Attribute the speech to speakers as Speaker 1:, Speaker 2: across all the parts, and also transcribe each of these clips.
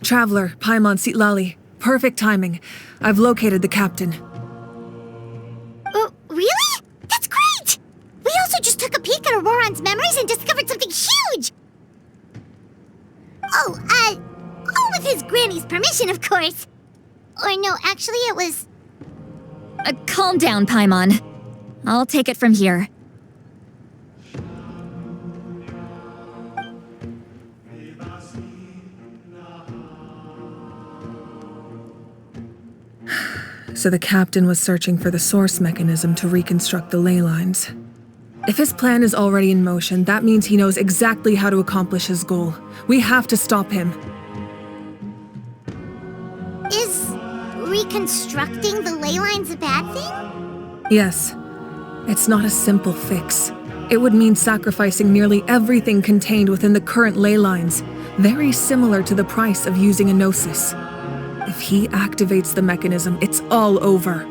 Speaker 1: Traveler, Paimon Sitlali. Perfect timing. I've located the captain.
Speaker 2: Oh, really? That's great! We also just took a peek at Auroron's memories and discovered something huge! All with his granny's permission, of course. Or no, actually it was...
Speaker 3: Calm down, Paimon. I'll take it from here.
Speaker 1: So the captain was searching for the source mechanism to reconstruct the ley lines. If his plan is already in motion, that means he knows exactly how to accomplish his goal. We have to stop him.
Speaker 2: Is reconstructing the ley lines a bad thing?
Speaker 1: Yes. It's not a simple fix. It would mean sacrificing nearly everything contained within the current ley lines, very similar to the price of using a gnosis. If he activates the mechanism, it's all over.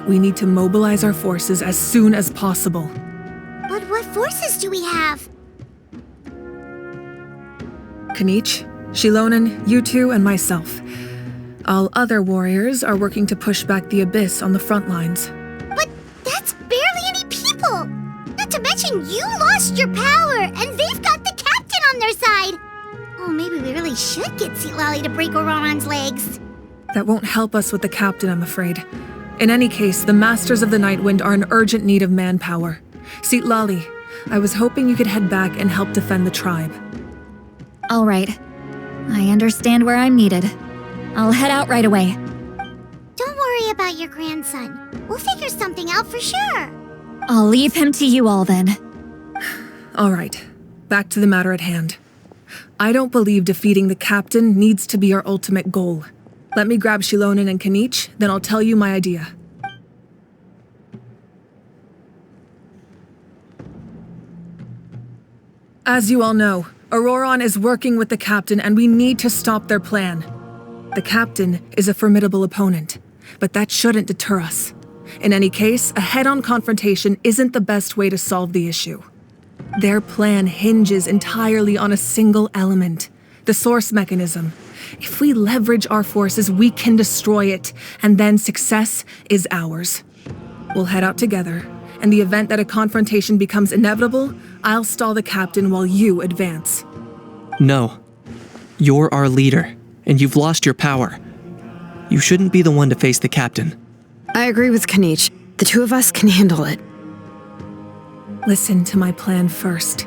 Speaker 1: We need to mobilize our forces as soon as possible.
Speaker 2: But what forces do we have?
Speaker 1: Kanich, Shilonen, you two, and myself. All other warriors are working to push back the Abyss on the front lines.
Speaker 2: But that's barely any people! Not to mention you lost your power, and they've got the captain on their side! Oh, maybe we really should get Sitlali to break Auroron's legs.
Speaker 1: That won't help us with the captain, I'm afraid. In any case, the Masters of the Nightwind are in urgent need of manpower. Sitlali, I was hoping you could head back and help defend the tribe.
Speaker 3: All right. I understand where I'm needed. I'll head out right away.
Speaker 2: Don't worry about your grandson. We'll figure something out for sure.
Speaker 3: I'll leave him to you all then.
Speaker 1: All right, back to the matter at hand. I don't believe defeating the captain needs to be our ultimate goal. Let me grab Shilonen and Kanich, then I'll tell you my idea. As you all know, Auroron is working with the captain and we need to stop their plan. The captain is a formidable opponent, but that shouldn't deter us. In any case, a head-on confrontation isn't the best way to solve the issue. Their plan hinges entirely on a single element, the source mechanism. If we leverage our forces, we can destroy it, and then success is ours. We'll head out together. In the event that a confrontation becomes inevitable, I'll stall the captain while you advance.
Speaker 4: No. You're our leader, and you've lost your power. You shouldn't be the one to face the captain.
Speaker 5: I agree with Kanich. The two of us can handle it.
Speaker 1: Listen to my plan first.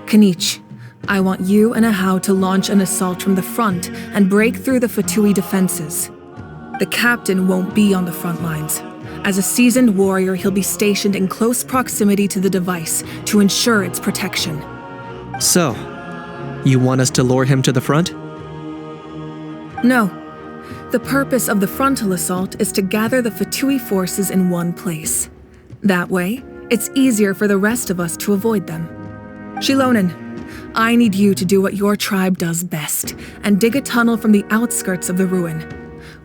Speaker 1: Kanich, I want you and Ahau to launch an assault from the front and break through the Fatui defenses. The captain won't be on the front lines. As a seasoned warrior, he'll be stationed in close proximity to the device to ensure its protection.
Speaker 4: So, you want us to lure him to the front?
Speaker 1: No. The purpose of the frontal assault is to gather the Fatui forces in one place. That way, it's easier for the rest of us to avoid them. Shilonen, I need you to do what your tribe does best, and dig a tunnel from the outskirts of the ruin.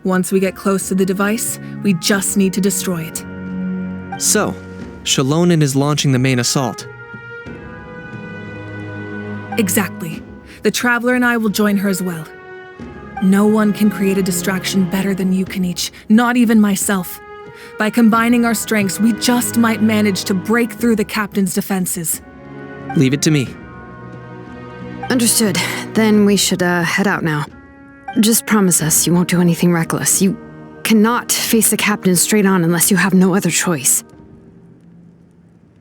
Speaker 1: Once we get close to the device, we just need to destroy it.
Speaker 4: So, Shilonen is launching the main assault.
Speaker 1: Exactly. The Traveler and I will join her as well. No one can create a distraction better than you, Kanich, not even myself. By combining our strengths, we just might manage to break through the captain's defenses.
Speaker 4: Leave it to me.
Speaker 5: Understood. Then we should head out now. Just promise us you won't do anything reckless. You cannot face the captain straight on unless you have no other choice.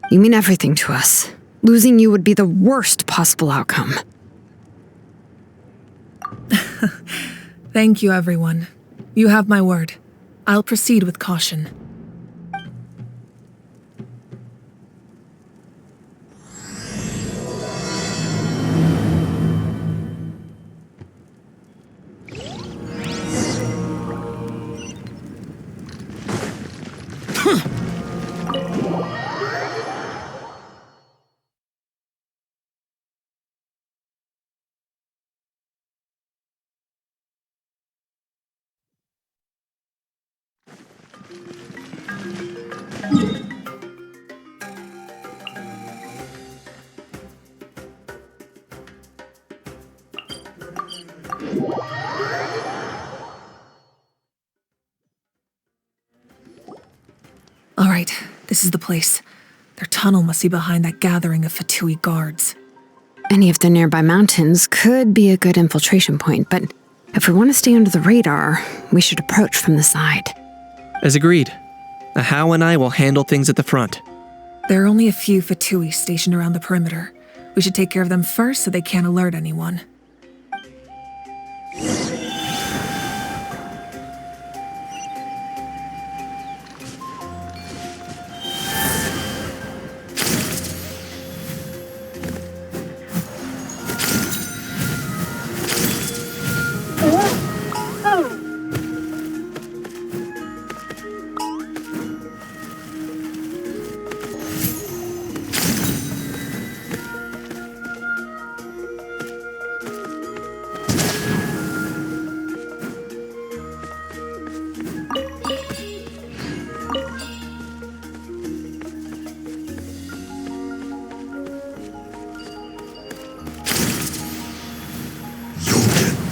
Speaker 5: You mean everything to us. Losing you would be the worst possible outcome.
Speaker 1: Thank you, everyone. You have my word. I'll proceed with caution. All right, this is the place. Their tunnel must be behind that gathering of Fatui guards.
Speaker 5: Any of the nearby mountains could be a good infiltration point, but if we want to stay under the radar, we should approach from the side.
Speaker 4: As agreed. Ahau and I will handle things at the front.
Speaker 1: There are only a few Fatui stationed around the perimeter. We should take care of them first so they can't alert anyone.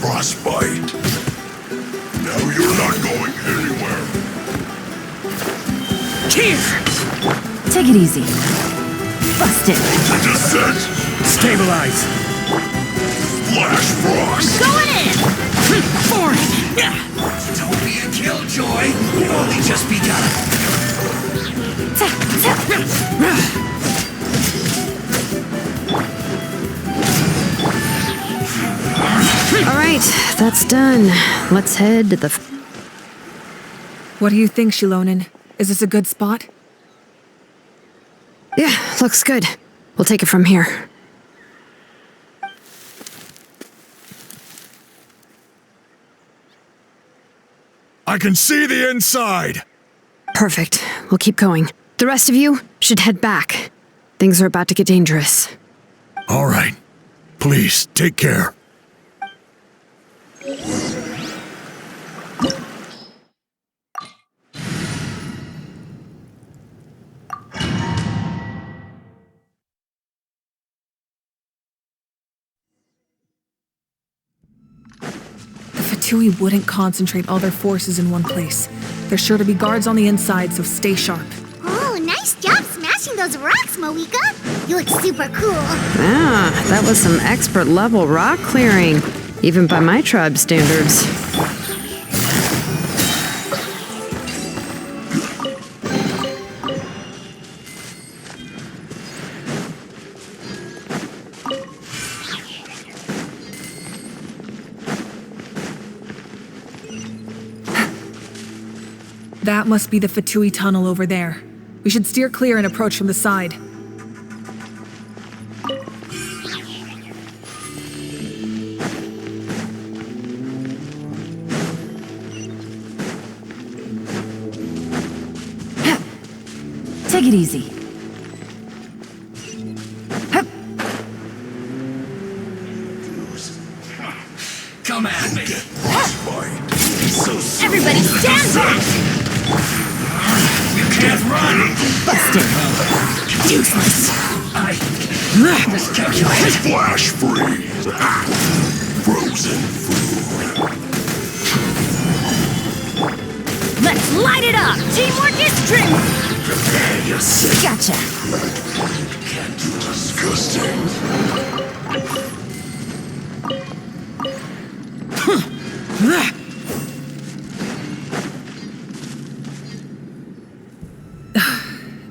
Speaker 6: Frostbite. Now you're not going anywhere.
Speaker 3: Take it easy. Busted.
Speaker 6: To descent.
Speaker 7: Stabilize.
Speaker 6: Flash frost.
Speaker 3: Going in!
Speaker 7: Don't be a killjoy. You've only just begun.
Speaker 5: All right, that's done. Let's head to the...
Speaker 1: What do you think, Shilonen? Is this a good spot?
Speaker 5: Yeah, looks good. We'll take it from here.
Speaker 6: I can see the inside.
Speaker 5: Perfect. We'll keep going. The rest of you should head back. Things are about to get dangerous.
Speaker 6: All right. Please, take care.
Speaker 1: Fatui wouldn't concentrate all their forces in one place. There's sure to be guards on the inside, so stay sharp.
Speaker 2: Oh, nice job smashing those rocks, Moeka. You look super cool.
Speaker 5: Ah, that was some expert level rock clearing, even by my tribe standards.
Speaker 1: That must be the Fatui tunnel over there. We should steer clear and approach from the side.
Speaker 3: Take it easy.
Speaker 7: Come at me.
Speaker 6: Frostbite. So
Speaker 3: Everybody stand back!
Speaker 7: You can't run.
Speaker 3: Busted.
Speaker 7: Useless. I miscalculated.
Speaker 6: Flash freeze. Frozen food.
Speaker 3: Let's light it up! Teamwork is strength!
Speaker 6: Prepare yourself.
Speaker 3: Gotcha.
Speaker 6: Can't do disgusting.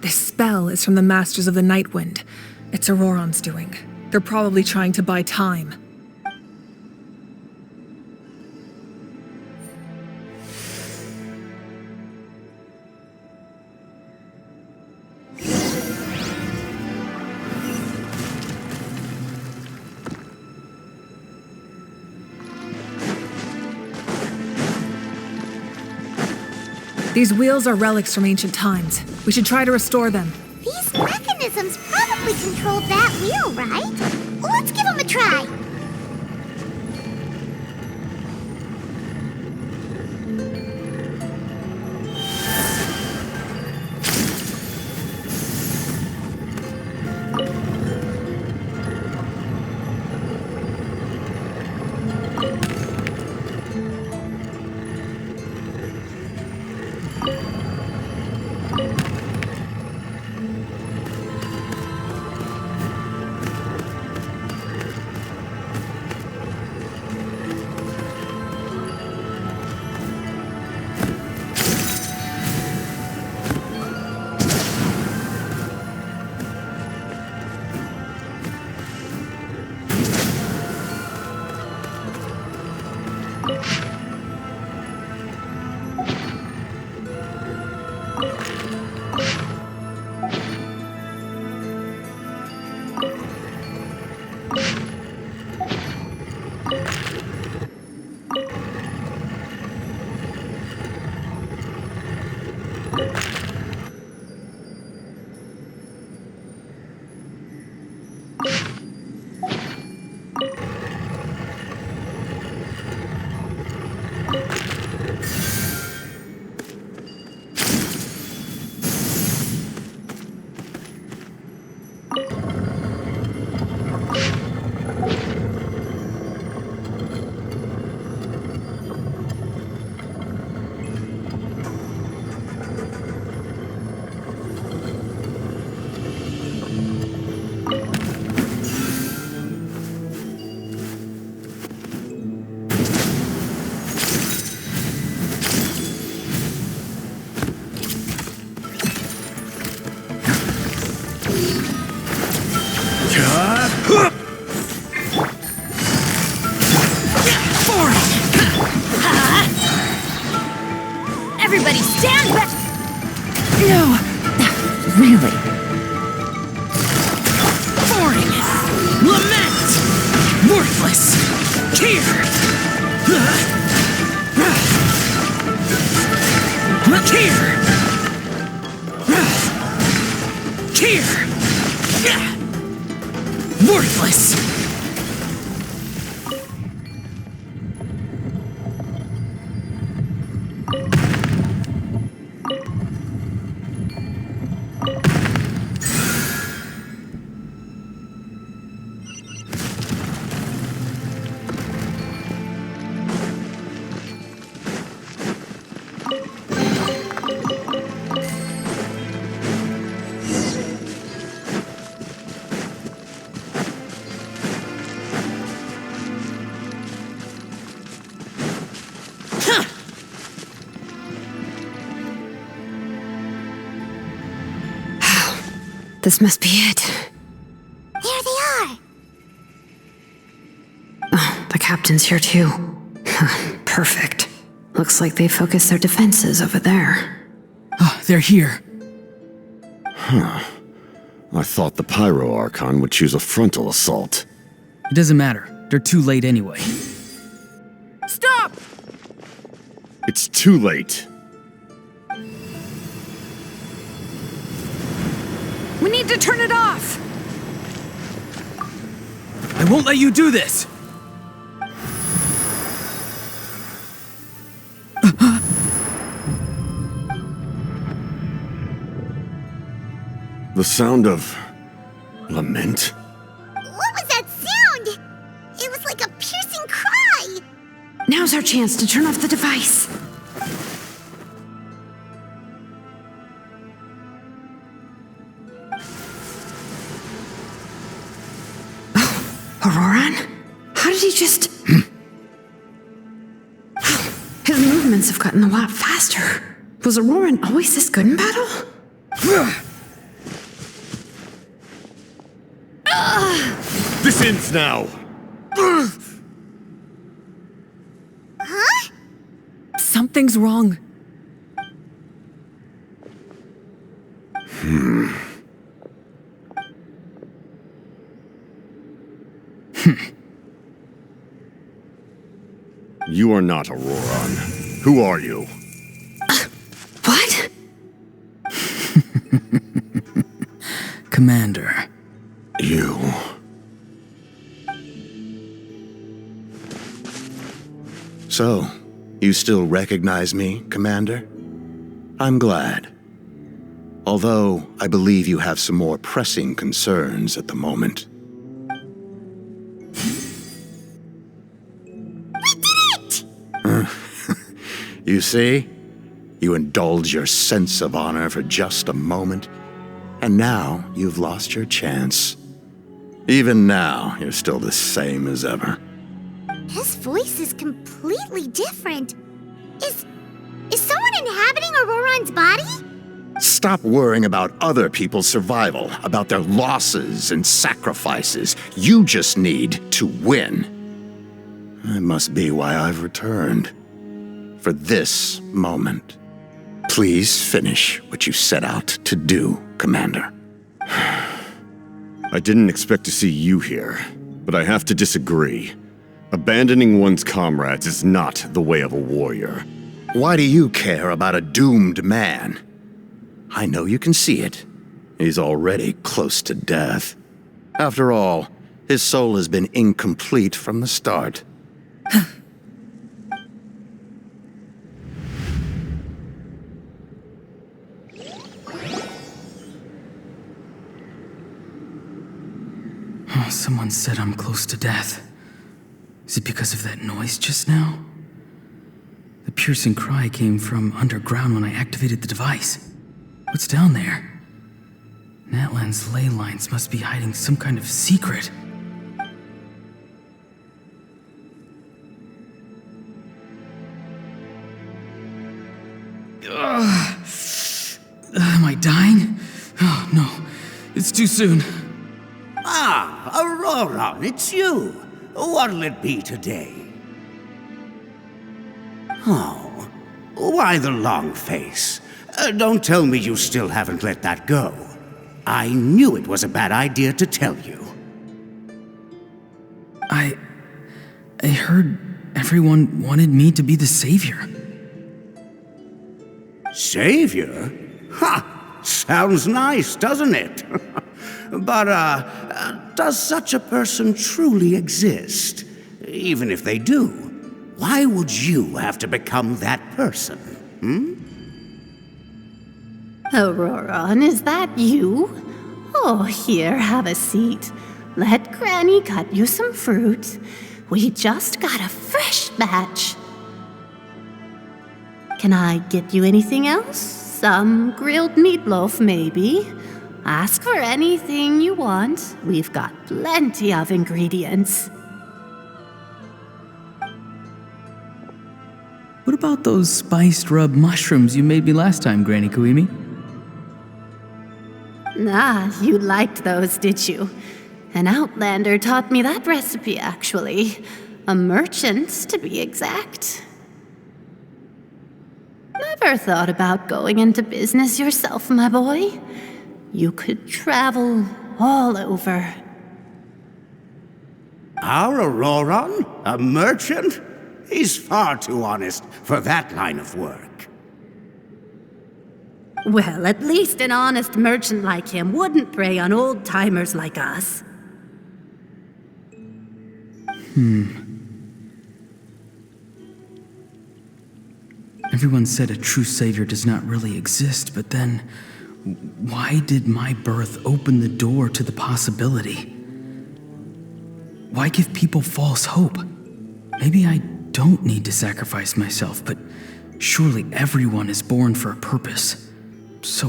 Speaker 1: This spell is from the Masters of the Night Wind. It's Auroron's doing. They're probably trying to buy time. These wheels are relics from ancient times. We should try to restore them.
Speaker 2: These mechanisms probably control that wheel, right? Let's give them a try.
Speaker 3: Really?
Speaker 7: Boring! Lament! Worthless! Here! Here! Worthless!
Speaker 5: This must be it.
Speaker 2: There they are.
Speaker 5: Oh, the captain's here too. Perfect. Looks like they focused their defenses over there.
Speaker 7: Oh, they're here.
Speaker 6: I thought the Pyro Archon would choose a frontal assault.
Speaker 7: It doesn't matter. They're too late anyway.
Speaker 1: Stop!
Speaker 6: It's too late.
Speaker 5: We need to turn it off!
Speaker 7: I won't let you do this!
Speaker 6: The sound of lament?
Speaker 2: What was that sound? It was like a piercing cry.
Speaker 5: Now's our chance to turn off the device. Auroran? How did he just... His movements have gotten a lot faster. Was Auroran always this good in battle?
Speaker 6: This ends now!
Speaker 2: Huh?
Speaker 1: Something's wrong.
Speaker 6: You are not Auroran. Who are you?
Speaker 5: What?
Speaker 7: Commander.
Speaker 6: You.
Speaker 8: So, you still recognize me, Commander? I'm glad. Although, I believe you have some more pressing concerns at the moment.
Speaker 2: We did it!
Speaker 8: You see? You indulge your sense of honor for just a moment, and now you've lost your chance. Even now, you're still the same as ever.
Speaker 2: His voice is completely different. Is someone inhabiting Auroran's body?
Speaker 8: Stop worrying about other people's survival, about their losses and sacrifices. You just need to win. That must be why I've returned. For this moment. Please finish what you set out to do, Commander.
Speaker 6: I didn't expect to see you here, but I have to disagree. Abandoning one's comrades is not the way of a warrior.
Speaker 8: Why do you care about a doomed man? I know you can see it. He's already close to death. After all, his soul has been incomplete from the start.
Speaker 7: Someone said I'm close to death. Is it because of that noise just now? The piercing cry came from underground when I activated the device. What's down there? Natlan's ley lines must be hiding some kind of secret. Am I dying? Oh, no. It's too soon.
Speaker 9: Ah, Auroran, it's you. What'll it be today? Oh, why the long face? Don't tell me you still haven't let that go. I knew it was a bad idea to tell you.
Speaker 7: I heard everyone wanted me to be the savior.
Speaker 9: Savior? Ha! Sounds nice, doesn't it? But, does such a person truly exist? Even if they do, why would you have to become that person?
Speaker 10: Auroron, is that you? Oh, here, have a seat. Let Granny cut you some fruit. We just got a fresh batch. Can I get you anything else? Some grilled meatloaf, maybe? Ask for anything you want. We've got plenty of ingredients.
Speaker 7: What about those spiced rub mushrooms you made me last time, Granny Kuimi?
Speaker 10: Ah, you liked those, did you? An outlander taught me that recipe, actually. A merchant, to be exact. Never thought about going into business yourself, my boy? You could travel all over.
Speaker 9: Our Auroron? A merchant? He's far too honest for that line of work.
Speaker 10: Well, at least an honest merchant like him wouldn't prey on old-timers like us.
Speaker 7: Everyone said a true savior does not really exist, but then why did my birth open the door to the possibility? Why give people false hope? Maybe I don't need to sacrifice myself, but surely everyone is born for a purpose. So,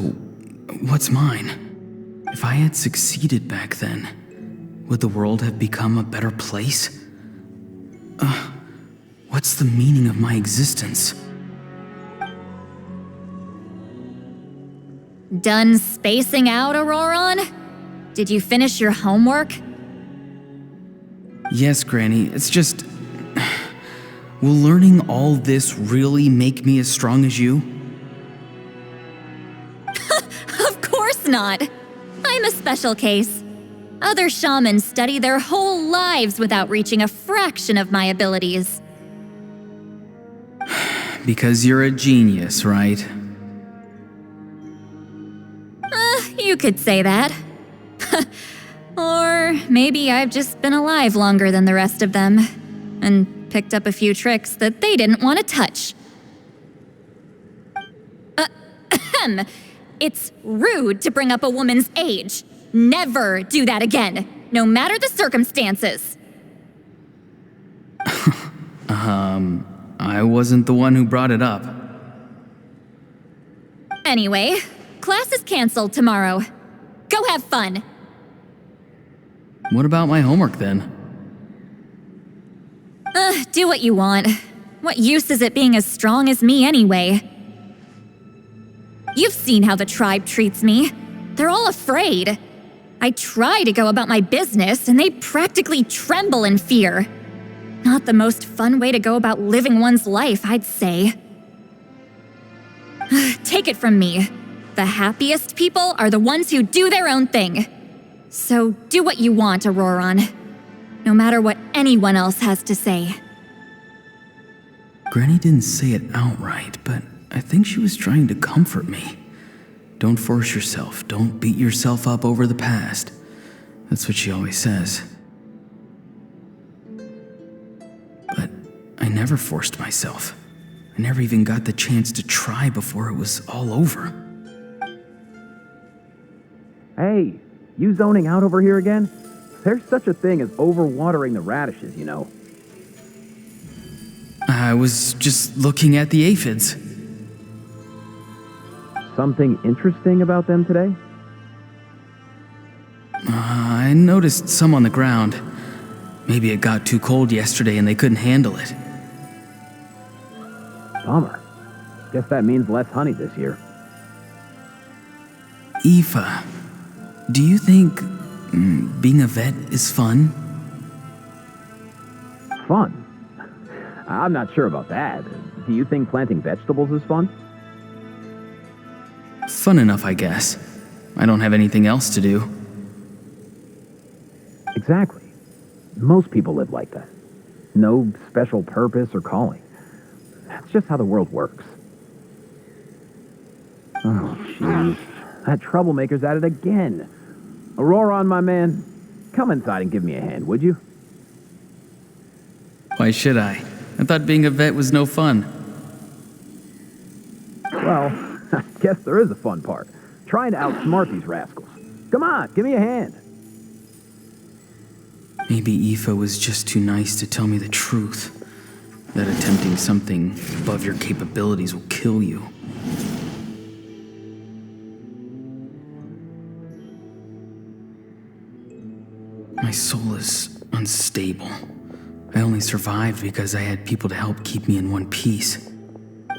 Speaker 7: what's mine? If I had succeeded back then, would the world have become a better place? What's the meaning of my existence?
Speaker 3: Done spacing out, Auroron? Did you finish your homework?
Speaker 7: Yes, Granny, it's just... Will learning all this really make me as strong as you?
Speaker 3: Of course not. I'm a special case. Other shamans study their whole lives without reaching a fraction of my abilities.
Speaker 7: Because you're a genius, right?
Speaker 3: You could say that. Or maybe I've just been alive longer than the rest of them, and picked up a few tricks that they didn't want to touch. It's rude to bring up a woman's age. Never do that again, no matter the circumstances.
Speaker 7: I wasn't the one who brought it up.
Speaker 3: Anyway, class is canceled tomorrow. Go have fun.
Speaker 7: What about my homework then?
Speaker 3: Do what you want. What use is it being as strong as me anyway? You've seen how the tribe treats me. They're all afraid. I try to go about my business, and they practically tremble in fear. Not the most fun way to go about living one's life, I'd say. Take it from me. The happiest people are the ones who do their own thing. So do what you want, Auroron. No matter what anyone else has to say.
Speaker 7: Granny didn't say it outright, but I think she was trying to comfort me. Don't force yourself. Don't beat yourself up over the past. That's what she always says. But I never forced myself. I never even got the chance to try before it was all over.
Speaker 11: Hey, you zoning out over here again? There's such a thing as overwatering the radishes, you know.
Speaker 7: I was just looking at the aphids.
Speaker 11: Something interesting about them today?
Speaker 7: I noticed some on the ground. Maybe it got too cold yesterday and they couldn't handle it.
Speaker 11: Bummer. Guess that means less honey this year.
Speaker 7: Aoife, do you think being a vet is fun?
Speaker 11: Fun? I'm not sure about that. Do you think planting vegetables is fun?
Speaker 7: Fun enough, I guess. I don't have anything else to do.
Speaker 11: Exactly. Most people live like that. No special purpose or calling. That's just how the world works. Oh, jeez. That troublemaker's at it again. Auroron, my man, come inside and give me a hand, would you?
Speaker 7: Why should I? I thought being a vet was no fun.
Speaker 11: Well, I guess there is a fun part. Trying to outsmart these rascals. Come on, give me a hand.
Speaker 7: Maybe Aoife was just too nice to tell me the truth. That attempting something above your capabilities will kill you. My soul is unstable. I only survived because I had people to help keep me in one piece.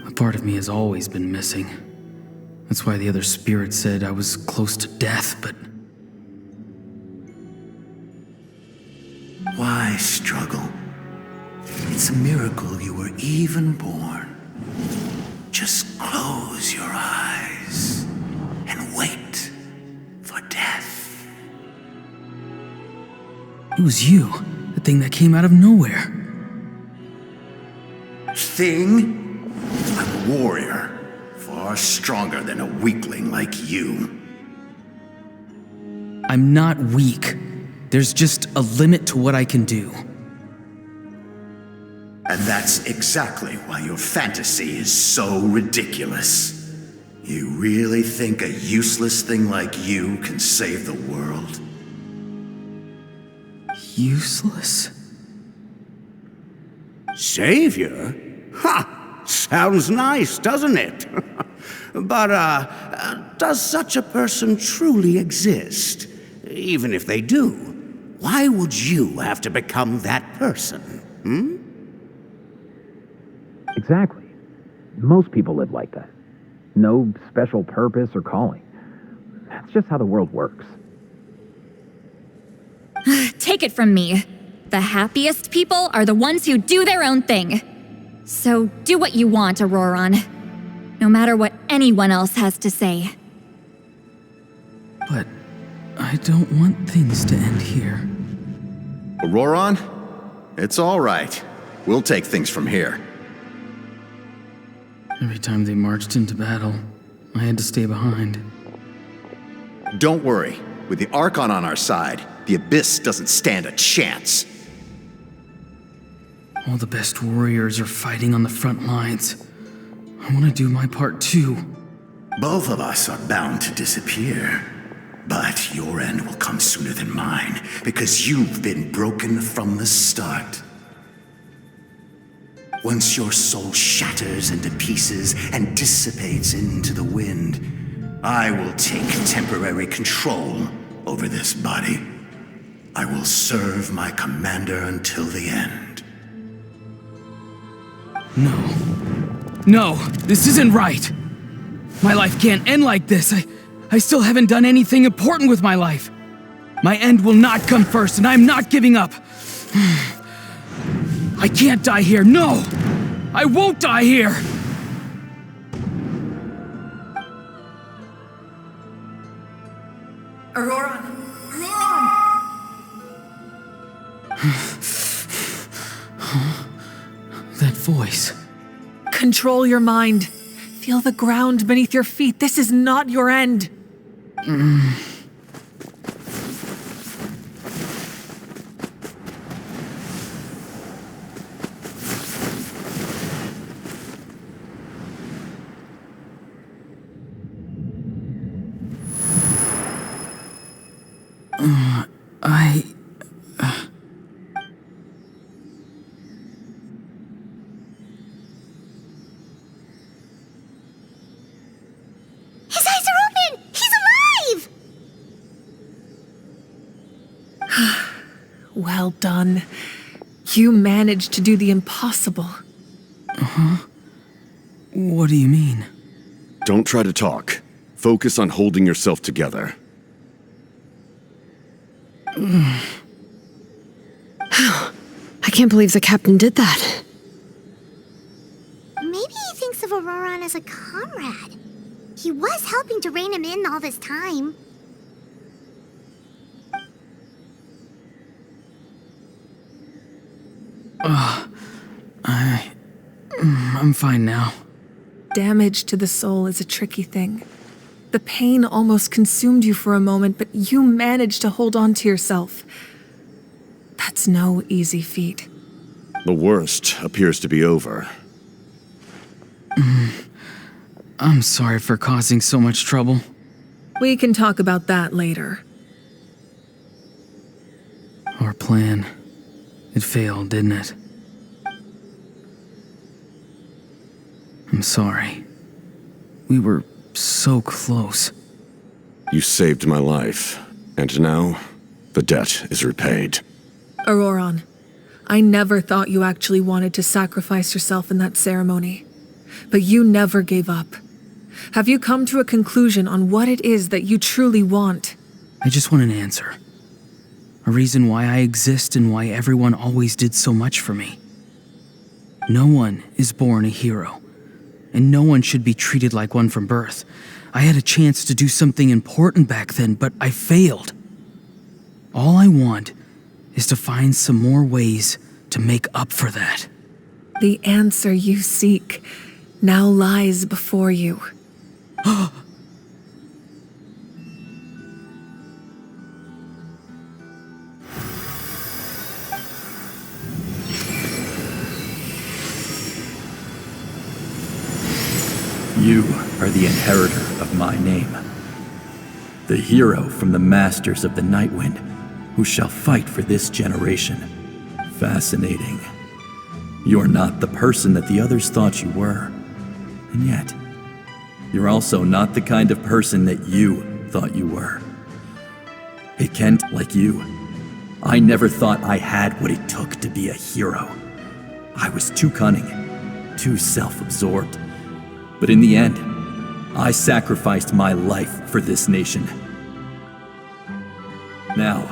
Speaker 7: A part of me has always been missing. That's why the other spirits said I was close to death, but...
Speaker 12: Why struggle? It's a miracle you were even born. Just close your eyes and wait for death.
Speaker 7: It was you, the thing that came out of nowhere.
Speaker 8: Thing? I'm a warrior, far stronger than a weakling like you.
Speaker 7: I'm not weak. There's just a limit to what I can do.
Speaker 8: And that's exactly why your fantasy is so ridiculous. You really think a useless thing like you can save the world?
Speaker 7: Useless?
Speaker 9: Savior? Ha! Sounds nice, doesn't it? But, does such a person truly exist? Even if they do, why would you have to become that person? Hmm?
Speaker 11: Exactly. Most people live like that. No special purpose or calling. That's just how the world works.
Speaker 3: Take it from me. The happiest people are the ones who do their own thing. So do what you want, Auroron. No matter what anyone else has to say.
Speaker 7: But I don't want things to end here.
Speaker 8: Auroron? It's all right. We'll take things from here.
Speaker 7: Every time they marched into battle, I had to stay behind.
Speaker 8: Don't worry. With the Archon on our side, the Abyss doesn't stand a chance.
Speaker 7: All the best warriors are fighting on the front lines. I want to do my part too.
Speaker 12: Both of us are bound to disappear. But your end will come sooner than mine, because you've been broken from the start. Once your soul shatters into pieces and dissipates into the wind, I will take temporary control over this body. I will serve my commander until the end.
Speaker 7: No, this isn't right. My life can't end like this. I still haven't done anything important with my life. My end will not come first, and I'm not giving up. I can't die here, no! I won't die here!
Speaker 1: Auroron!
Speaker 7: That voice.
Speaker 1: Control your mind. Feel the ground beneath your feet. This is not your end.
Speaker 2: His eyes are open! He's alive!
Speaker 1: Well done. You managed to do the impossible.
Speaker 7: What do you mean?
Speaker 6: Don't try to talk. Focus on holding yourself together.
Speaker 5: I can't believe the captain did that.
Speaker 2: Maybe he thinks of Auroron as a comrade. He was helping to rein him in all this time.
Speaker 7: I'm fine now.
Speaker 1: Damage to the soul is a tricky thing. The pain almost consumed you for a moment, but you managed to hold on to yourself. That's no easy feat.
Speaker 6: The worst appears to be over.
Speaker 7: I'm sorry for causing so much trouble.
Speaker 1: We can talk about that later.
Speaker 7: Our plan, it failed, didn't it? I'm sorry. We were so close.
Speaker 6: You saved my life, and now the debt is repaid.
Speaker 1: Auroron, I never thought you actually wanted to sacrifice yourself in that ceremony. But you never gave up. Have you come to a conclusion on what it is that you truly want?
Speaker 7: I just want an answer. A reason why I exist and why everyone always did so much for me. No one is born a hero, and no one should be treated like one from birth. I had a chance to do something important back then, but I failed. All I want is to find some more ways to make up for that.
Speaker 1: The answer you seek now lies before you.
Speaker 13: You are the inheritor of my name. The hero from the masters of the Nightwind, who shall fight for this generation. Fascinating. You're not the person that the others thought you were. And yet, you're also not the kind of person that you thought you were. Hey Kent, like you, I never thought I had what it took to be a hero. I was too cunning, too self-absorbed. But in the end, I sacrificed my life for this nation. Now,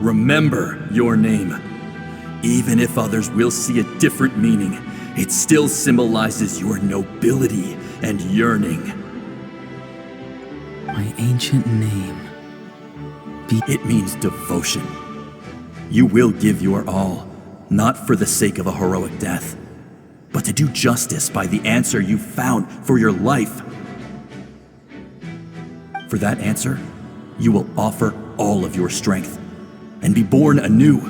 Speaker 13: remember your name. Even if others will see a different meaning, it still symbolizes your nobility and yearning.
Speaker 7: My ancient name.
Speaker 13: It means devotion. You will give your all, not for the sake of a heroic death, but to do justice by the answer you found for your life. For that answer, you will offer all of your strength and be born anew.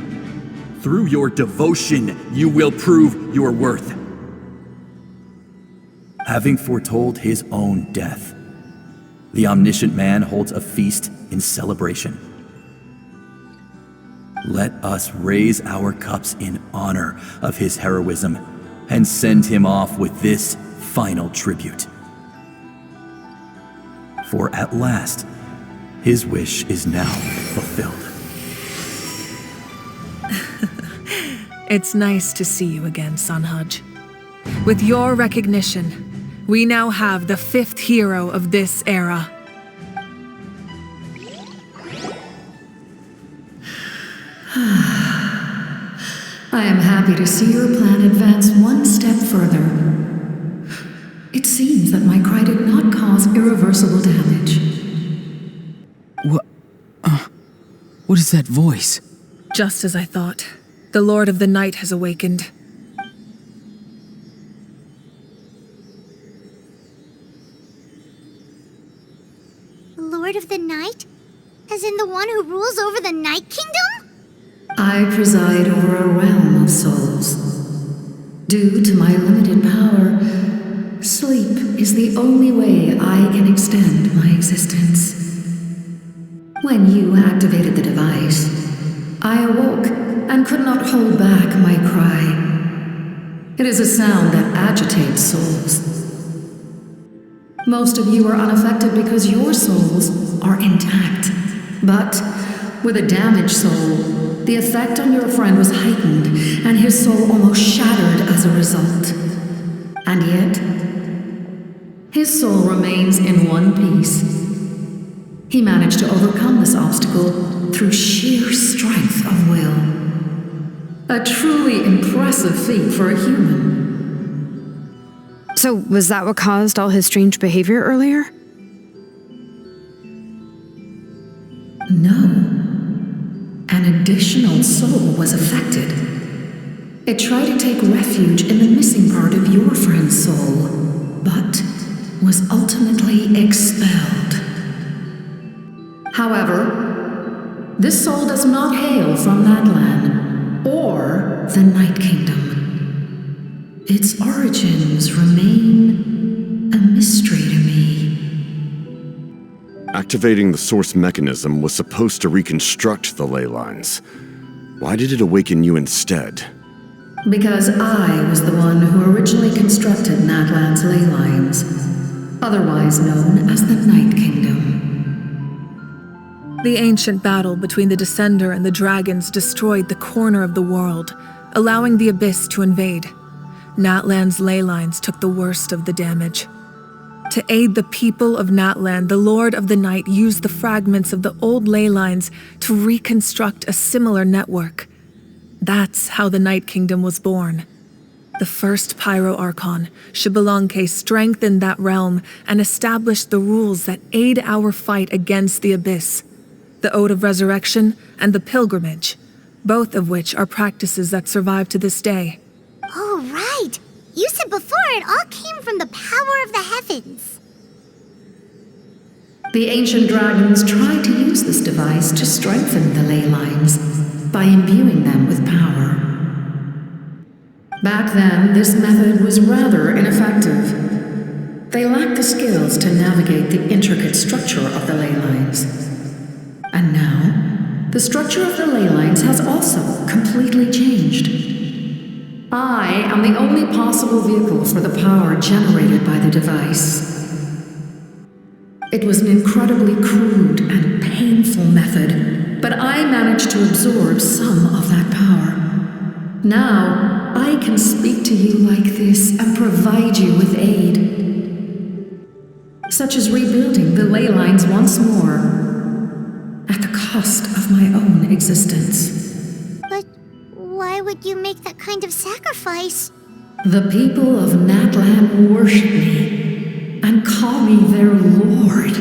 Speaker 13: Through your devotion, you will prove your worth. Having foretold his own death, the omniscient man holds a feast in celebration. Let us raise our cups in honor of his heroism and send him off with this final tribute. For at last, his wish is now fulfilled.
Speaker 1: It's nice to see you again, Sunhudge. With your recognition, we now have the 5th hero of this era.
Speaker 14: I am happy to see your plan advance one step further. It seems that my cry did not cause irreversible damage.
Speaker 7: What is that voice?
Speaker 1: Just as I thought. The Lord of the Night has awakened.
Speaker 2: The Lord of the Night? As in the one who rules over the Night Kingdom?
Speaker 14: I preside over a realm of souls. Due to my limited power, sleep is the only way I can extend my existence. When you activated the device, I awoke and could not hold back my cry. It is a sound that agitates souls. Most of you are unaffected because your souls are intact. But with a damaged soul, the effect on your friend was heightened, and his soul almost shattered as a result. And yet, his soul remains in one piece. He managed to overcome this obstacle through sheer strength of will. A truly impressive feat for a human.
Speaker 5: So, was that what caused all his strange behavior earlier?
Speaker 14: No. An additional soul was affected. It tried to take refuge in the missing part of your friend's soul, but was ultimately expelled. However, this soul does not hail from Natlan or the Night Kingdom. Its origins remain a mystery to me.
Speaker 6: Activating the source mechanism was supposed to reconstruct the ley lines. Why did it awaken you instead?
Speaker 14: Because I was the one who originally constructed Natlan's ley lines, otherwise known as the Night Kingdom.
Speaker 1: The ancient battle between the Descender and the dragons destroyed the corner of the world, allowing the Abyss to invade. Natlan's ley lines took the worst of the damage. To aid the people of Natlan, the Lord of the Night used the fragments of the old ley lines to reconstruct a similar network. That's how the Night Kingdom was born. The first Pyro Archon, Xbalanque, strengthened that realm and established the rules that aid our fight against the Abyss. The Ode of Resurrection and the Pilgrimage, both of which are practices that survive to this day.
Speaker 2: Oh, right! You said before it all came from the power of the heavens.
Speaker 14: The ancient dragons tried to use this device to strengthen the ley lines by imbuing them with power. Back then, this method was rather ineffective. They lacked the skills to navigate the intricate structure of the ley lines. And now, the structure of the ley lines has also completely changed. I am the only possible vehicle for the power generated by the device. It was an incredibly crude and painful method, but I managed to absorb some of that power. Now, I can speak to you like this and provide you with aid, such as rebuilding the ley lines once more, at the cost of my own existence.
Speaker 2: But why would you make that kind of sacrifice?
Speaker 14: The people of Natlan worship me and call me their lord.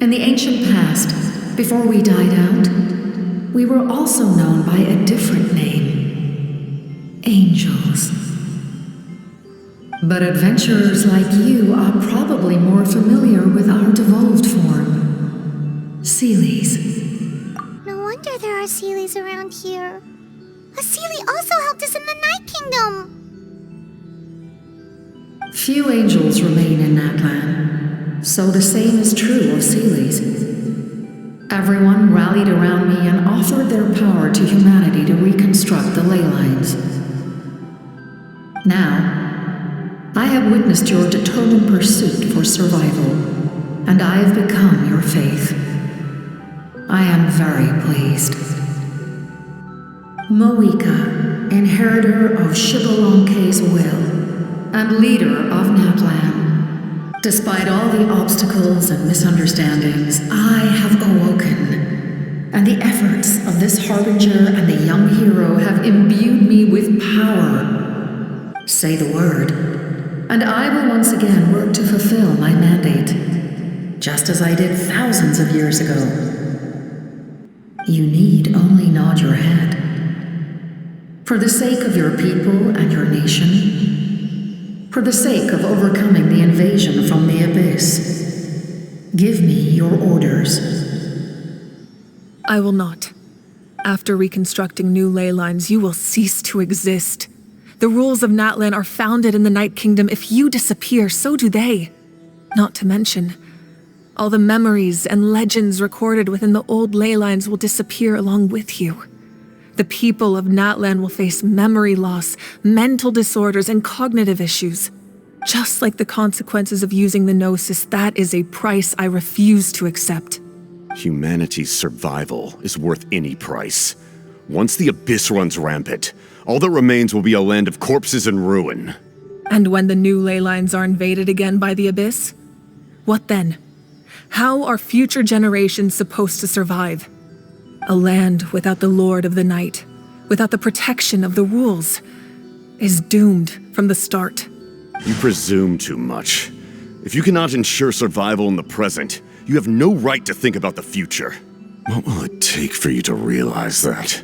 Speaker 14: In the ancient past, before we died out, we were also known by a different name: angels. But adventurers like you are probably more familiar with our devolved form, Seelies.
Speaker 2: No wonder there are Seelies around here. A Seelie also helped us in the Night Kingdom.
Speaker 14: Few angels remain in Natlan, so the same is true of Seelies. Everyone rallied around me and offered their power to humanity to reconstruct the ley lines. Now, I have witnessed your determined pursuit for survival, and I have become your faith. I am very pleased. Moika, inheritor of Xbalanque's will, and leader of Natlan. Despite all the obstacles and misunderstandings, I have awoken, and the efforts of this harbinger and the young hero have imbued me with power. Say the word, and I will once again work to fulfill my mandate, just as I did thousands of years ago. You need only nod your head. For the sake of your people and your nation, for the sake of overcoming the invasion from the Abyss, give me your orders.
Speaker 1: I will not. After reconstructing new ley lines, you will cease to exist. The rules of Natlan are founded in the Night Kingdom. If you disappear, so do they. Not to mention, all the memories and legends recorded within the old ley lines will disappear along with you. The people of Natlan will face memory loss, mental disorders, and cognitive issues. Just like the consequences of using the Gnosis, that is a price I refuse to accept.
Speaker 6: Humanity's survival is worth any price. Once the Abyss runs rampant, all that remains will be a land of corpses and ruin.
Speaker 1: And when the new ley lines are invaded again by the Abyss? What then? How are future generations supposed to survive? A land without the Lord of the Night, without the protection of the rules, is doomed from the start.
Speaker 6: You presume too much. If you cannot ensure survival in the present, You have no right to think about the future. What will it take for you to realize that?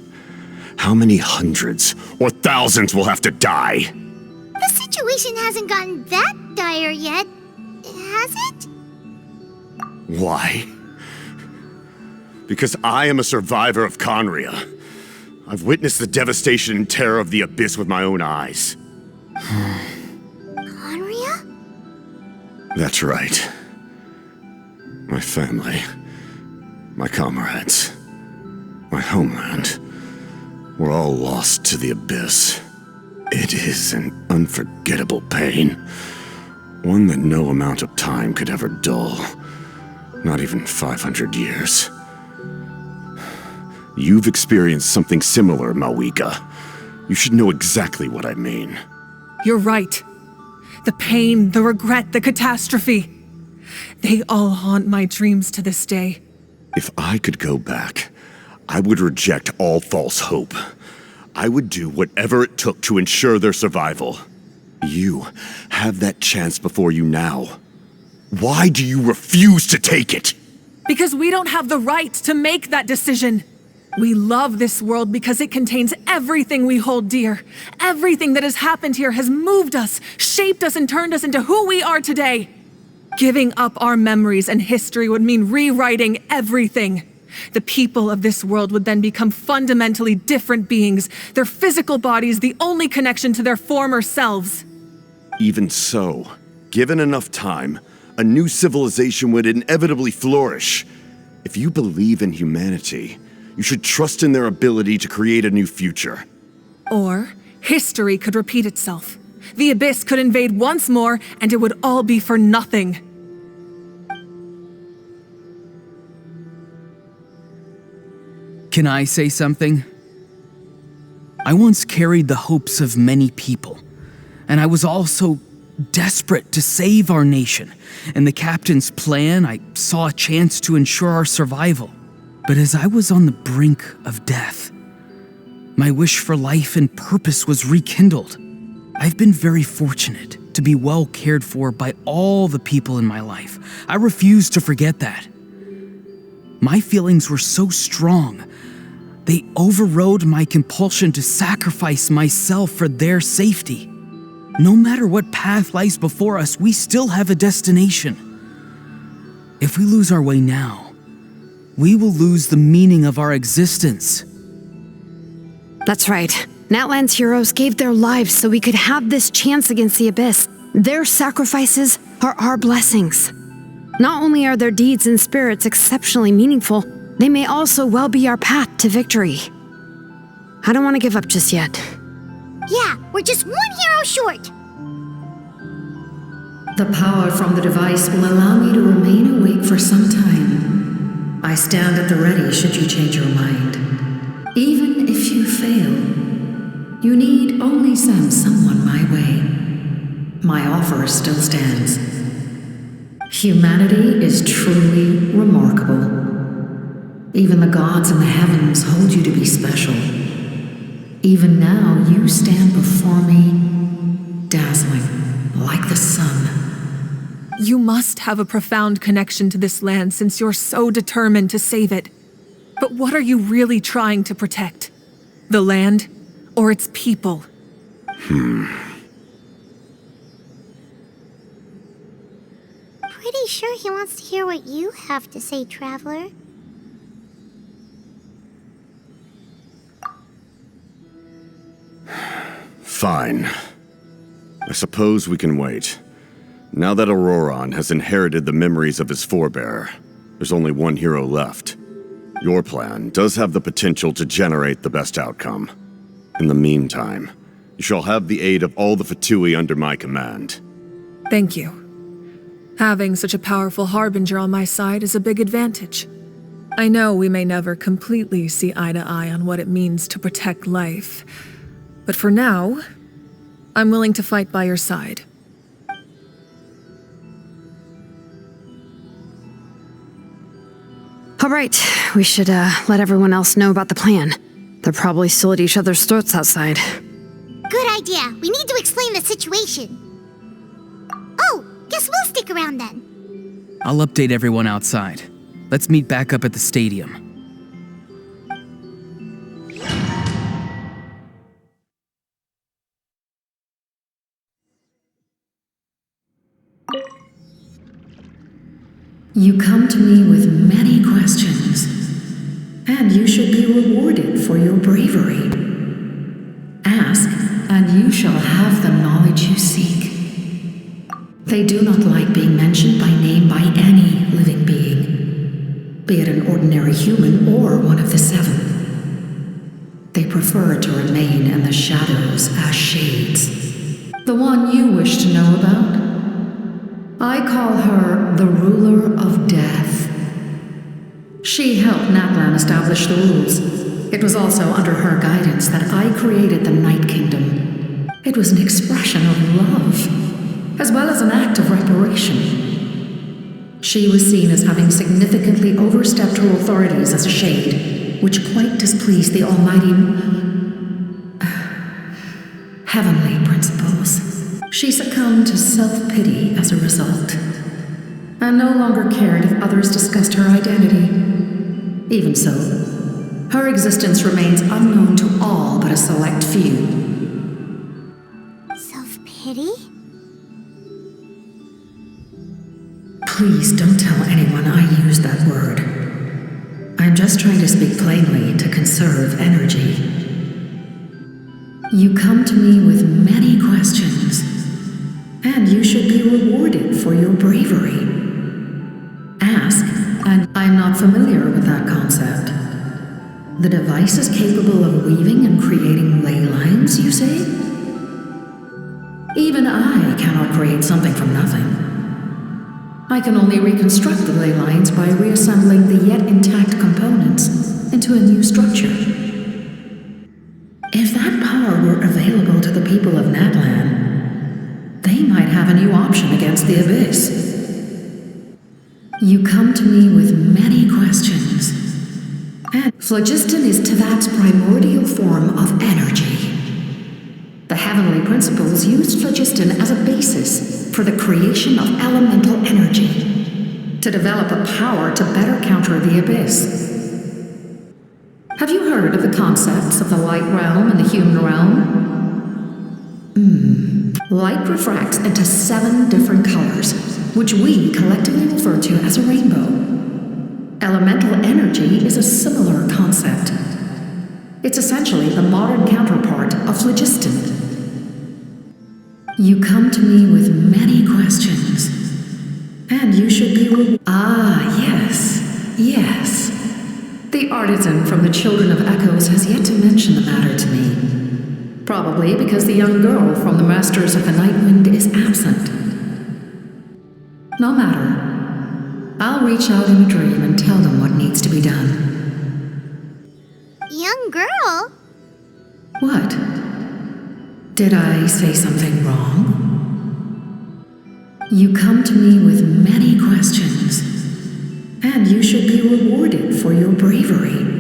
Speaker 6: How many hundreds or thousands will have to die?
Speaker 2: The situation hasn't gotten that dire yet, has it?
Speaker 6: Why? Because I am a survivor of Conria. I've witnessed the devastation and terror of the Abyss with my own eyes.
Speaker 2: Conria?
Speaker 6: That's right. My family, my comrades, my homeland, were all lost to the Abyss. It is an unforgettable pain, one that no amount of time could ever dull, not even 500 years. You've experienced something similar, Mawika. You should know exactly what I mean.
Speaker 1: You're right. The pain, the regret, the catastrophe. They all haunt my dreams to this day.
Speaker 6: If I could go back, I would reject all false hope. I would do whatever it took to ensure their survival. You have that chance before you now. Why do you refuse to take it?
Speaker 1: Because we don't have the right to make that decision. We love this world because it contains everything we hold dear. Everything that has happened here has moved us, shaped us, and turned us into who we are today. Giving up our memories and history would mean rewriting everything. The people of this world would then become fundamentally different beings, their physical bodies the only connection to their former selves.
Speaker 6: Even so, given enough time, a new civilization would inevitably flourish. If you believe in humanity, you should trust in their ability to create a new future.
Speaker 1: Or history could repeat itself. The Abyss could invade once more, and it would all be for nothing.
Speaker 7: Can I say something? I once carried the hopes of many people, and I was also desperate to save our nation. In the captain's plan, I saw a chance to ensure our survival. But as I was on the brink of death, my wish for life and purpose was rekindled. I've been very fortunate to be well cared for by all the people in my life. I refuse to forget that. My feelings were so strong, they overrode my compulsion to sacrifice myself for their safety. No matter what path lies before us, we still have a destination. If we lose our way now, we will lose the meaning of our existence.
Speaker 5: That's right. Natlan's heroes gave their lives so we could have this chance against the Abyss. Their sacrifices are our blessings. Not only are their deeds and spirits exceptionally meaningful, they may also well be our path to victory. I don't want to give up just yet.
Speaker 2: Yeah, we're just one hero short.
Speaker 14: The power from the device will allow me to remain awake for some time. I stand at the ready should you change your mind. Even if you fail, you need only send someone my way. My offer still stands. Humanity is truly remarkable. Even the gods in the heavens hold you to be special. Even now, you stand before me, dazzling like the sun.
Speaker 1: You must have a profound connection to this land since you're so determined to save it. But what are you really trying to protect? The land or its people?
Speaker 2: Pretty sure he wants to hear what you have to say, Traveler.
Speaker 6: Fine. I suppose we can wait. Now that Auroron has inherited the memories of his forebearer, there's only one hero left. Your plan does have the potential to generate the best outcome. In the meantime, you shall have the aid of all the Fatui under my command.
Speaker 1: Thank you. Having such a powerful harbinger on my side is a big advantage. I know we may never completely see eye to eye on what it means to protect life, but for now, I'm willing to fight by your side.
Speaker 5: All right, we should let everyone else know about the plan. They're probably still at each other's throats outside.
Speaker 2: Good idea. We need to explain the situation. Oh, guess we'll stick around then.
Speaker 7: I'll update everyone outside. Let's meet back up at the stadium.
Speaker 14: You come to me with many questions, and you should be rewarded for your bravery. Ask, and you shall have the knowledge you seek. They do not like being mentioned by name by any living being, be it an ordinary human or one of the seven. They prefer to remain in the shadows as shades. The one you wish to know about? I call her the ruler of death. She helped Natlan establish the rules. It was also under her guidance that I created the Night Kingdom. It was an expression of love, as well as an act of reparation. She was seen as having significantly overstepped her authorities as a shade, which quite displeased the almighty heavenly principles. She succumbed to self-pity as a result, and no longer cared if others discussed her identity. Even so, her existence remains unknown to all but a select few.
Speaker 2: Self-pity?
Speaker 14: Please don't tell anyone I used that word. I'm just trying to speak plainly to conserve energy. You come to me with many questions, and you should be rewarded for your bravery. Ask, and I'm not familiar with that concept. The device is capable of weaving and creating ley lines, you say? Even I cannot create something from nothing. I can only reconstruct the ley lines by reassembling the yet intact components into a new structure. If that power were available to the people of Natlan, they might have a new option against the Abyss. You come to me with many questions, and phlogiston is Teyvat's primordial form of energy. The heavenly principles used phlogiston as a basis for the creation of elemental energy, to develop a power to better counter the Abyss. Have you heard of the concepts of the light realm and the human realm? Light refracts into 7 different colors, which we collectively refer to as a rainbow. Elemental energy is a similar concept. It's essentially the modern counterpart of phlogiston. You come to me with many questions, and you should be yes. The artisan from the Children of Echoes has yet to mention the matter to me. Probably because the young girl from the Masters of the Nightwind is absent. No matter. I'll reach out in a dream and tell them what needs to be done.
Speaker 2: Young girl?
Speaker 14: What? Did I say something wrong? You come to me with many questions, and you should be rewarded for your bravery.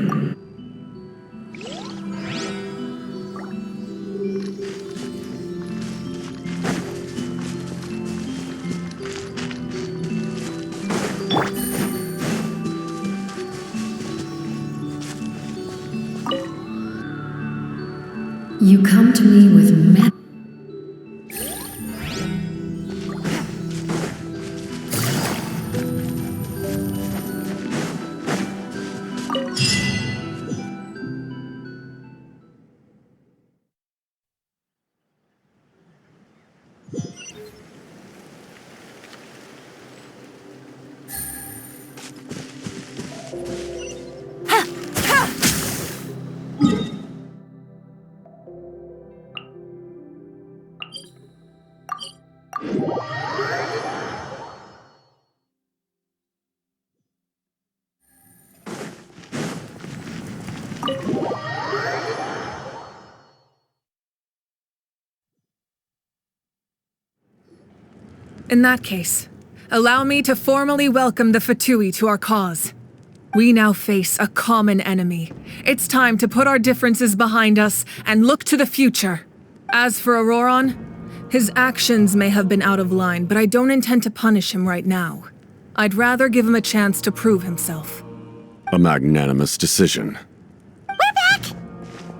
Speaker 14: You come to me with many.
Speaker 1: In that case, allow me to formally welcome the Fatui to our cause. We now face a common enemy. It's time to put our differences behind us and look to the future. As for Auroron, his actions may have been out of line, but I don't intend to punish him right now. I'd rather give him a chance to prove himself.
Speaker 6: A magnanimous decision.
Speaker 2: We're back!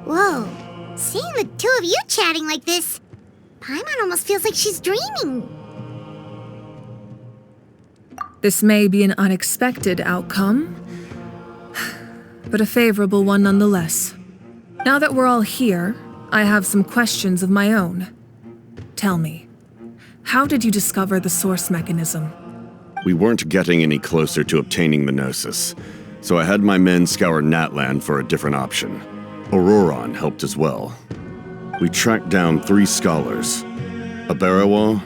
Speaker 2: Whoa, seeing the two of you chatting like this, Paimon almost feels like she's dreaming.
Speaker 1: This may be an unexpected outcome, but a favorable one nonetheless. Now that we're all here, I have some questions of my own. Tell me, how did you discover the source mechanism?
Speaker 6: We weren't getting any closer to obtaining the Gnosis, so I had my men scour Natlan for a different option. Auroron helped as well. We tracked down 3 scholars, Aberawa,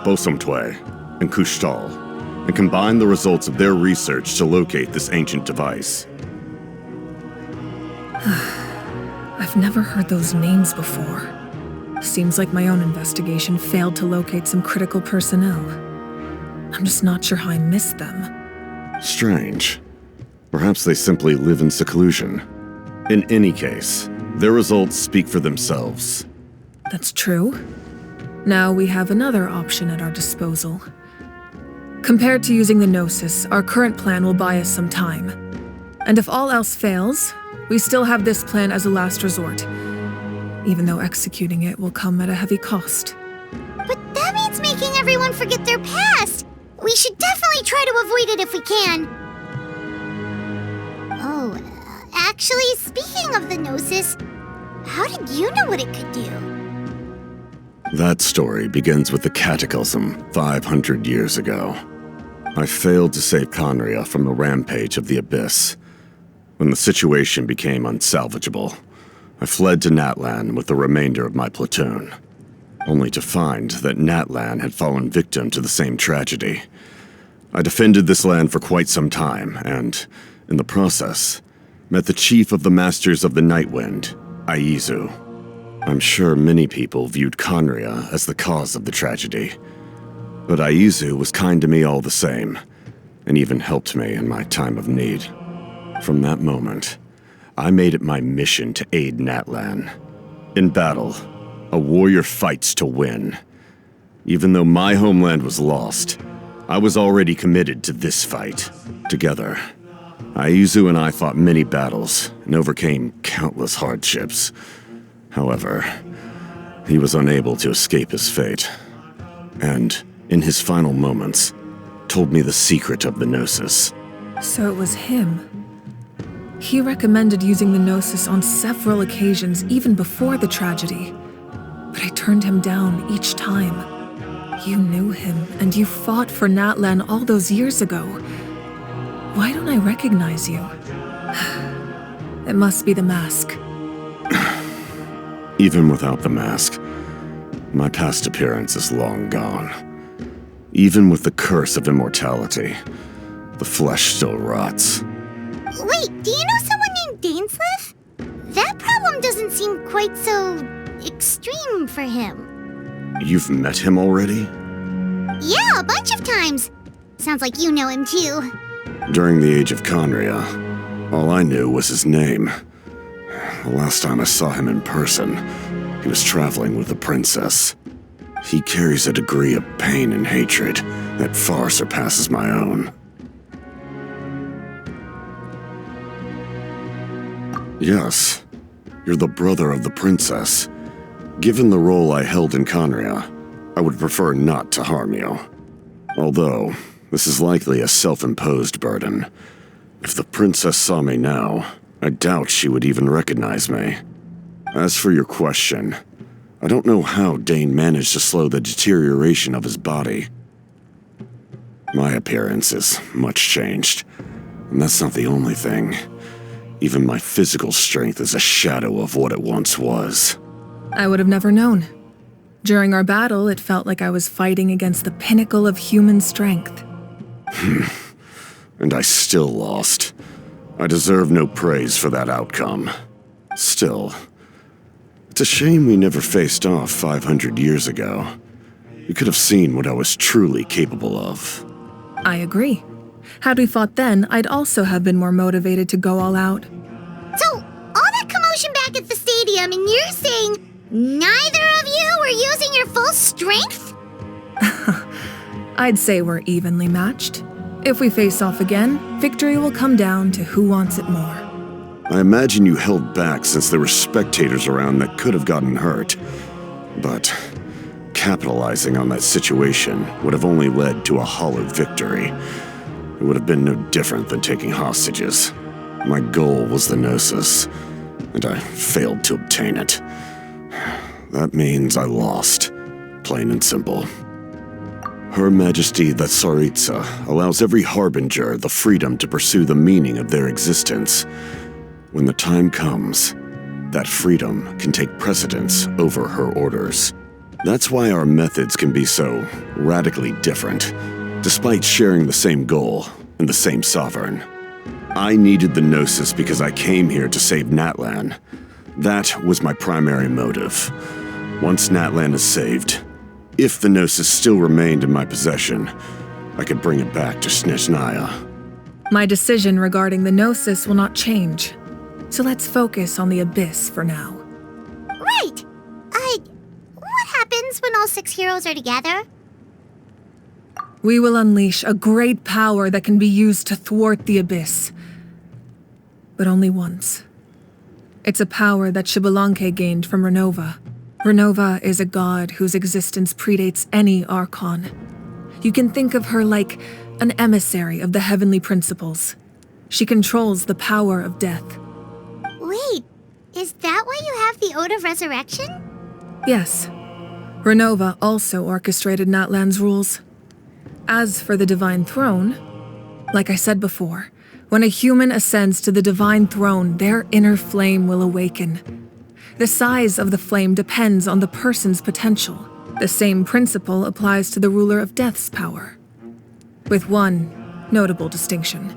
Speaker 6: Bosomtwe, and Kushtal, and combined the results of their research to locate this ancient device.
Speaker 1: I've never heard those names before. Seems like my own investigation failed to locate some critical personnel. I'm just not sure how I missed them.
Speaker 6: Strange. Perhaps they simply live in seclusion. In any case, their results speak for themselves.
Speaker 1: That's true. Now we have another option at our disposal. Compared to using the Gnosis, our current plan will buy us some time. And if all else fails, we still have this plan as a last resort, even though executing it will come at a heavy cost.
Speaker 2: But that means making everyone forget their past! We should definitely try to avoid it if we can. Oh, actually, speaking of the Gnosis, how did you know what it could do?
Speaker 6: That story begins with the Cataclysm 500 years ago. I failed to save Conria from the rampage of the Abyss. When the situation became unsalvageable, I fled to Natlan with the remainder of my platoon, only to find that Natlan had fallen victim to the same tragedy. I defended this land for quite some time, and, in the process, met the chief of the Masters of the Nightwind, Aizu. I'm sure many people viewed Conria as the cause of the tragedy, but Aizu was kind to me all the same, and even helped me in my time of need. From that moment, I made it my mission to aid Natlan. In battle, a warrior fights to win. Even though my homeland was lost, I was already committed to this fight. Together, Aizu and I fought many battles and overcame countless hardships. However, he was unable to escape his fate, and, in his final moments, told me the secret of the Gnosis.
Speaker 1: So it was him. He recommended using the Gnosis on several occasions, even before the tragedy. But I turned him down each time. You knew him, and you fought for Natlan all those years ago. Why don't I recognize you? It must be the mask.
Speaker 6: Even without the mask, my past appearance is long gone. Even with the curse of immortality, the flesh still rots.
Speaker 2: Wait, do you know someone named Dainsleif? That problem doesn't seem quite so extreme for him.
Speaker 6: You've met him already?
Speaker 2: Yeah, a bunch of times. Sounds like you know him too.
Speaker 6: During the age of Conria, all I knew was his name. The last time I saw him in person, he was traveling with the princess. He carries a degree of pain and hatred that far surpasses my own. Yes, you're the brother of the princess. Given the role I held in Conria, I would prefer not to harm you. Although, this is likely a self-imposed burden. If the princess saw me now, I doubt she would even recognize me. As for your question, I don't know how Dane managed to slow the deterioration of his body. My appearance is much changed, and that's not the only thing. Even my physical strength is a shadow of what it once was.
Speaker 1: I would have never known. During our battle, it felt like I was fighting against the pinnacle of human strength.
Speaker 6: And I still lost. I deserve no praise for that outcome. Still, it's a shame we never faced off 500 years ago. You could have seen what I was truly capable of.
Speaker 1: I agree. Had we fought then, I'd also have been more motivated to go all out.
Speaker 2: So, all that commotion back at the stadium, and you're saying neither of you were using your full strength?
Speaker 1: I'd say we're evenly matched. If we face off again, victory will come down to who wants it more.
Speaker 6: I imagine you held back since there were spectators around that could have gotten hurt. But capitalizing on that situation would have only led to a hollow victory. It would have been no different than taking hostages. My goal was the Gnosis, and I failed to obtain it. That means I lost, plain and simple. Her Majesty the Tsaritsa allows every harbinger the freedom to pursue the meaning of their existence. When the time comes, that freedom can take precedence over her orders. That's why our methods can be so radically different, despite sharing the same goal and the same sovereign. I needed the Gnosis because I came here to save Natlan. That was my primary motive. Once Natlan is saved, if the Gnosis still remained in my possession, I could bring it back to Snezhnaya.
Speaker 1: My decision regarding the Gnosis will not change. So let's focus on the Abyss for now.
Speaker 2: Right! What happens when all 6 heroes are together?
Speaker 1: We will unleash a great power that can be used to thwart the Abyss. But only once. It's a power that Xbalanque gained from Renova. Renova is a god whose existence predates any Archon. You can think of her like an emissary of the heavenly principles. She controls the power of death.
Speaker 2: Wait, is that why you have the Ode of Resurrection?
Speaker 1: Yes. Renova also orchestrated Natlan's rules. As for the Divine Throne, like I said before, when a human ascends to the Divine Throne, their inner flame will awaken. The size of the flame depends on the person's potential. The same principle applies to the ruler of Death's power, with one notable distinction.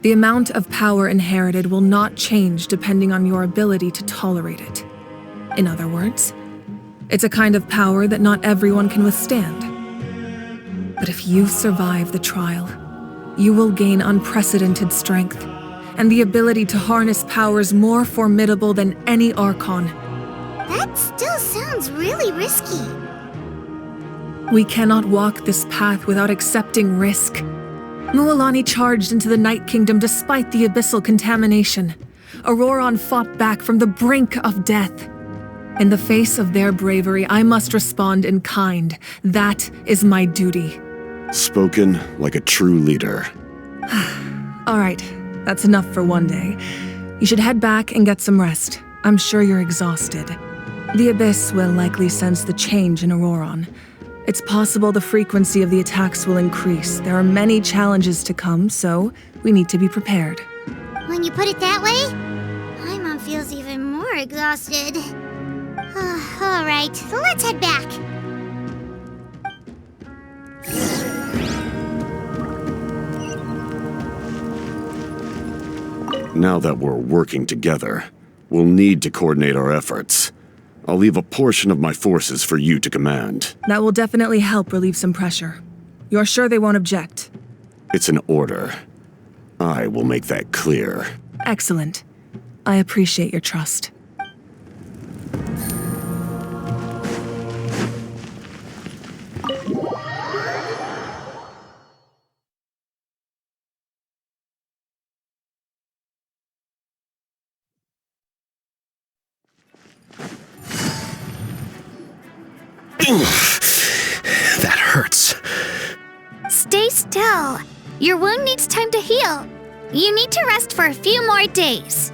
Speaker 1: The amount of power inherited will not change depending on your ability to tolerate it. In other words, it's a kind of power that not everyone can withstand. But if you survive the trial, you will gain unprecedented strength and the ability to harness powers more formidable than any Archon.
Speaker 2: That still sounds really risky.
Speaker 1: We cannot walk this path without accepting risk. Mualani charged into the Night Kingdom despite the abyssal contamination. Auroron fought back from the brink of death. In the face of their bravery, I must respond in kind. That is my duty.
Speaker 6: Spoken like a true leader.
Speaker 1: All right, that's enough for one day. You should head back and get some rest. I'm sure you're exhausted. The Abyss will likely sense the change in Auroron. It's possible the frequency of the attacks will increase. There are many challenges to come, so we need to be prepared.
Speaker 2: When you put it that way, my mom feels even more exhausted. All right, let's head back.
Speaker 6: Now that we're working together, we'll need to coordinate our efforts. I'll leave a portion of my forces for you to command.
Speaker 1: That will definitely help relieve some pressure. You're sure they won't object?
Speaker 6: It's an order. I will make that clear.
Speaker 1: Excellent. I appreciate your trust.
Speaker 15: That hurts.
Speaker 2: Stay still. Your wound needs time to heal. You need to rest for a few more days.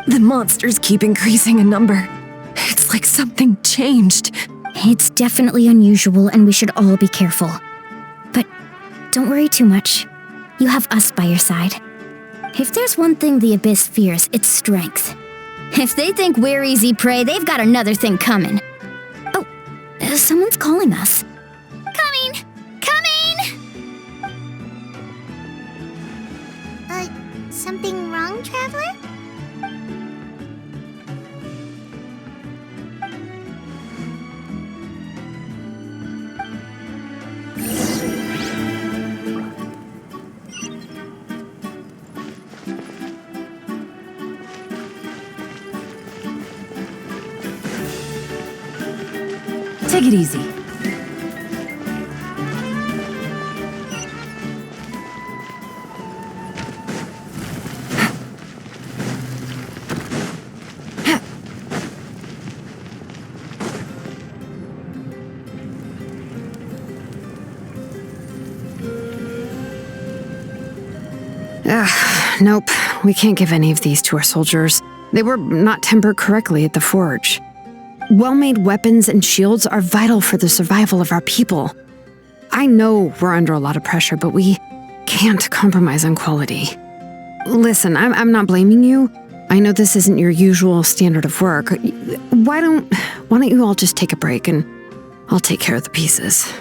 Speaker 5: The monsters keep increasing in number. It's like something changed.
Speaker 3: It's definitely unusual and we should all be careful. But don't worry too much. You have us by your side. If there's one thing the Abyss fears, it's strength. If they think we're easy prey, they've got another thing coming. Oh, someone's calling us.
Speaker 2: Coming! Coming! Something wrong, Traveler?
Speaker 5: Take it easy. Nope. We can't give any of these to our soldiers. They were not tempered correctly at the forge. Well-made weapons and shields are vital for the survival of our people. I know we're under a lot of pressure, but we can't compromise on quality. Listen, I'm not blaming you. I know this isn't your usual standard of work. Why don't you all just take a break and I'll take care of the pieces.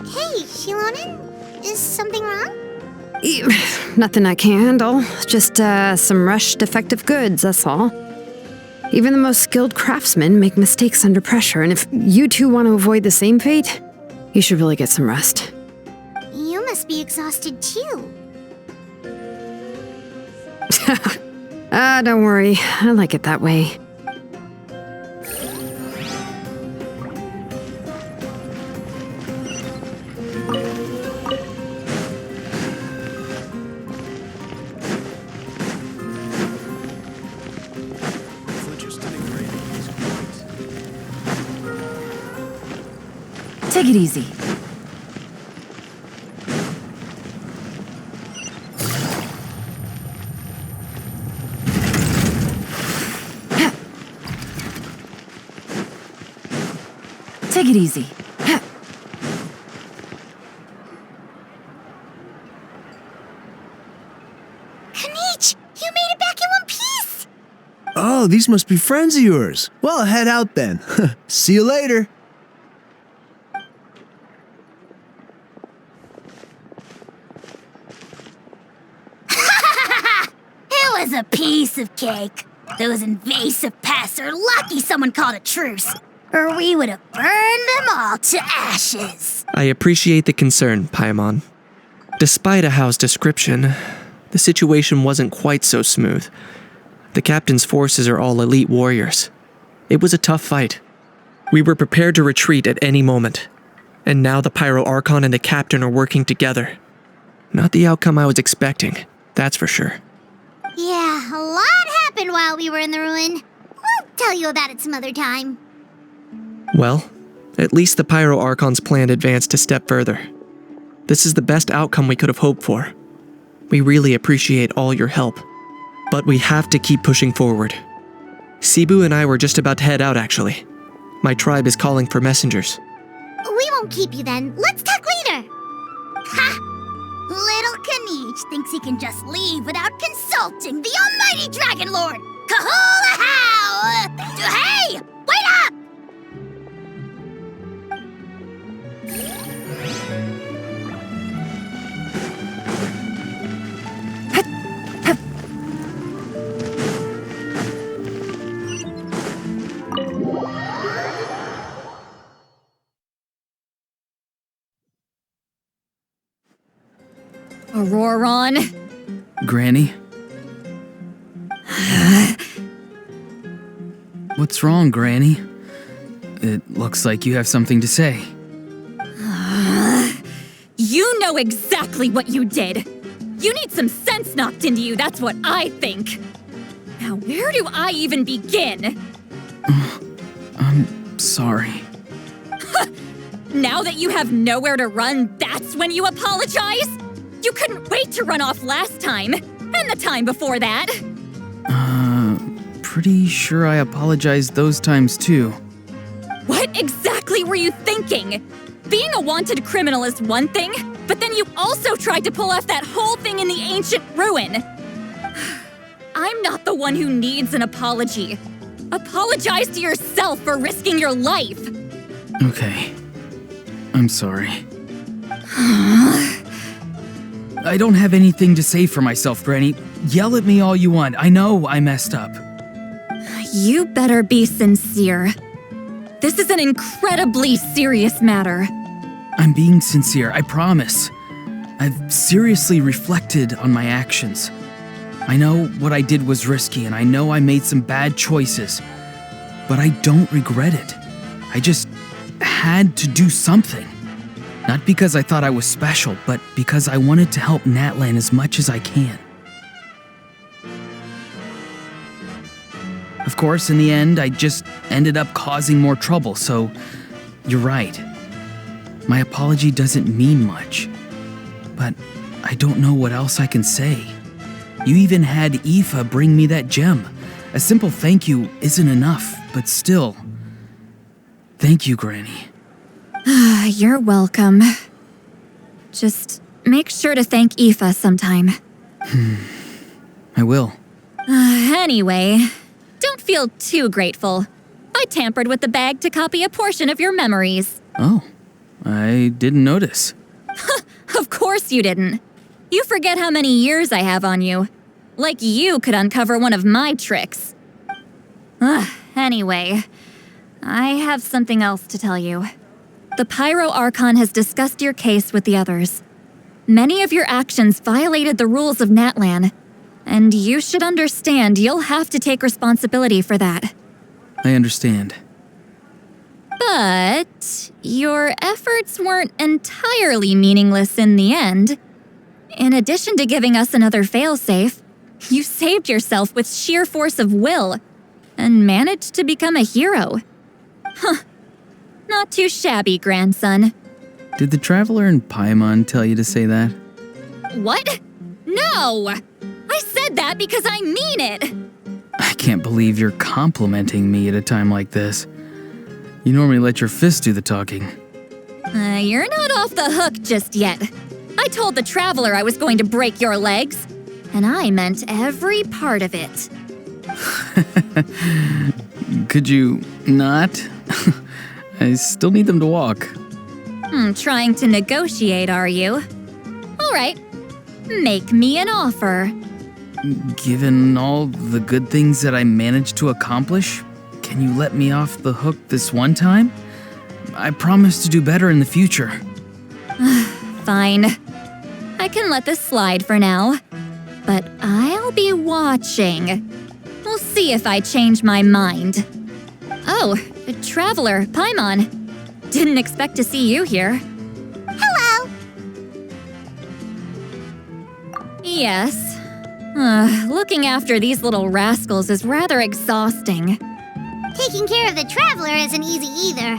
Speaker 2: Hey, Shilonin? Is something wrong?
Speaker 5: Nothing I can handle. Just some rushed defective goods, that's all. Even the most skilled craftsmen make mistakes under pressure, and if you two want to avoid the same fate, you should really get some rest.
Speaker 2: You must be exhausted too.
Speaker 5: Don't worry. I like it that way.
Speaker 15: Take it easy. Take it easy.
Speaker 2: Kanich, you made it back in one piece!
Speaker 16: Oh, these must be friends of yours. Well, head out then. See you later.
Speaker 2: It was a piece of cake. Those invasive pests are lucky someone called a truce, or we would have burned them all to ashes.
Speaker 4: I appreciate the concern, Paimon. Despite Ahao's description, the situation wasn't quite so smooth. The captain's forces are all elite warriors. It was a tough fight. We were prepared to retreat at any moment, and now the Pyro Archon and the captain are working together. Not the outcome I was expecting, that's for sure.
Speaker 2: Yeah, a lot happened while we were in the ruin. We'll tell you about it some other time.
Speaker 4: Well, at least the Pyro Archon's plan advanced a step further. This is the best outcome we could have hoped for. We really appreciate all your help. But we have to keep pushing forward. Cebu and I were just about to head out, actually. My tribe is calling for messengers.
Speaker 2: We won't keep you then. Let's talk later. Ha! Little Kanich thinks he can just leave without consulting the almighty Dragon Lord, Kahula How! Hey! Wait up!
Speaker 3: Auroron?
Speaker 7: Granny? What's wrong, Granny? It looks like you have something to say.
Speaker 3: You know exactly what you did. You need some sense knocked into you, that's what I think. Now, where do I even begin?
Speaker 7: I'm sorry.
Speaker 3: Now that you have nowhere to run, that's when you apologize? You couldn't wait to run off last time, and the time before that.
Speaker 7: Pretty sure I apologized those times too.
Speaker 3: What exactly were you thinking? Being a wanted criminal is one thing, but then you also tried to pull off that whole thing in the ancient ruin. I'm not the one who needs an apology. Apologize to yourself for risking your life.
Speaker 7: Okay. I'm sorry. I don't have anything to say for myself, Granny. Yell at me all you want. I know I messed up.
Speaker 3: You better be sincere. This is an incredibly serious matter.
Speaker 7: I'm being sincere, I promise. I've seriously reflected on my actions. I know what I did was risky, and I know I made some bad choices. But I don't regret it. I just had to do something. Not because I thought I was special, but because I wanted to help Natlan as much as I can. Of course, in the end, I just ended up causing more trouble, so you're right. My apology doesn't mean much, but I don't know what else I can say. You even had Aoife bring me that gem. A simple thank you isn't enough, but still. Thank you, Granny.
Speaker 3: You're welcome. Just make sure to thank Aoife sometime.
Speaker 7: I will.
Speaker 3: Anyway, don't feel too grateful. I tampered with the bag to copy a portion of your memories.
Speaker 7: Oh, I didn't notice.
Speaker 3: Of course you didn't. You forget how many years I have on you. Like you could uncover one of my tricks. Anyway, I have something else to tell you. The Pyro Archon has discussed your case with the others. Many of your actions violated the rules of Natlan, and you should understand you'll have to take responsibility for that.
Speaker 7: I understand.
Speaker 3: But your efforts weren't entirely meaningless in the end. In addition to giving us another failsafe, you saved yourself with sheer force of will and managed to become a hero. Not too shabby, grandson.
Speaker 7: Did the Traveler and Paimon tell you to say that?
Speaker 3: What? No! I said that because I mean it!
Speaker 7: I can't believe you're complimenting me at a time like this. You normally let your fist do the talking.
Speaker 3: You're not off the hook just yet. I told the Traveler I was going to break your legs, and I meant every part of it.
Speaker 7: Could you not? I still need them to walk.
Speaker 3: Trying to negotiate, are you? All right, make me an offer.
Speaker 7: Given all the good things that I managed to accomplish, can you let me off the hook this one time? I promise to do better in the future.
Speaker 3: Fine. I can let this slide for now, but I'll be watching. We'll see if I change my mind. Oh, Traveler, Paimon. Didn't expect to see you here.
Speaker 2: Hello!
Speaker 3: Yes. Looking after these little rascals is rather exhausting.
Speaker 2: Taking care of the Traveler isn't easy either.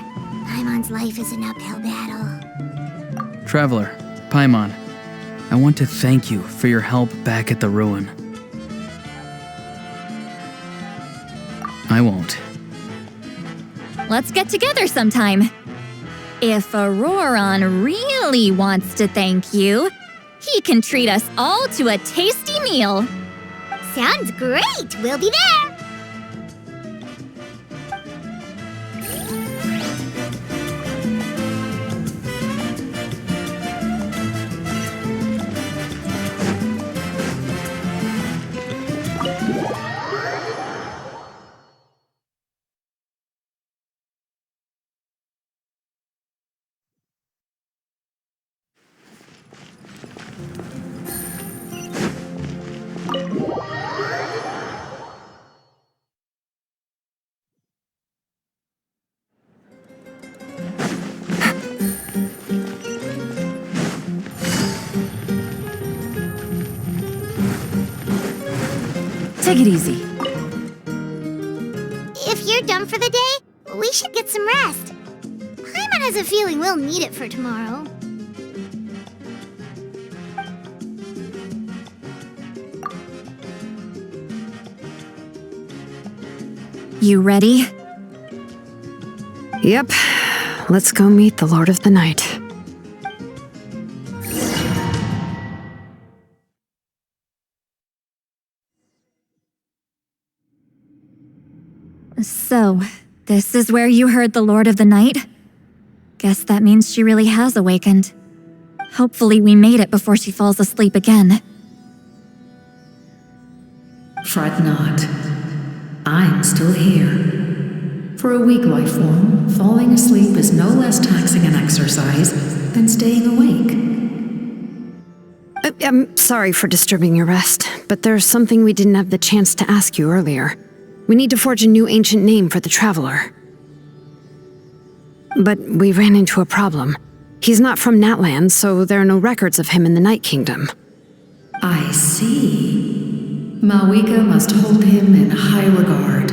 Speaker 2: Paimon's life is an uphill battle.
Speaker 7: Traveler, Paimon, I want to thank you for your help back at the ruin. I won't.
Speaker 3: Let's get together sometime. If Auroron really wants to thank you, he can treat us all to a tasty meal.
Speaker 2: Sounds great! We'll be there!
Speaker 15: Take it easy.
Speaker 2: If you're done for the day, we should get some rest. Paimon has a feeling we'll need it for tomorrow.
Speaker 3: You ready?
Speaker 5: Yep. Let's go meet the Lord of the Night.
Speaker 3: So, this is where you heard the Lord of the Night? Guess that means she really has awakened. Hopefully we made it before she falls asleep again.
Speaker 14: Fret not. I'm still here. For a weak life form, falling asleep is no less taxing an exercise than staying awake.
Speaker 5: I'm sorry for disturbing your rest, but there's something we didn't have the chance to ask you earlier. We need to forge a new ancient name for the Traveler. But we ran into a problem. He's not from Natlan, so there are no records of him in the Night Kingdom.
Speaker 14: I see. Malwika must hold him in high regard.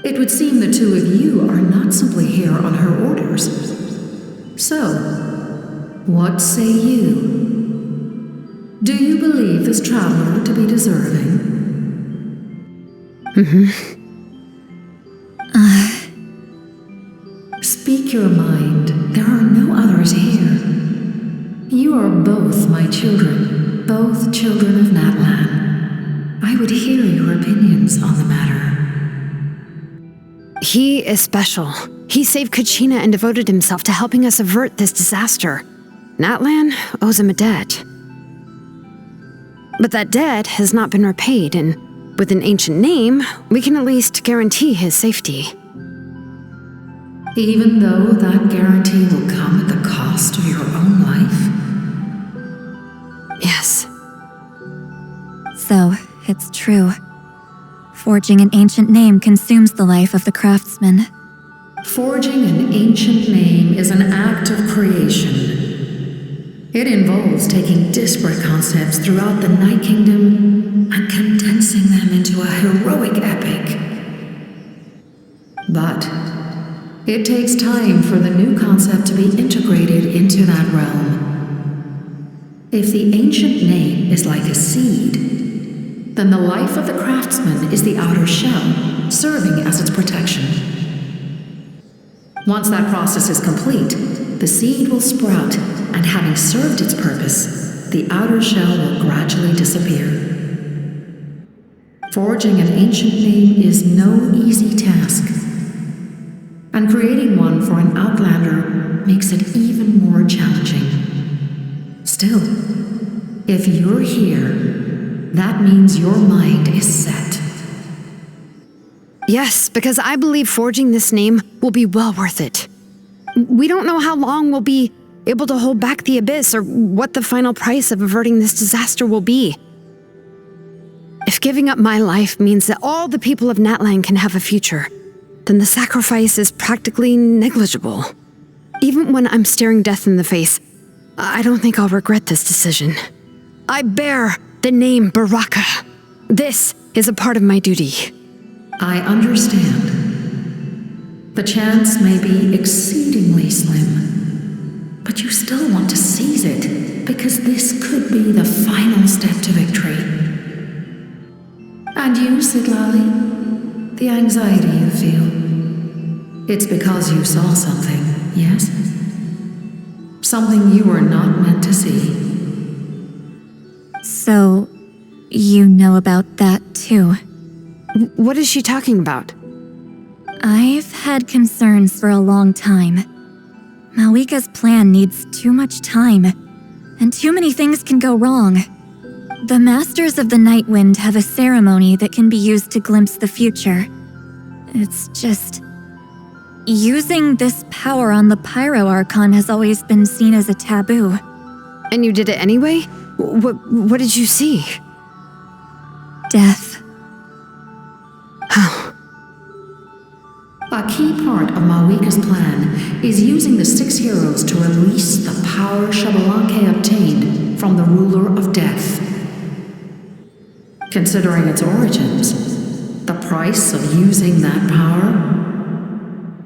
Speaker 14: It would seem the two of you are not simply here on her orders. So, what say you? Do you believe this traveler to be deserving? Speak your mind. There are no others here. You are both my children, both children of Natlan. I would hear your opinions on the matter.
Speaker 5: He is special. He saved Kachina and devoted himself to helping us avert this disaster. Natlan owes him a debt. But that debt has not been repaid, and with an ancient name, we can at least guarantee his safety.
Speaker 14: Even though that guarantee will come at the cost of your own life?
Speaker 5: Yes.
Speaker 3: So, it's true. Forging an ancient name consumes the life of the craftsman.
Speaker 14: Forging an ancient name is an act of creation. It involves taking disparate concepts throughout the Night Kingdom and condensing them into a heroic epic. But it takes time for the new concept to be integrated into that realm. If the ancient name is like a seed, then the life of the craftsman is the outer shell, serving as its protection. Once that process is complete, the seed will sprout, and having served its purpose, the outer shell will gradually disappear. Forging an ancient name is no easy task, and creating one for an outlander makes it even more challenging. Still, if you're here, that means your mind is set.
Speaker 5: Yes, because I believe forging this name will be well worth it. We don't know how long we'll be able to hold back the abyss or what the final price of averting this disaster will be. If giving up my life means that all the people of Natlan can have a future, then the sacrifice is practically negligible. Even when I'm staring death in the face, I don't think I'll regret this decision. I bear the name Baraka. This is a part of my duty.
Speaker 14: I understand. The chance may be exceedingly slim, but you still want to seize it because this could be the final step to victory. And you, Sidlali, the anxiety you feel, it's because you saw something, yes? Something you were not meant to see.
Speaker 3: So, you know about that too.
Speaker 5: What is she talking about?
Speaker 3: I've had concerns for a long time. Malika's plan needs too much time, and too many things can go wrong. The Masters of the Nightwind have a ceremony that can be used to glimpse the future. It's just... using this power on the 5.4 Archon has always been seen as a taboo.
Speaker 5: And you did it anyway? What did you see?
Speaker 3: Death.
Speaker 5: Oh.
Speaker 14: A key part of Malika's plan is using the 6 heroes to release the power Xbalanque obtained from the ruler of death. Considering its origins, the price of using that power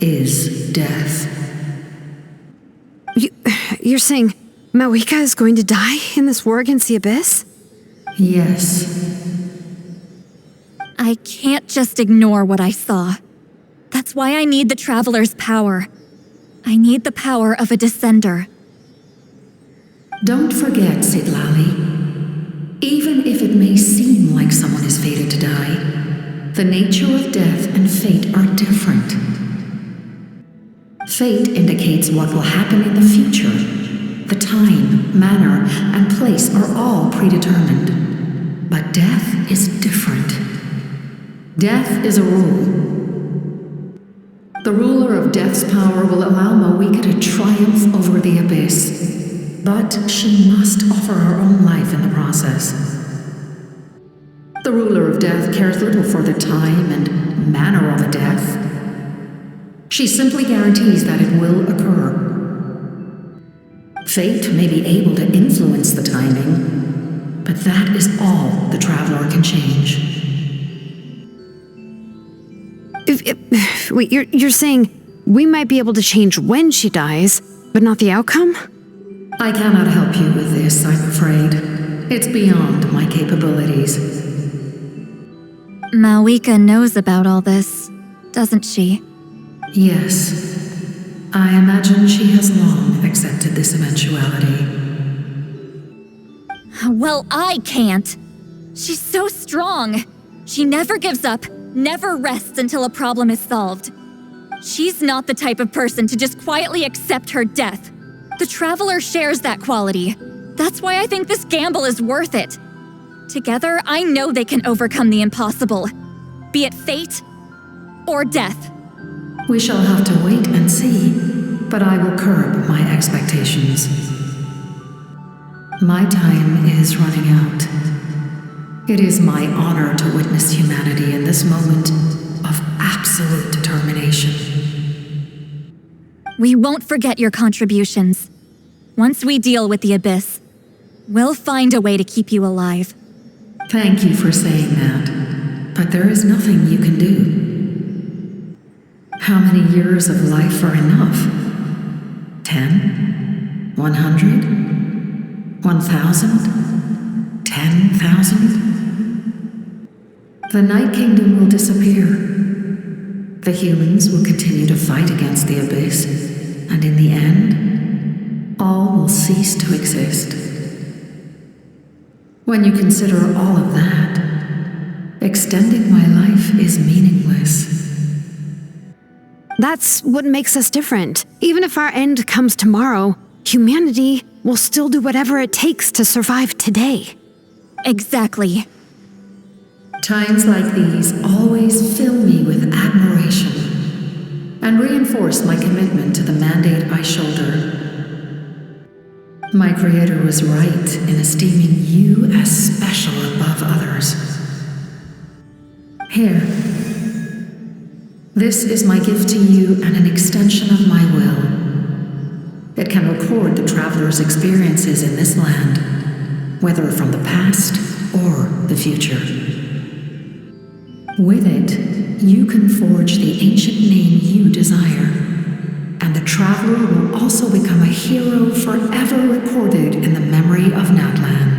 Speaker 14: is death.
Speaker 5: You're saying Malika is going to die in this war against the Abyss?
Speaker 14: Yes.
Speaker 3: I can't just ignore what I saw. That's why I need the Traveler's power. I need the power of a Descender.
Speaker 14: Don't forget, Sidlali. Even if it may seem like someone is fated to die, the nature of death and fate are different. Fate indicates what will happen in the future. The time, manner, and place are all predetermined. But death is different. Death is a rule. The ruler of death's power will allow Malika to triumph over the abyss, but she must offer her own life in the process. The ruler of death cares little for the time and manner of a death. She simply guarantees that it will occur. Fate may be able to influence the timing, but that is all the Traveler can change.
Speaker 5: Wait, you're saying we might be able to change when she dies, but not the outcome?
Speaker 14: I cannot help you with this, I'm afraid. It's beyond my capabilities.
Speaker 3: Malwika knows about all this, doesn't she?
Speaker 14: Yes. I imagine she has long accepted this eventuality.
Speaker 3: Well, I can't. She's so strong. She never gives up, never rests until a problem is solved. She's not the type of person to just quietly accept her death. The Traveler shares that quality. That's why I think this gamble is worth it. Together, I know they can overcome the impossible, be it fate or death.
Speaker 14: We shall have to wait and see, but I will curb my expectations. My time is running out. It is my honor to witness humanity in this moment of absolute determination.
Speaker 3: We won't forget your contributions. Once we deal with the Abyss, we'll find a way to keep you alive.
Speaker 14: Thank you for saying that, but there is nothing you can do. How many years of life are enough? 10? 100? 1,000? 10,000? The Night Kingdom will disappear. The humans will continue to fight against the Abyss, and in the end, all will cease to exist. When you consider all of that, extending my life is meaningless.
Speaker 5: That's what makes us different. Even if our end comes tomorrow, humanity will still do whatever it takes to survive today.
Speaker 3: Exactly.
Speaker 14: Times like these always fill me with admiration and reinforce my commitment to the mandate I shoulder. My Creator was right in esteeming you as special above others. Here. This is my gift to you and an extension of my will. It can record the Traveler's experiences in this land, whether from the past or the future. With it, you can forge the ancient name you desire, and the Traveler will also become a hero forever recorded in the memory of Natlan.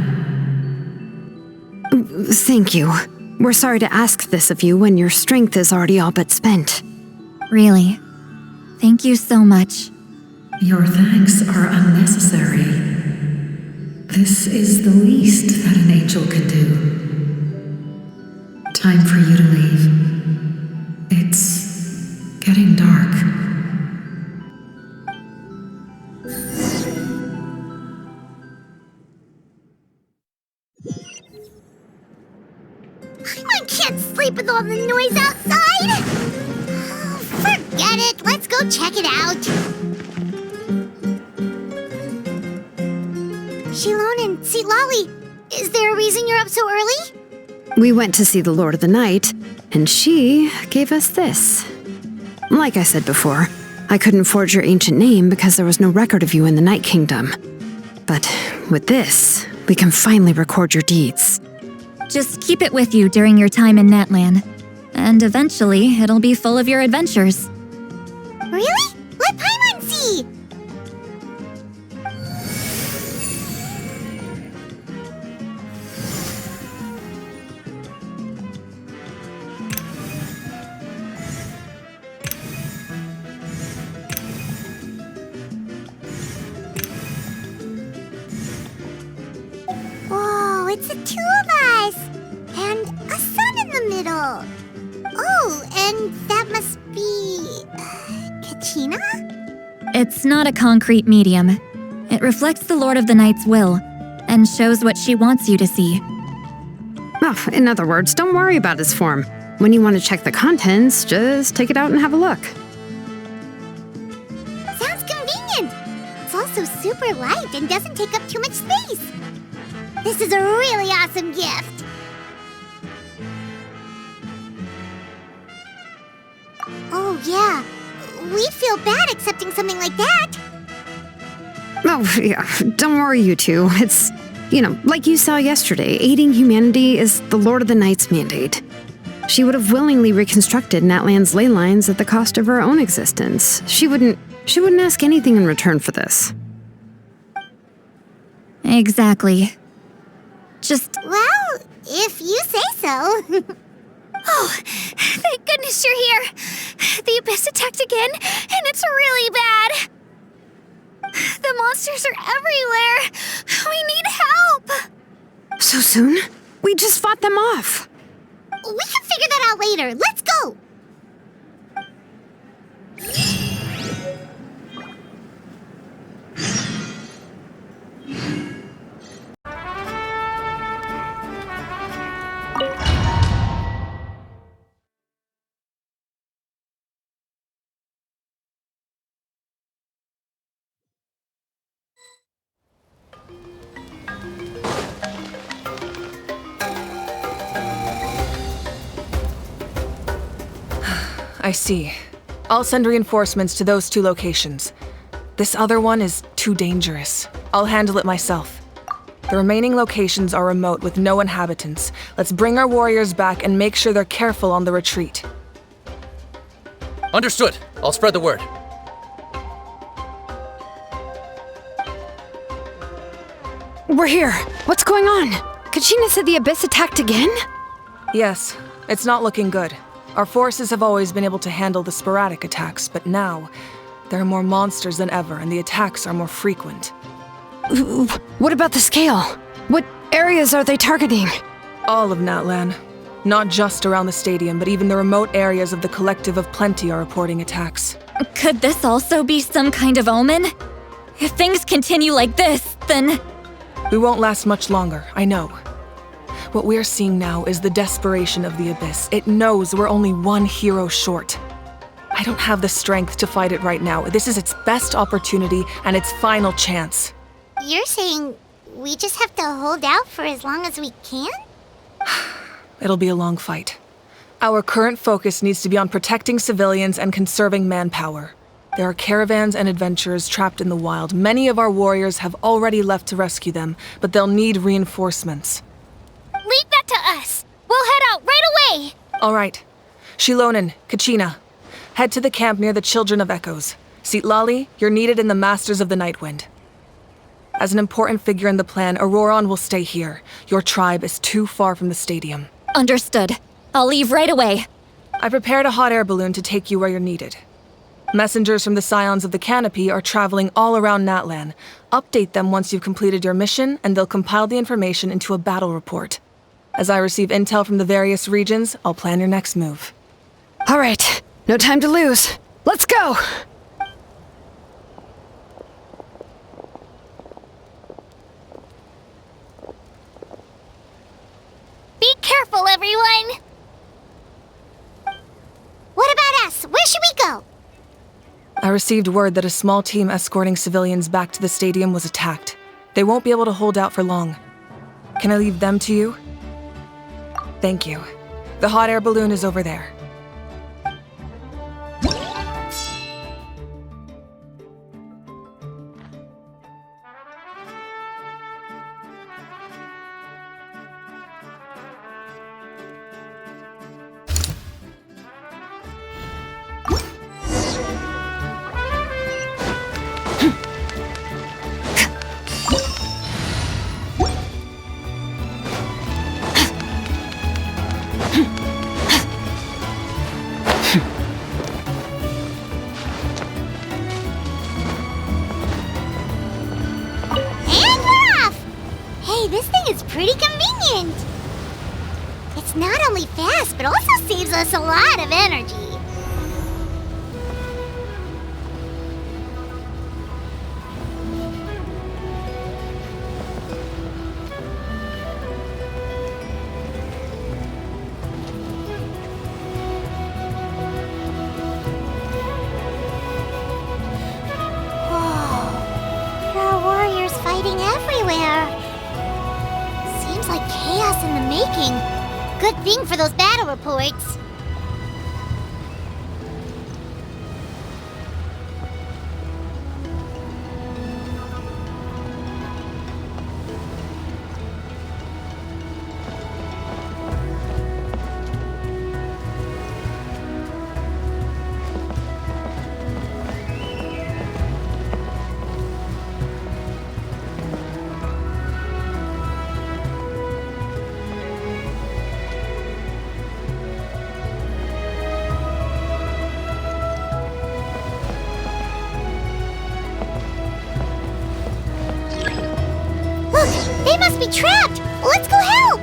Speaker 5: Thank you. We're sorry to ask this of you when your strength is already all but spent.
Speaker 3: Really. Thank you so much.
Speaker 14: Your thanks are unnecessary. This is the least that an angel can do. Time for you to leave. It's getting dark.
Speaker 2: I can't sleep with all the noise outside! Oh, forget it! Let's go check it out! Shilon and Sitlali, is there a reason you're up so early?
Speaker 5: We went to see the Lord of the Night, and she gave us this. Like I said before, I couldn't forge your ancient name because there was no record of you in the Night Kingdom. But with this, we can finally record your deeds.
Speaker 3: Just keep it with you during your time in Natlan, and eventually it'll be full of your adventures.
Speaker 2: Really? Let Paimon see! Whoa, it's the two of us! And a sun in the middle! Oh, and that must be... Kachina?
Speaker 3: It's not a concrete medium. It reflects the Lord of the Night's will, and shows what she wants you to see.
Speaker 5: Oh, in other words, don't worry about its form. When you want to check the contents, just take it out and have a look.
Speaker 2: Sounds convenient! It's also super light and doesn't take up too much space. This is a really awesome gift! Oh yeah, we'd feel bad accepting something like that.
Speaker 5: Oh, yeah, don't worry, you two. It's, like you saw yesterday, aiding humanity is the Lord of the Night's mandate. She would have willingly reconstructed Natlan's ley lines at the cost of her own existence. She wouldn't ask anything in return for this.
Speaker 3: Exactly. Just...
Speaker 2: Well, if you say so.
Speaker 17: Oh, thank goodness you're here. The Abyss attacked again, and it's really bad. The monsters are everywhere. We need help.
Speaker 5: So soon? We just fought them off.
Speaker 2: We can figure that out later. Let's go.
Speaker 1: I see. I'll send reinforcements to those 2 locations. This other one is too dangerous. I'll handle it myself. The remaining locations are remote with no inhabitants. Let's bring our warriors back and make sure they're careful on the retreat.
Speaker 18: Understood. I'll spread the word.
Speaker 5: We're here. What's going on? Kachina said the Abyss attacked again?
Speaker 1: Yes, it's not looking good. Our forces have always been able to handle the sporadic attacks, but now, there are more monsters than ever, and the attacks are more frequent.
Speaker 5: What about the scale? What areas are they targeting?
Speaker 1: All of Natlan. Not just around the stadium, but even the remote areas of the Collective of Plenty are reporting attacks.
Speaker 3: Could this also be some kind of omen? If things continue like this, then...
Speaker 1: We won't last much longer, I know. What we're seeing now is the desperation of the Abyss. It knows we're only one hero short. I don't have the strength to fight it right now. This is its best opportunity and its final chance.
Speaker 2: You're saying we just have to hold out for as long as we can?
Speaker 1: It'll be a long fight. Our current focus needs to be on protecting civilians and conserving manpower. There are caravans and adventurers trapped in the wild. Many of our warriors have already left to rescue them, but they'll need reinforcements.
Speaker 17: Leave that to us. We'll head out right away.
Speaker 1: All right. Shilonen, Kachina, head to the camp near the Children of Echoes. Sitlali, you're needed in the Masters of the Nightwind. As an important figure in the plan, Auroron will stay here. Your tribe is too far from the stadium.
Speaker 3: Understood. I'll leave right away.
Speaker 1: I prepared a hot air balloon to take you where you're needed. Messengers from the Scions of the Canopy are traveling all around Natlan. Update them once you've completed your mission, and they'll compile the information into a battle report. As I receive intel from the various regions, I'll plan your next move.
Speaker 5: All right. No time to lose. Let's go!
Speaker 17: Be careful, everyone!
Speaker 2: What about us? Where should we go?
Speaker 1: I received word that a small team escorting civilians back to the stadium was attacked. They won't be able to hold out for long. Can I leave them to you? Thank you. The hot air balloon is over there.
Speaker 2: Pretty convenient. It's not only fast, but also saves us a lot of energy. Whoa, there are warriors fighting everywhere. Like chaos in the making. Good thing for those battle reports. be trapped! Let's go help!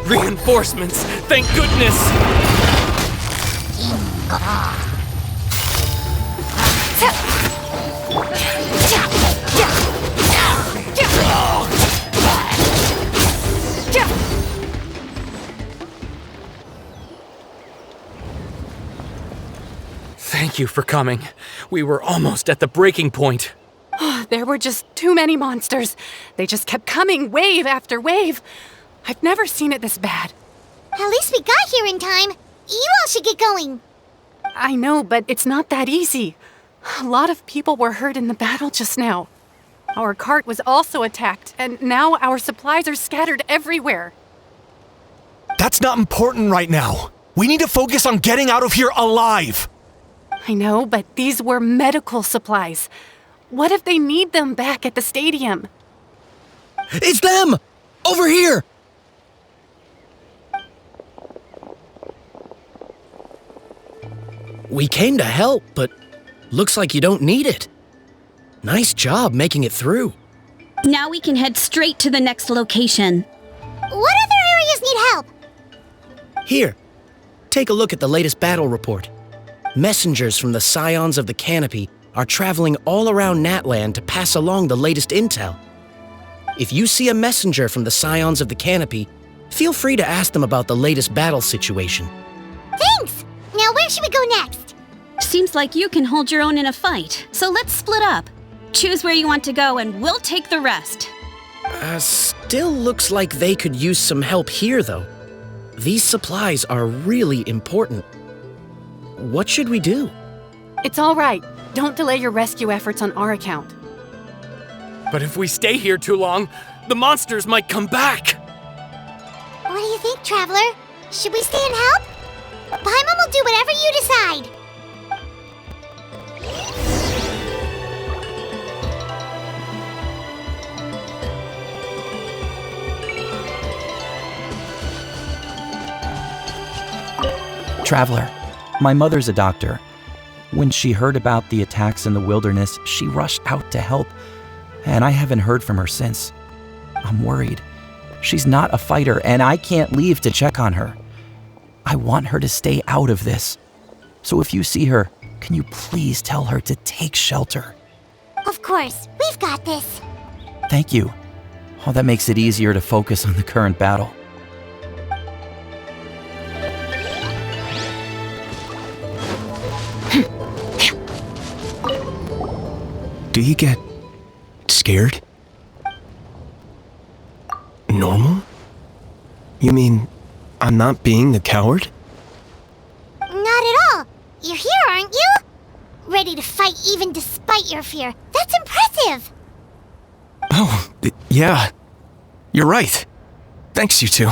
Speaker 4: Reinforcements! Thank goodness! Thank you for coming. We were almost at the breaking point.
Speaker 18: There were just too many monsters. They just kept coming, wave after wave. I've never seen it this bad.
Speaker 2: At least we got here in time. You all should get going.
Speaker 18: I know, but it's not that easy. A lot of people were hurt in the battle just now. Our cart was also attacked, and now our supplies are scattered everywhere.
Speaker 19: That's not important right now. We need to focus on getting out of here alive.
Speaker 18: I know, but these were medical supplies. What if they need them back at the stadium?
Speaker 19: It's them! Over here!
Speaker 20: We came to help, but looks like you don't need it. Nice job making it through.
Speaker 21: Now we can head straight to the next location.
Speaker 2: What other areas need help?
Speaker 20: Here, take a look at the latest battle report. Messengers from the Scions of the Canopy are traveling all around Natland to pass along the latest intel. If you see a messenger from the Scions of the Canopy, feel free to ask them about the latest battle situation.
Speaker 2: Thanks! Now where should we go next?
Speaker 21: Seems like you can hold your own in a fight, so let's split up. Choose where you want to go and we'll take the rest.
Speaker 20: Still looks like they could use some help here, though. These supplies are really important. What should we do?
Speaker 18: It's all right. Don't delay your rescue efforts on our account.
Speaker 4: But if we stay here too long, the monsters might come back!
Speaker 2: What do you think, Traveler? Should we stay and help? Paimon will do whatever you decide.
Speaker 22: Traveler, my mother's a doctor. When she heard about the attacks in the wilderness, she rushed out to help, and I haven't heard from her since. I'm worried. She's not a fighter, and I can't leave to check on her. I want her to stay out of this. So if you see her, can you please tell her to take shelter?
Speaker 2: Of course, we've got this.
Speaker 22: Thank you. Oh, that makes it easier to focus on the current battle.
Speaker 19: Do you get scared? Normal? You mean I'm not being a coward?
Speaker 2: Not at all. You're here, aren't you? Ready to fight even despite your fear. That's impressive.
Speaker 19: Oh, yeah. You're right. Thanks, you two.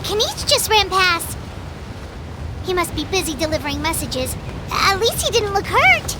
Speaker 2: Kanish just ran past. He must be busy delivering messages. At least he didn't look hurt.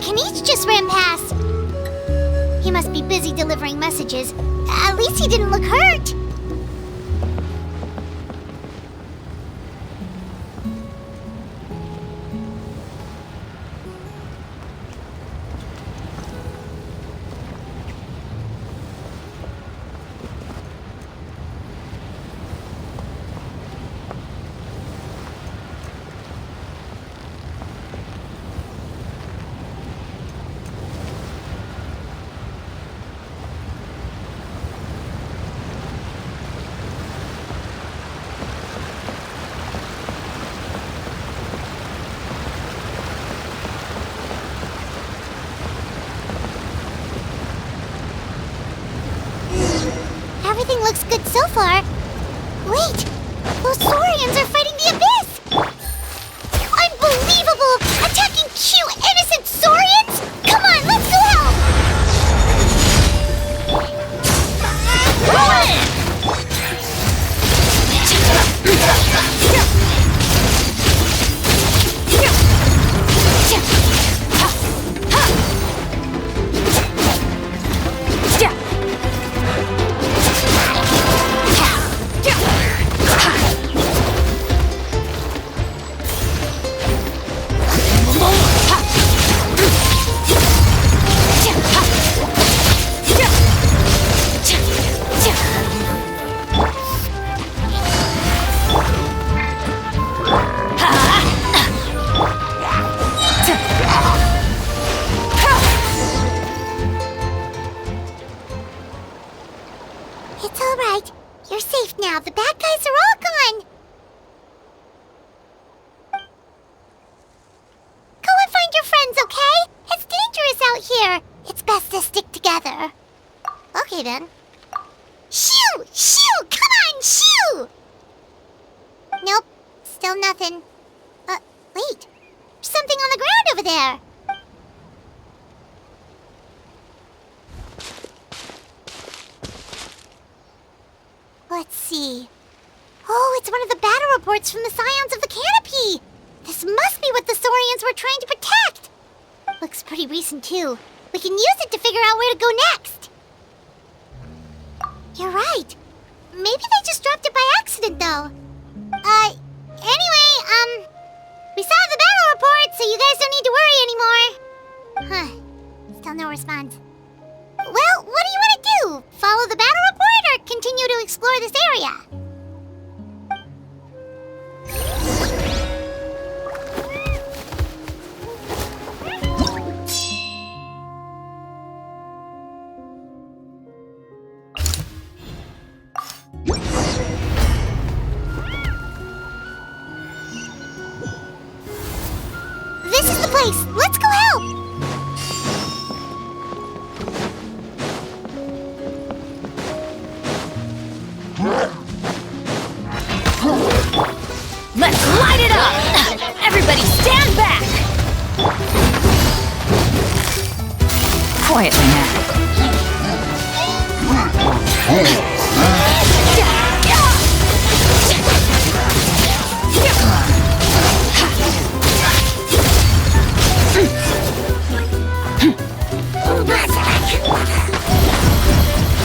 Speaker 2: Kanish just ran past. He must be busy delivering messages. At least he didn't look hurt. Everything looks good so far. Wait! Those Saurians are fighting the Abyss! Unbelievable! Attacking cute, innocent Saurians? Come on, let's go help! Roll in! It's all right. You're safe now. The bad guys are all gone. Go and find your friends, okay? It's dangerous out here. It's best to stick together. Okay, then. Shoo! Shoo! Come on, shoo! Nope. Still nothing. Wait. There's something on the ground over there. Let's see. Oh, it's one of the battle reports from the Scions of the Canopy! This must be what the Saurians were trying to protect! Looks pretty recent, too. We can use it to figure out where to go next. You're right. Maybe they just dropped it by accident, though. Anyway, we saw the battle report, so you guys don't need to worry anymore. Huh. Still no response. Well, what do you want to do? Follow the battle report or continue to explore this area? This is the place. Let's go help.
Speaker 3: Let's light it up! Everybody stand back! Quietly now.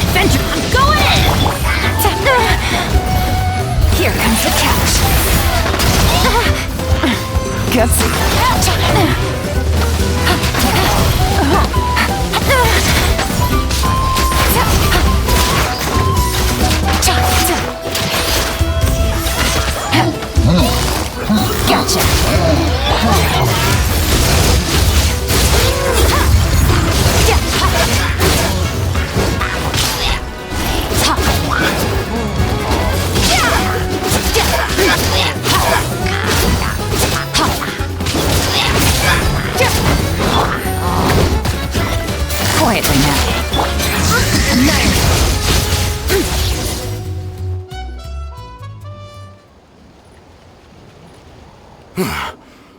Speaker 3: Adventure, I'm going in! Here comes the catch. Gutsy. Gotcha. Quietly now.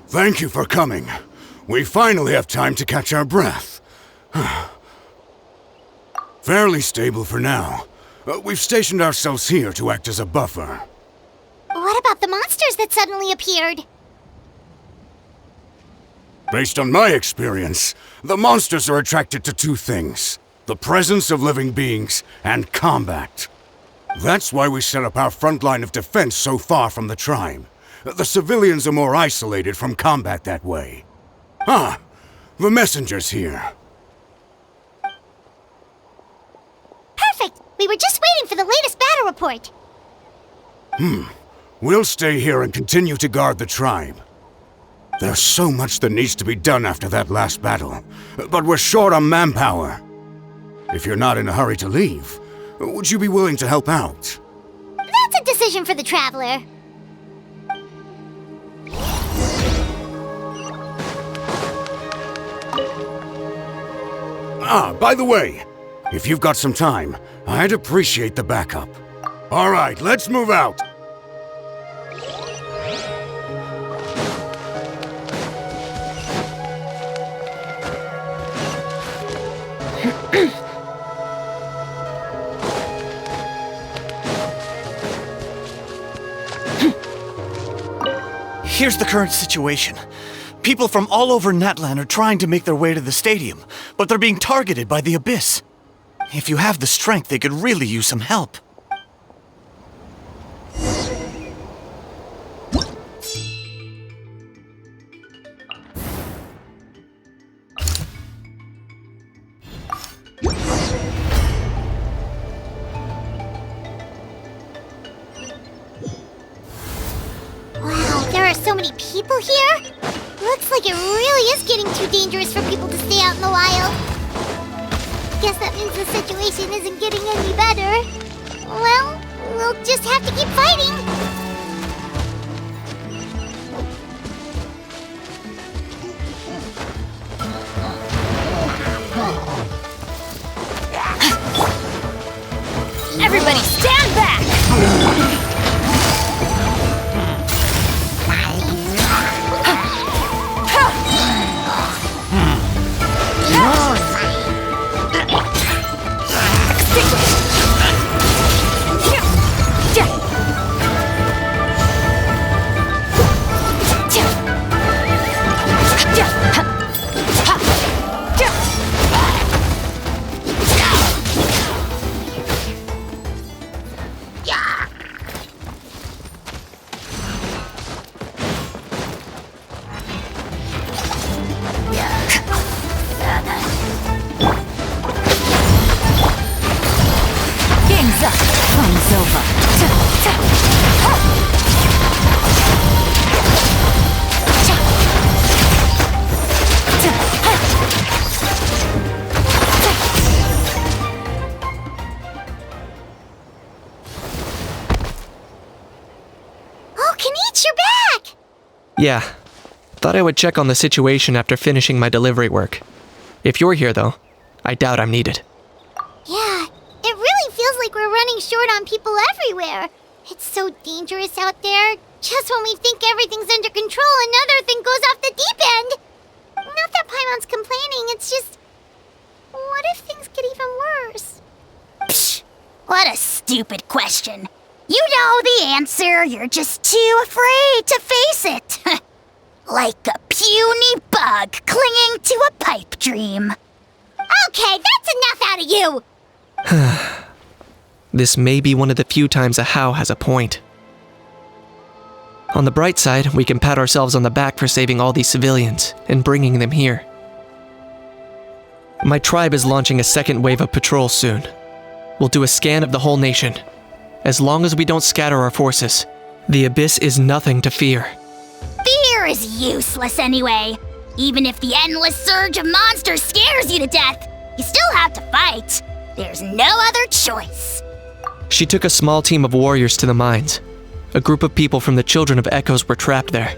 Speaker 6: Thank you for coming. We finally have time to catch our breath. Fairly stable for now. We've stationed ourselves here to act as a buffer.
Speaker 2: What about the monsters that suddenly appeared?
Speaker 9: Based on my experience, the monsters are attracted to two things: the presence of living beings and combat. That's why we set up our front line of defense so far from the tribe. The civilians are more isolated from combat that way. Ah, the messenger's here.
Speaker 2: Perfect! We were just waiting for the latest battle report.
Speaker 9: We'll stay here and continue to guard the tribe. There's so much that needs to be done after that last battle, but we're short on manpower. If you're not in a hurry to leave, would you be willing to help out?
Speaker 2: That's a decision for the Traveler.
Speaker 9: Ah, by the way, if you've got some time, I'd appreciate the backup. All right, let's move out.
Speaker 10: Here's the current situation. People from all over Natlan are trying to make their way to the stadium, but they're being targeted by the Abyss. If you have the strength, they could really use some help.
Speaker 2: Wow, there are so many people here? Looks like it really is getting too dangerous for people to stay out in the wild. Guess that means the situation isn't getting any better. Well, we'll just have to keep fighting.
Speaker 17: Everybody stand back!
Speaker 4: Yeah. Thought I would check on the situation after finishing my delivery work. If you're here, though, I doubt I'm needed.
Speaker 2: Yeah, it really feels like we're running short on people everywhere. It's so dangerous out there. Just when we think everything's under control, another thing goes off the deep end. Not that Paimon's complaining, it's just... What if things get even worse?
Speaker 17: Psh, what a stupid question. You know the answer, you're just too afraid to face it. Like a puny bug clinging to a pipe dream.
Speaker 2: Okay, that's enough out of you!
Speaker 4: This may be one of the few times a How has a point. On the bright side, we can pat ourselves on the back for saving all these civilians and bringing them here. My tribe is launching a second wave of patrols soon. We'll do a scan of the whole nation. As long as we don't scatter our forces, the Abyss is nothing to fear.
Speaker 17: Fear is useless anyway. Even if the endless surge of monsters scares you to death, you still have to fight. There's no other choice.
Speaker 4: She took a small team of warriors to the mines. A group of people from the Children of Echoes were trapped there.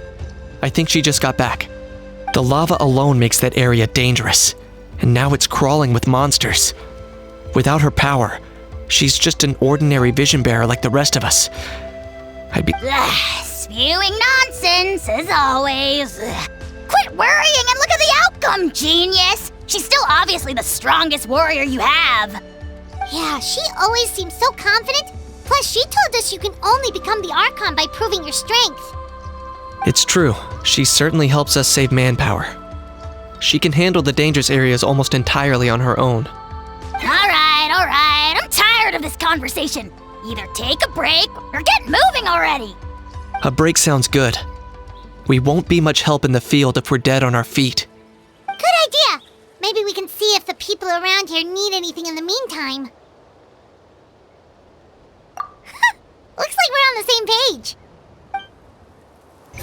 Speaker 4: I think she just got back. The lava alone makes that area dangerous, and now it's crawling with monsters. Without her power, she's just an ordinary vision bearer like the rest of us. I'd be...
Speaker 17: Spewing nonsense, as always. Quit worrying and look at the outcome, genius! She's still obviously the strongest warrior you have.
Speaker 2: Yeah, she always seems so confident. Plus, she told us you can only become the Archon by proving your strength.
Speaker 4: It's true. She certainly helps us save manpower. She can handle the dangerous areas almost entirely on her own.
Speaker 17: All right. I'm tired of this conversation. Either take a break or get moving already.
Speaker 4: A break sounds good. We won't be much help in the field if we're dead on our feet.
Speaker 2: Good idea. Maybe we can see if the people around here need anything in the meantime. Looks like we're on the same page.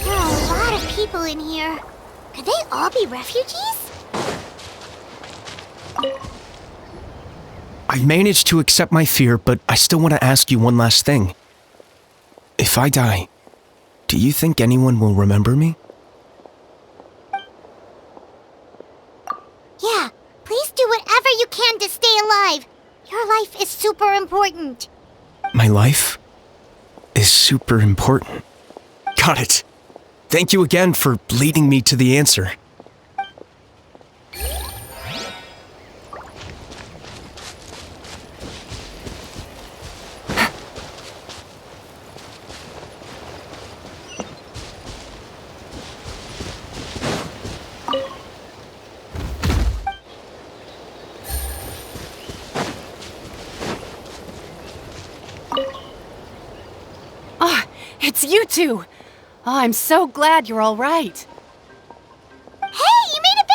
Speaker 2: There are a lot of people in here. Could they all be refugees?
Speaker 19: I've managed to accept my fear, but I still want to ask you one last thing. If I die, do you think anyone will remember me?
Speaker 2: Yeah, please do whatever you can to stay alive. Your life is super important.
Speaker 19: My life is super important. Got it. Thank you again for leading me to the answer.
Speaker 18: It's you two! Oh, I'm so glad you're all right.
Speaker 2: Hey, you made it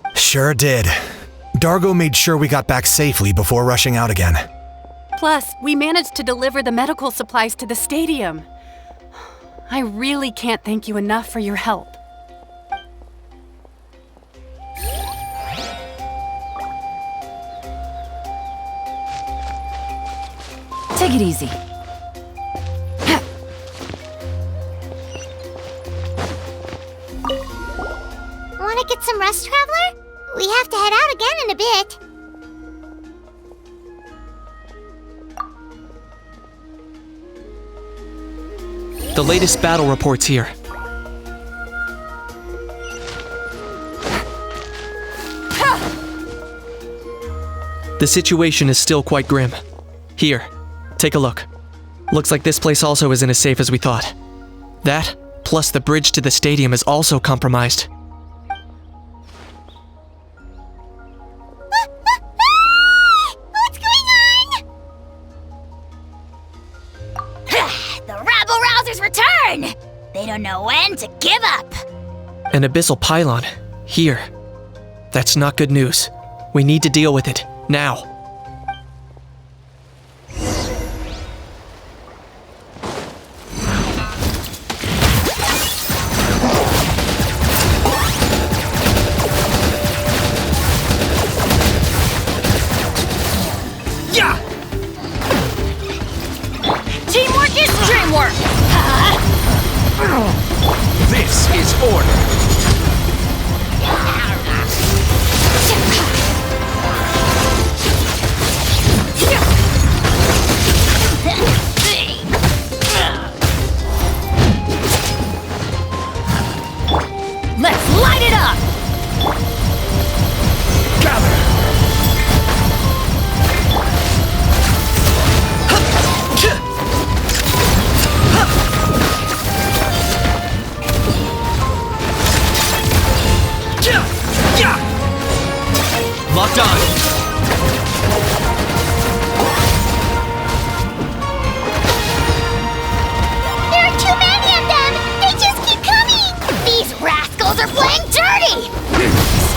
Speaker 2: back!
Speaker 19: Sure did. Dargo made sure we got back safely before rushing out again.
Speaker 18: Plus, we managed to deliver the medical supplies to the stadium. I really can't thank you enough for your help.
Speaker 15: Take it easy.
Speaker 2: Want to get some rest, Traveler? We have to head out again in a bit.
Speaker 4: The latest battle reports here. The situation is still quite grim. Here, take a look. Looks like this place also isn't as safe as we thought. That, plus the bridge to the stadium is also compromised.
Speaker 2: What's going on?
Speaker 17: The rabble-rousers return! They don't know when to give up.
Speaker 4: An abyssal pylon. Here. That's not good news. We need to deal with it. Now.
Speaker 17: Teamwork is dreamwork!
Speaker 8: This is order.
Speaker 17: Let's light it up!
Speaker 4: Locked on.
Speaker 2: There are too many of them! They just keep coming!
Speaker 17: These rascals are playing dirty!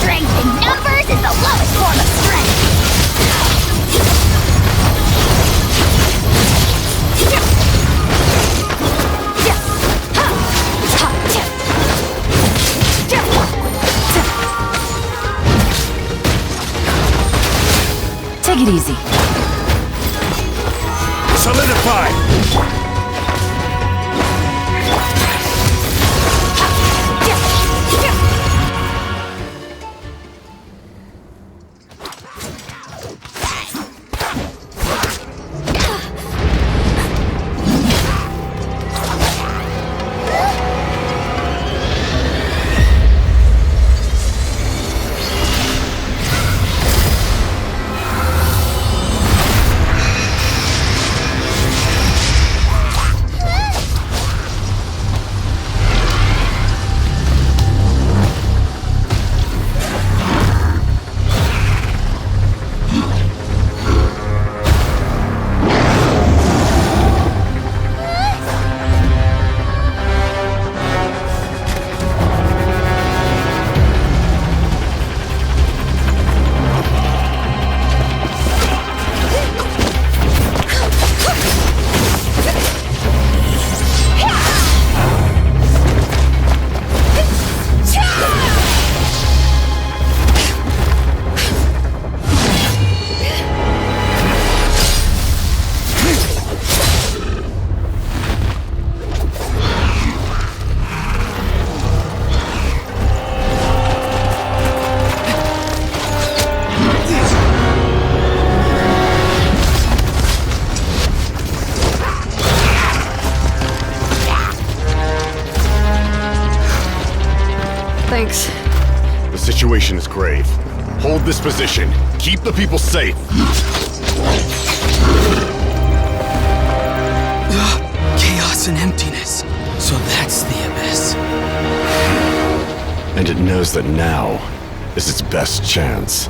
Speaker 17: Strength in numbers is the lowest form of strength!
Speaker 15: Take it easy.
Speaker 8: Solidify!
Speaker 5: Thanks.
Speaker 6: The situation is grave. Hold this position. Keep the people safe.
Speaker 7: Chaos and emptiness. So that's the abyss.
Speaker 6: And it knows that now is its best chance.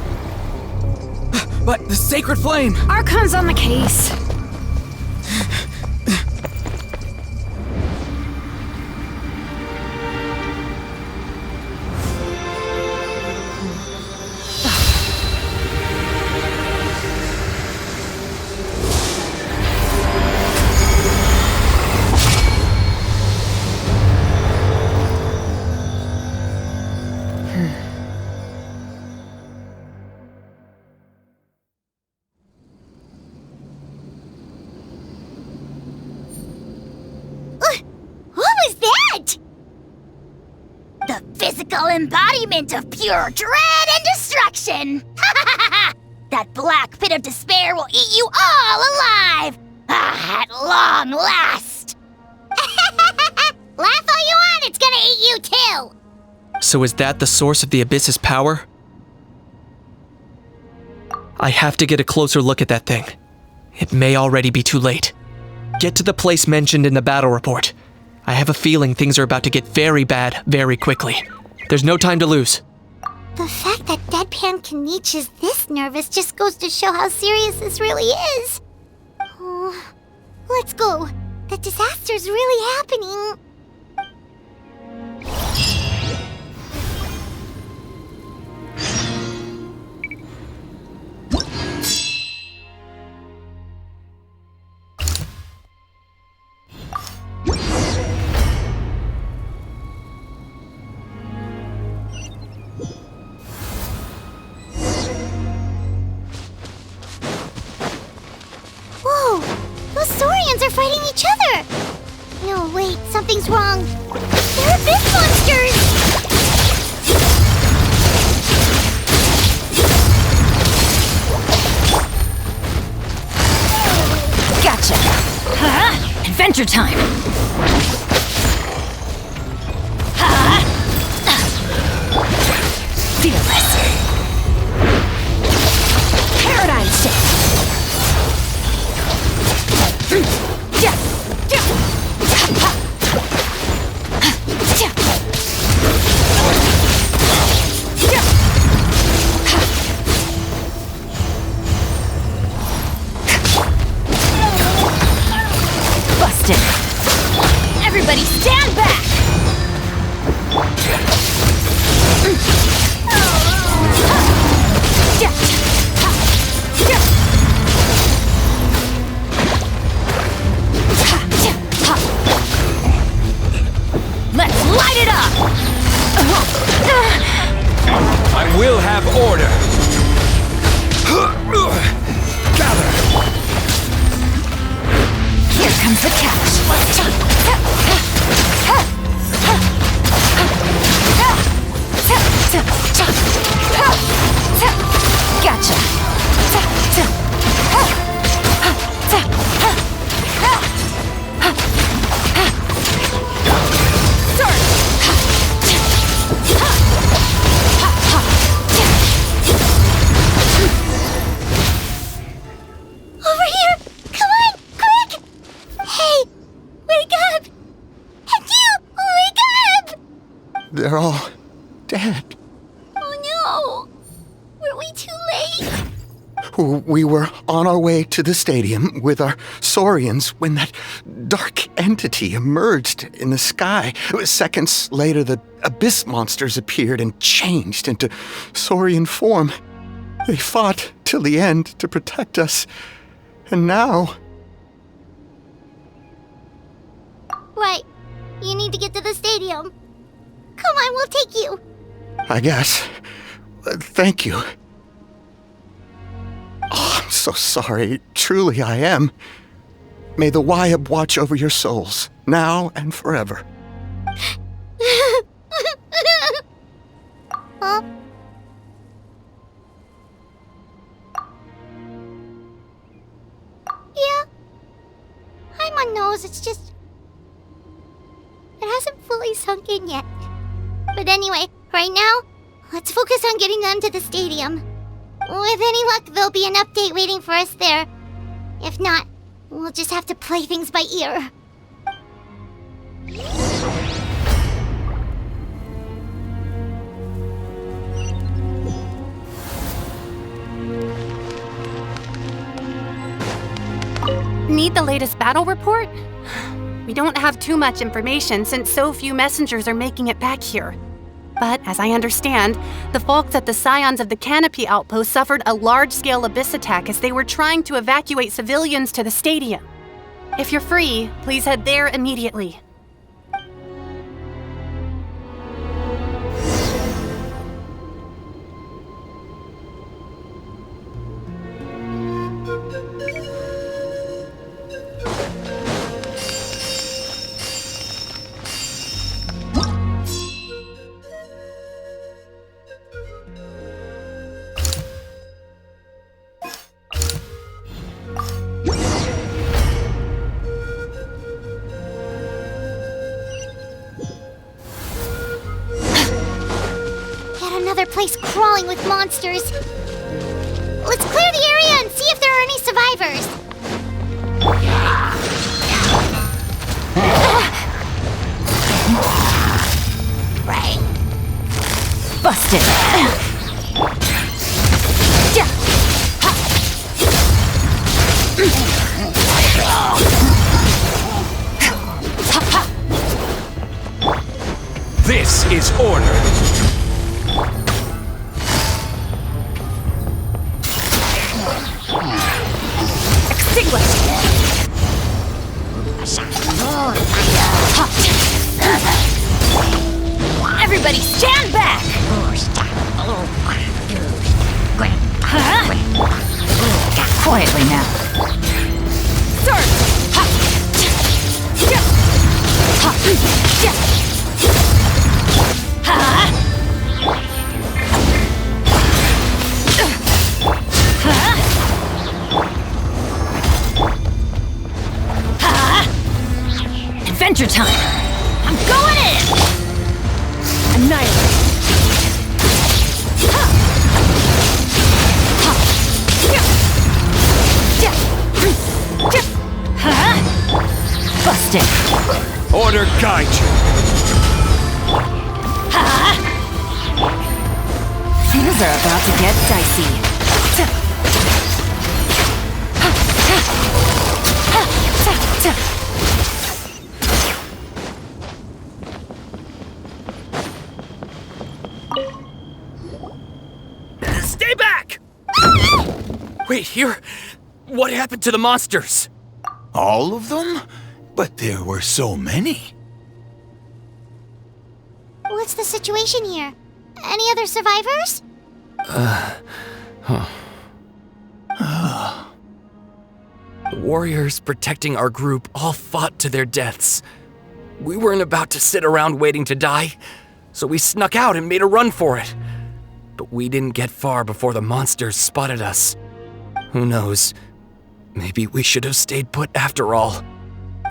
Speaker 7: But the sacred flame!
Speaker 5: Archon's on the case.
Speaker 2: Embodiment of pure dread and destruction! That black pit of despair will eat you all alive! At long last! Laugh all you want, it's gonna eat you too!
Speaker 4: So is that the source of the Abyss's power? I have to get a closer look at that thing. It may already be too late. Get to the place mentioned in the battle report. I have a feeling things are about to get very bad very quickly. There's no time to lose.
Speaker 2: The fact that Deadpan Kanich is this nervous just goes to show how serious this really is. Oh, let's go. The disaster's really happening. They're fighting each other! No, wait, something's wrong. They're abyss monsters!
Speaker 15: Gotcha! Ha! Adventure time! Ha! Fearless! Paradigm shift! Busted! Everybody stand back! Let's light it up!
Speaker 8: I will have order. Gather.
Speaker 15: Here comes the catch. Gotcha.
Speaker 2: Over here! Come on, quick! Hey, wake up! And you, wake up!
Speaker 6: They're all dead.
Speaker 2: Oh no! Were we too late?
Speaker 6: We were on our way to the stadium with our Saurians when that dark entity emerged in the sky. Seconds later, the abyss monsters appeared and changed into Saurian form. They fought till the end to protect us. And now...
Speaker 2: Right. You need to get to the stadium. Come on, we'll take you.
Speaker 6: I guess. Thank you. Oh, I'm so sorry. Truly I am. May the Wyab watch over your souls, now and forever.
Speaker 2: Huh? Yeah. I'm on nose, it's just... It hasn't fully sunk in yet. But anyway, Right now, let's focus on getting them to the stadium. With any luck, there'll be an update waiting for us there. If not, we'll just have to play things by ear.
Speaker 18: Need the latest battle report? We don't have too much information since so few messengers are making it back here. But as I understand, the folks at the Scions of the Canopy outpost suffered a large-scale abyss attack as they were trying to evacuate civilians to the stadium. If you're free, please head there immediately.
Speaker 2: Place crawling with monsters. Let's clear the area and see if there are any survivors.
Speaker 15: Right. Busted.
Speaker 8: This is order.
Speaker 15: Everybody stand back! Quietly now. Adventure time! I'm going in! Annihilate! Busted!
Speaker 8: Order guide you!
Speaker 15: Things are about to get dicey.
Speaker 7: Stay back! Wait, here? What happened to the monsters?
Speaker 11: All of them? But there were so many.
Speaker 2: What's the situation here? Any other survivors?
Speaker 7: The warriors protecting our group all fought to their deaths. We weren't about to sit around waiting to die, so we snuck out and made a run for it. But we didn't get far before the monsters spotted us. Who knows? Maybe we should have stayed put after all.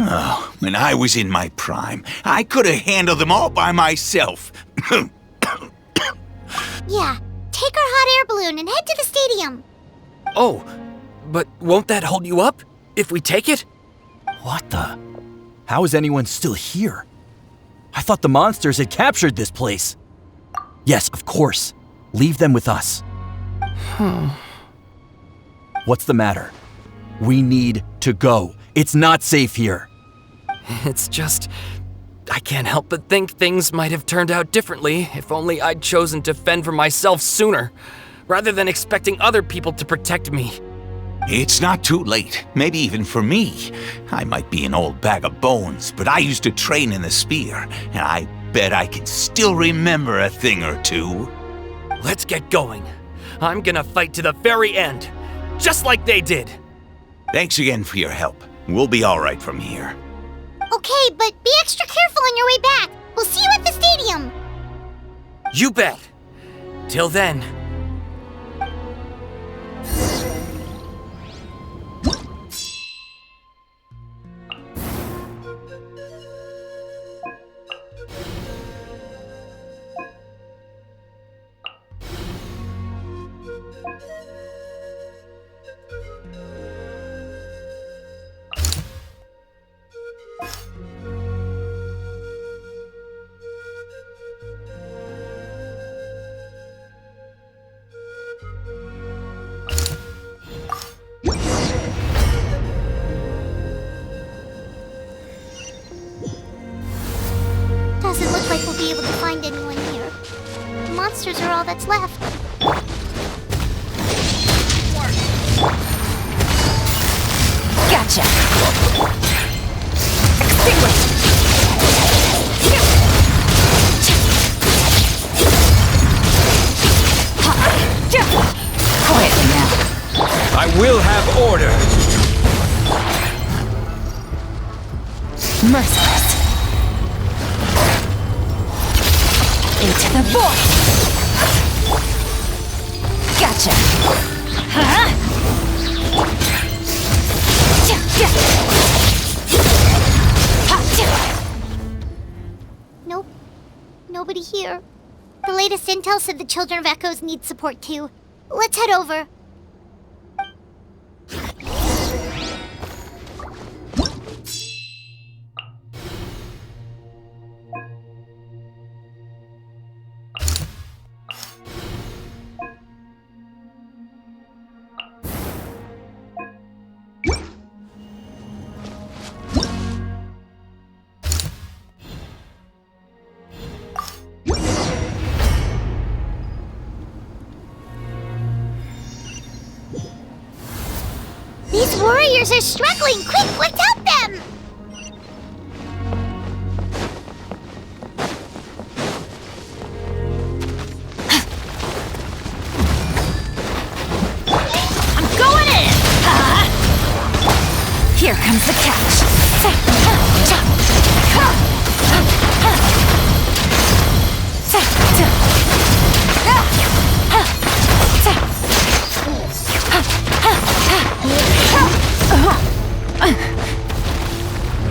Speaker 11: Oh, when I was in my prime, I could have handled them all by myself.
Speaker 2: Yeah, take our hot air balloon and head to the stadium.
Speaker 7: Oh, but won't that hold you up if we take it?
Speaker 22: What the? How is anyone still here? I thought the monsters had captured this place. Yes, of course. Leave them with us. What's the matter? We need to go. It's not safe here.
Speaker 7: It's just... I can't help but think things might have turned out differently if only I'd chosen to fend for myself sooner, rather than expecting other people to protect me.
Speaker 11: It's not too late, maybe even for me. I might be an old bag of bones, but I used to train in the spear, and I bet I can still remember a thing or two.
Speaker 7: Let's get going. I'm gonna fight to the very end, just like they did.
Speaker 11: Thanks again for your help. We'll be all right from here.
Speaker 2: Okay, but be extra careful on your way back. We'll see you at the stadium.
Speaker 7: You bet. Till then.
Speaker 2: monsters are all that's left.
Speaker 15: Gotcha! Extinguish! Quietly now.
Speaker 8: I will have order.
Speaker 15: Merciless. Into the void. Gotcha. Huh?
Speaker 2: Nope. Nobody here. The latest intel said the Children of Echoes need support too. Let's head over. These warriors are struggling! Quick, let's help them!
Speaker 15: I'm going in! Here comes the catch.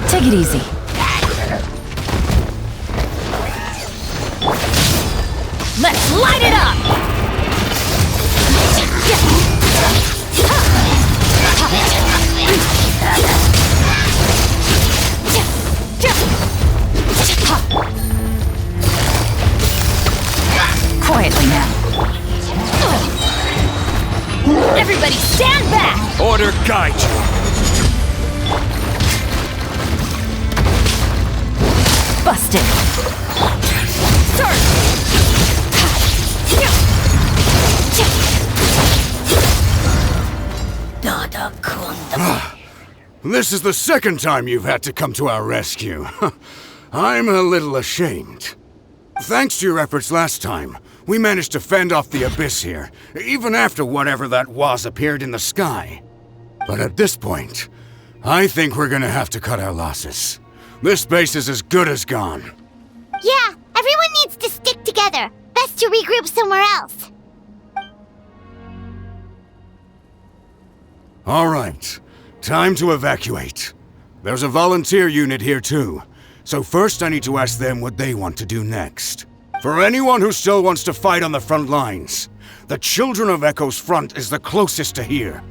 Speaker 15: Take it easy. Let's light it up! Quietly now. Everybody stand back!
Speaker 8: Order guide you.
Speaker 15: Busted. Start.
Speaker 9: This is the second time you've had to come to our rescue. I'm a little ashamed. Thanks to your efforts last time, we managed to fend off the abyss here, even after whatever that was appeared in the sky. But at this point, I think we're gonna have to cut our losses. This base is as good as gone.
Speaker 2: Yeah, everyone needs to stick together. Best to regroup somewhere else.
Speaker 9: All right, time to evacuate. There's a volunteer unit here too, so first I need to ask them what they want to do next. For anyone who still wants to fight on the front lines, the Children of Echo's front is the closest to here.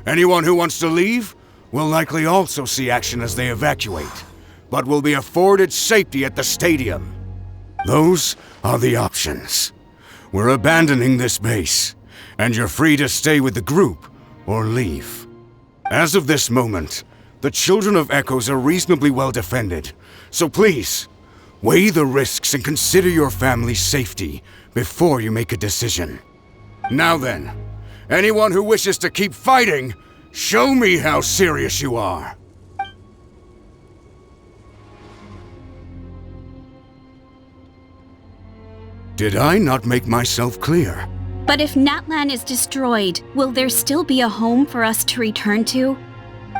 Speaker 9: Anyone who wants to leave will likely also see action as they evacuate, but will be afforded safety at the stadium. Those are the options. We're abandoning this base, and you're free to stay with the group or leave. As of this moment, the Children of Echoes are reasonably well defended, so please, weigh the risks and consider your family's safety before you make a decision. Now then, anyone who wishes to keep fighting, show me how serious you are. Did I not make myself clear?
Speaker 21: But if Natlan is destroyed, will there still be a home for us to return to?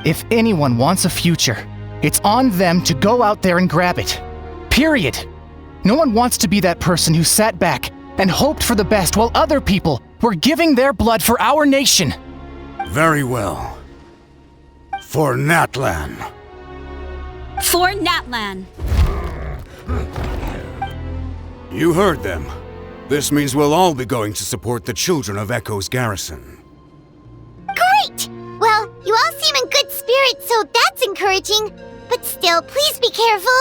Speaker 12: If anyone wants a future, it's on them to go out there and grab it. Period. No one wants to be that person who sat back and hoped for the best while other people were giving their blood for our nation.
Speaker 9: Very well. For Natlan.
Speaker 21: For Natlan.
Speaker 9: You heard them. This means we'll all be going to support the Children of Echo's garrison.
Speaker 2: Great! Well, you all seem in good spirits, so that's encouraging. But still, please be careful.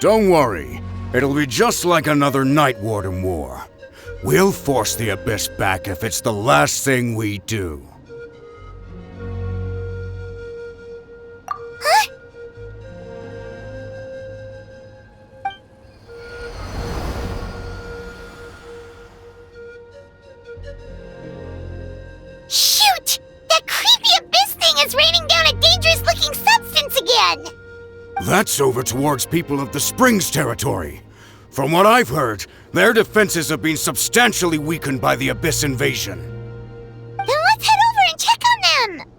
Speaker 9: Don't worry. It'll be just like another Night Warden war. We'll force the Abyss back if it's the last thing we do.
Speaker 2: Huh?
Speaker 9: That's over towards people of the Springs territory. From what I've heard, their defenses have been substantially weakened by the Abyss invasion.
Speaker 2: Then let's head over and check on them!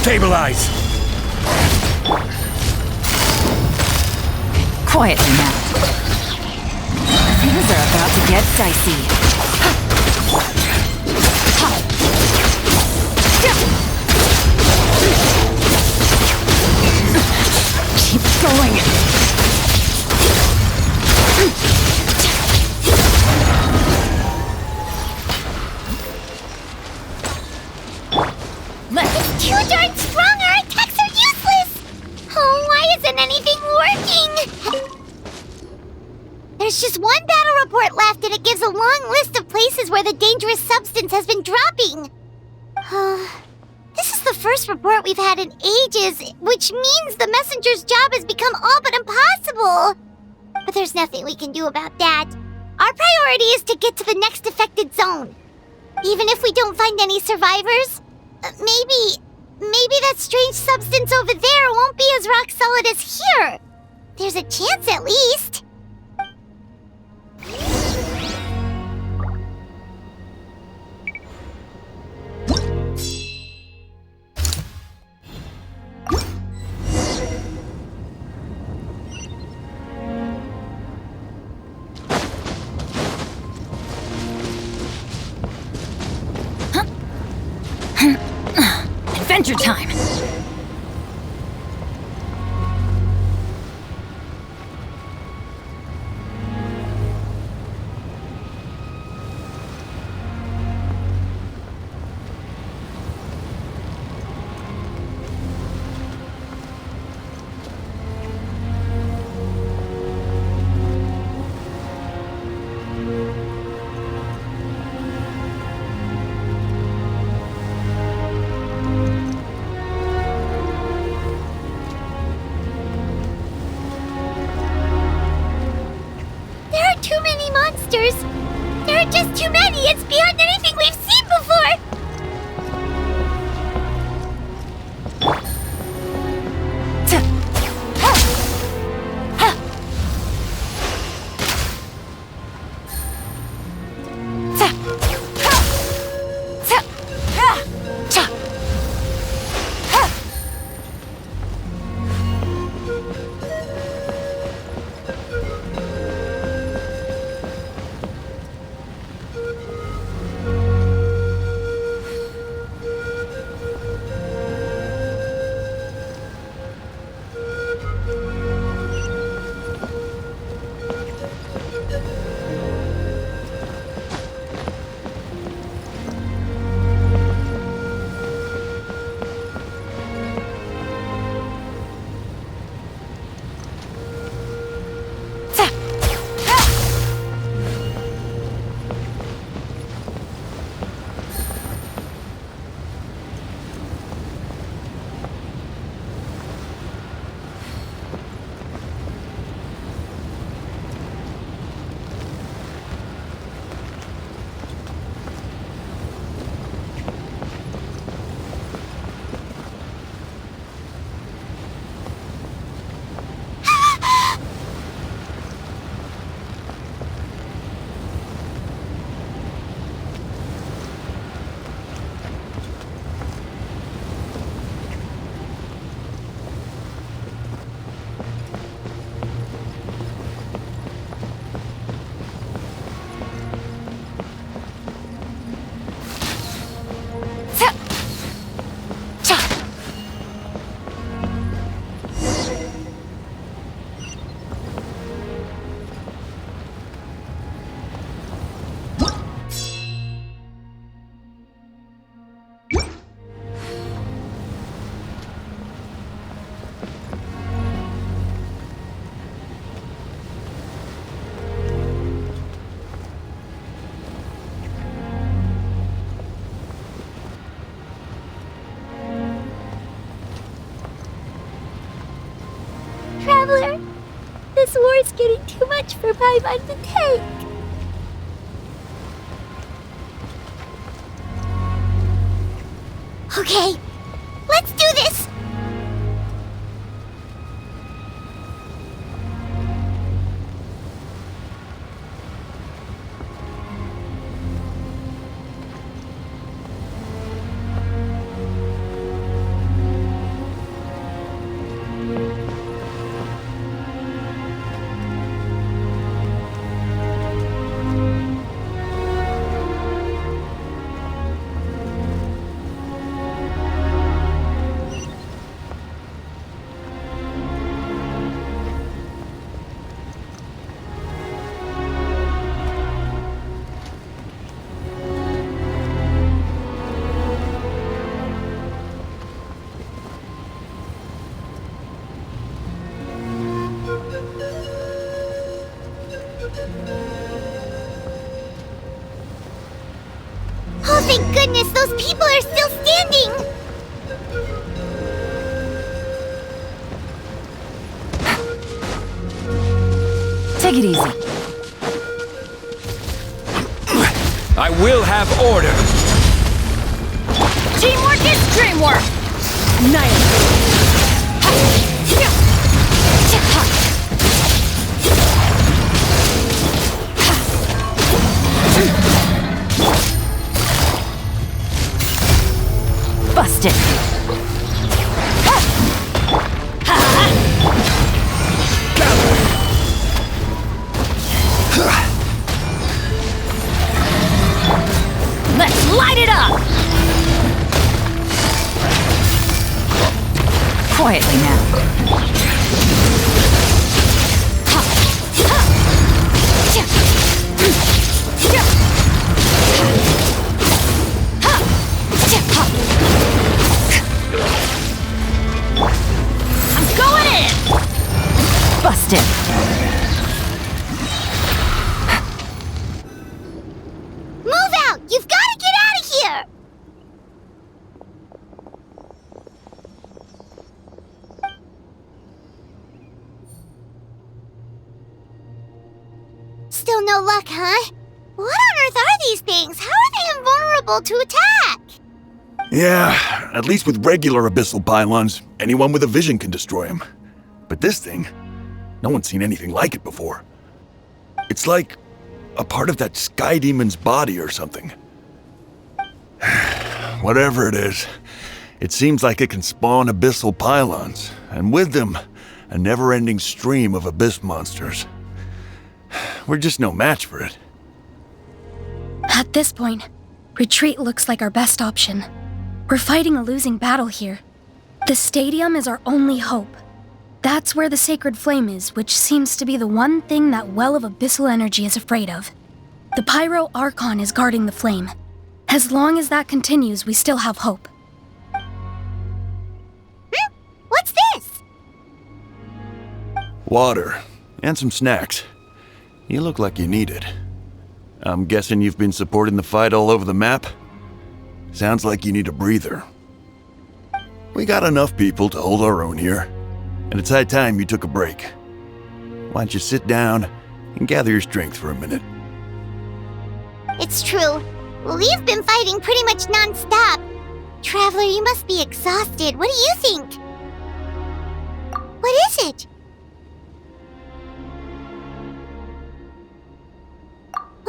Speaker 8: Stabilize!
Speaker 15: Quietly now. Things are about to get dicey. Keep going.
Speaker 2: It's too darn strong! Our attacks are useless! Oh, why isn't anything working? There's just one battle report left, and it gives a long list of places where the dangerous substance has been dropping. This is the first report we've had in ages, which means the messenger's job has become all but impossible. But there's nothing we can do about that. Our priority is to get to the next affected zone. Even if we don't find any survivors, maybe that strange substance over there won't be as rock solid as here. There's a chance at least.
Speaker 15: Adventure time!
Speaker 2: is getting too much for Paimon to take. Okay, let's do this! Oh, thank goodness, those people are still standing!
Speaker 15: Take it easy.
Speaker 8: I will have order.
Speaker 15: Teamwork is dreamwork! Busted. Let's light it up! Quietly now. I'm going in! Busted.
Speaker 2: Move out! You've got to get out of here! Still no luck, huh? What on earth are these things? How are they invulnerable to attack?
Speaker 13: Yeah, at least with regular abyssal pylons, anyone with a vision can destroy them. But this thing, no one's seen anything like it before. It's like a part of that sky demon's body or something. Whatever it is, it seems like it can spawn abyssal pylons, and with them, a never-ending stream of abyss monsters. We're just no match for it.
Speaker 16: At this point, retreat looks like our best option. We're fighting a losing battle here. The stadium is our only hope. That's where the sacred flame is, which seems to be the one thing that well of abyssal energy is afraid of. The Pyro Archon is guarding the flame. As long as that continues, we still have hope.
Speaker 2: What's this?
Speaker 13: Water, and some snacks. You look like you need it. I'm guessing you've been supporting the fight all over the map? Sounds like you need a breather. We got enough people to hold our own here, and it's high time you took a break. Why don't you sit down and gather your strength for a minute?
Speaker 2: It's true. We've been fighting pretty much non-stop. Traveler, you must be exhausted. What do you think? What is it?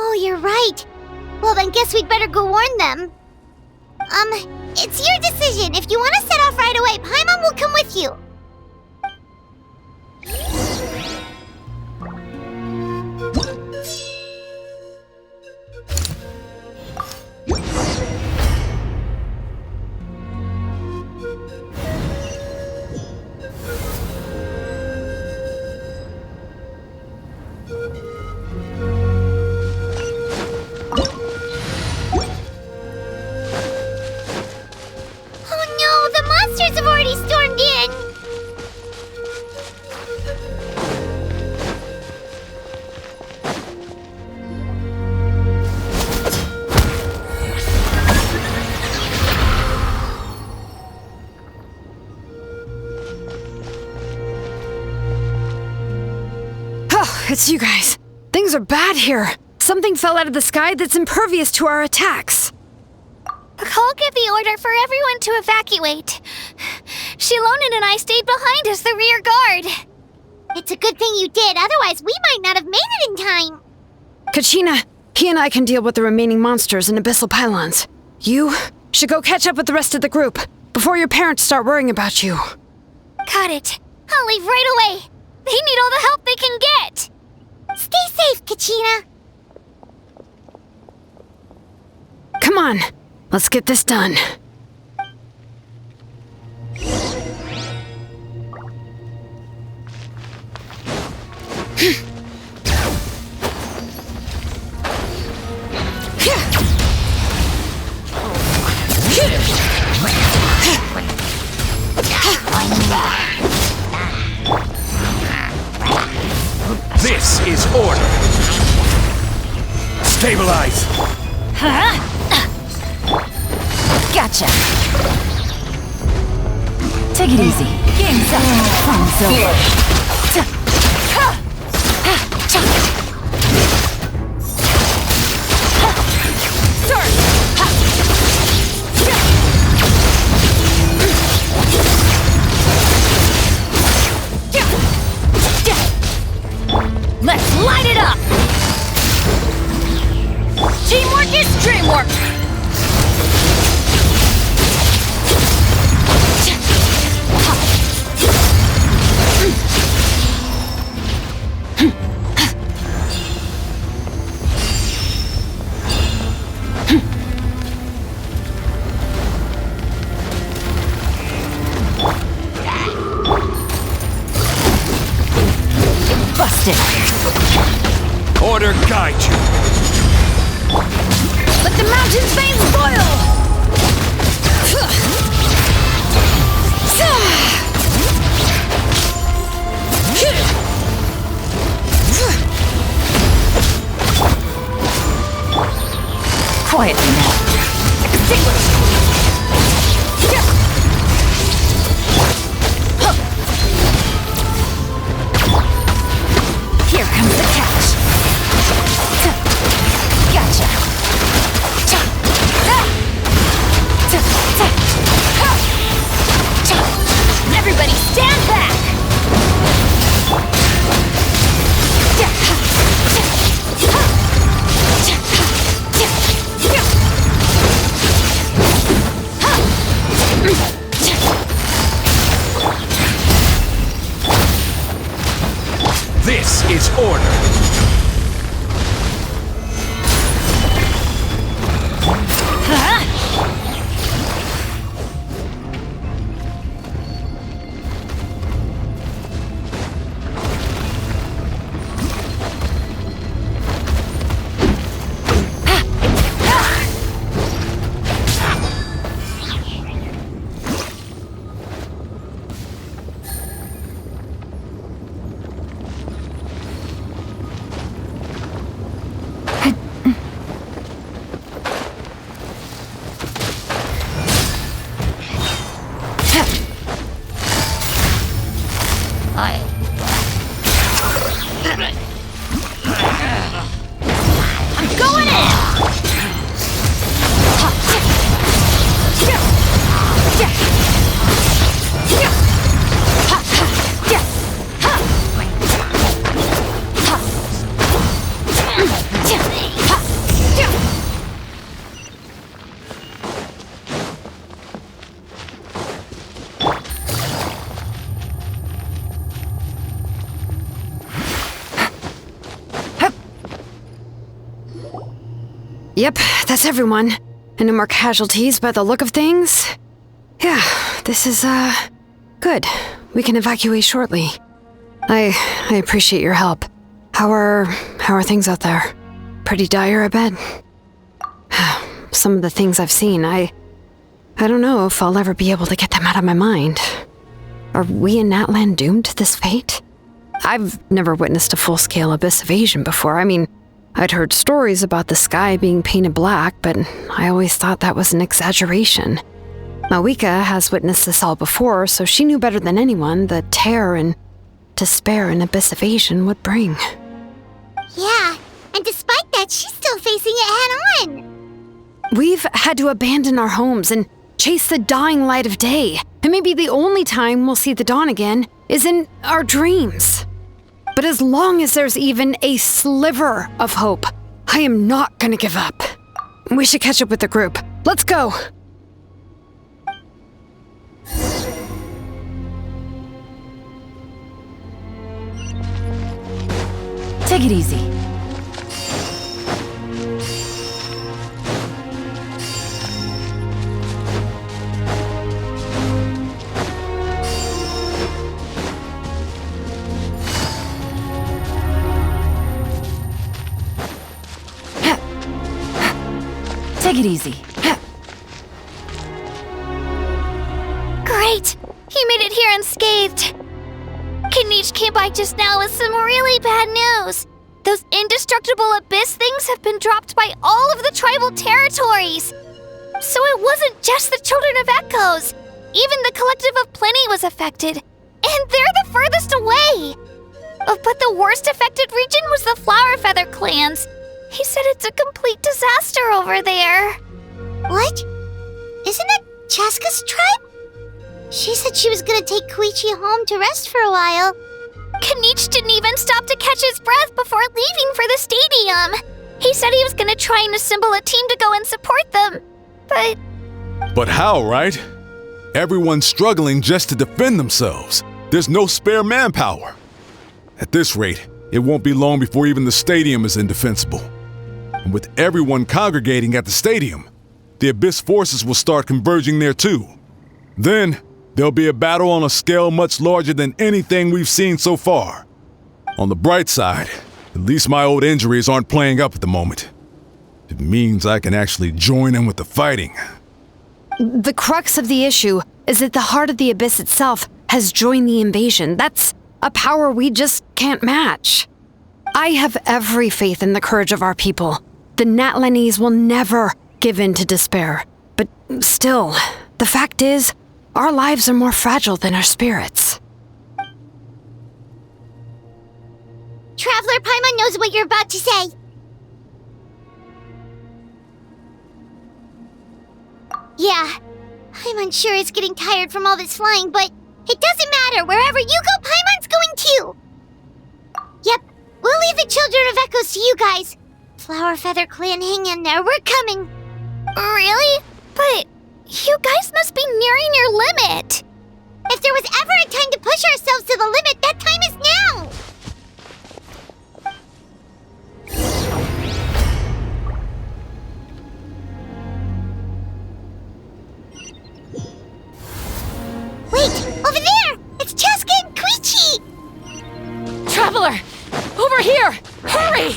Speaker 2: Oh, you're right. Well, then guess we'd better go warn them. It's your decision. If you want to set off right away, Paimon will come with you.
Speaker 5: Oh, it's you guys. Things are bad here. Something fell out of the sky that's impervious to our attacks.
Speaker 17: Cole gave the order for everyone to evacuate. Shilonen and I stayed behind as the rear guard.
Speaker 2: It's a good thing you did, otherwise we might not have made it in time.
Speaker 5: Kachina, he and I can deal with the remaining monsters and abyssal pylons. You should go catch up with the rest of the group before your parents start worrying about you.
Speaker 17: Got it. I'll leave right away. They need all the help they can get.
Speaker 2: Stay safe, Kachina.
Speaker 5: Come on, let's get this done.
Speaker 8: This is order. Stabilize.
Speaker 15: Gotcha. Take it easy. Game's up. Fun's over. Let's light it up! Teamwork is dreamwork! Busted!
Speaker 8: Order guide you.
Speaker 5: Let the mountain's veins boil!
Speaker 15: Quietly now. Extinguish! Here comes the catch. Gotcha. Everybody stand back!
Speaker 8: This is order.
Speaker 15: I'm going in!
Speaker 5: Yep, that's everyone. And no more casualties by the look of things. Yeah, this is, good. We can evacuate shortly. I appreciate your help. How are things out there? Pretty dire, I bet. Some of the things I've seen, I don't know if I'll ever be able to get them out of my mind. Are we in Natlan doomed to this fate? I've never witnessed a full-scale abyss invasion before. I mean, I'd heard stories about the sky being painted black, but I always thought that was an exaggeration. Mawika has witnessed this all before, so she knew better than anyone the terror and to spare an abyss evasion would bring.
Speaker 2: Yeah, and despite that, she's still facing it head-on.
Speaker 5: We've had to abandon our homes and chase the dying light of day. And maybe the only time we'll see the dawn again is in our dreams. But as long as there's even a sliver of hope, I am not gonna give up. We should catch up with the group. Let's go!
Speaker 15: Take it easy. Take it easy.
Speaker 17: Great! He made it here unscathed. Kanich came by just now with some really bad news. Those indestructible abyss things have been dropped by all of the tribal territories. So it wasn't just the Children of Echoes. Even the Collective of Plenty was affected. And they're the furthest away. But the worst affected region was the Flower Feather clans. He said it's a complete disaster over there.
Speaker 2: What? Isn't that Chaska's tribe? She said she was gonna take Koichi home to rest for a while.
Speaker 17: Kanich didn't even stop to catch his breath before leaving for the stadium. He said he was gonna try and assemble a team to go and support them.
Speaker 1: But how, right? Everyone's struggling just to defend themselves. There's no spare manpower. At this rate, it won't be long before even the stadium is indefensible. And with everyone congregating at the stadium, the Abyss forces will start converging there too. Then, there'll be a battle on a scale much larger than anything we've seen so far. On the bright side, at least my old injuries aren't playing up at the moment. It means I can actually join in with the fighting.
Speaker 5: The crux of the issue is that the heart of the Abyss itself has joined the invasion. That's a power we just can't match. I have every faith in the courage of our people. The Natlanese will never give in to despair. But still, the fact is, our lives are more fragile than our spirits.
Speaker 2: Traveler Paimon knows what you're about to say. Yeah, Paimon's sure is getting tired from all this flying, but it doesn't matter. Wherever you go, Paimon's going too. Yep, we'll leave the Children of Echoes to you guys. Flower Feather Clan, hang in there. We're coming.
Speaker 17: Really? But you guys must be nearing your limit.
Speaker 2: If there was ever a time to push ourselves to the limit, that time is now. Wait, over there! It's Chaska and Koichi!
Speaker 15: Traveler! Over here! Hurry!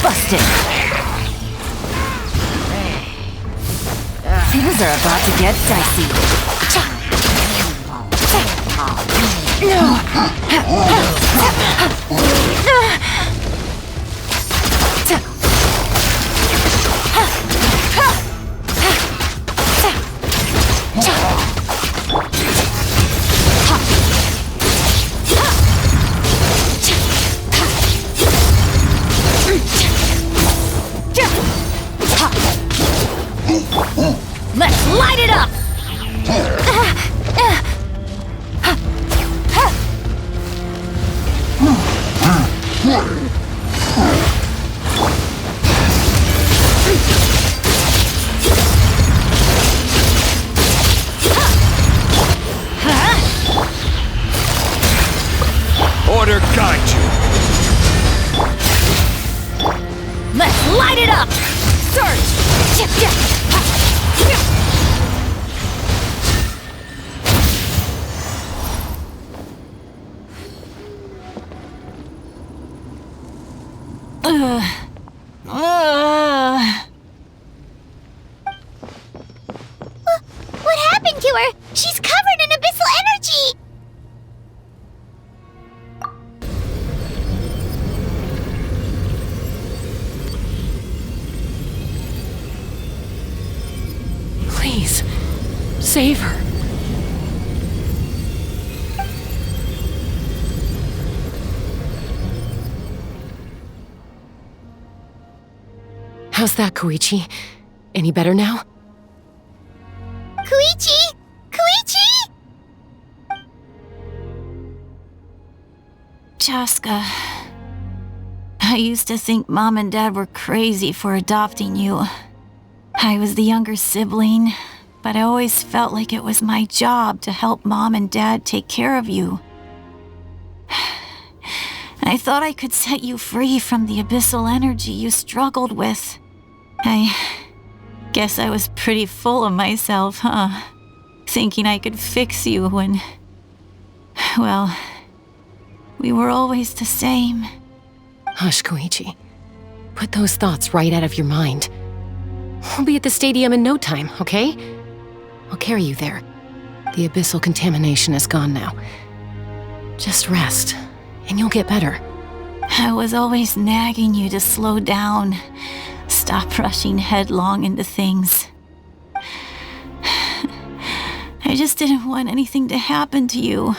Speaker 15: Busted. Things are about to get dicey. Let's light it up!
Speaker 8: Order guide you.
Speaker 15: Let's light it up! Surge!
Speaker 2: What happened to her? She's covered in abyssal energy!
Speaker 15: Please, save her.
Speaker 14: How's that, Koichi? Any better now?
Speaker 2: Koichi! Koichi!
Speaker 20: Chaska, I used to think Mom and Dad were crazy for adopting you. I was the younger sibling, but I always felt like it was my job to help Mom and Dad take care of you. I thought I could set you free from the abyssal energy you struggled with. I guess I was pretty full of myself, huh? Thinking I could fix you when... well, we were always the same.
Speaker 14: Hush, Koichi. Put those thoughts right out of your mind. We'll be at the stadium in no time, okay? I'll carry you there. The abyssal contamination is gone now. Just rest, and you'll get better.
Speaker 20: I was always nagging you to slow down. Stop rushing headlong into things. I just didn't want anything to happen to you,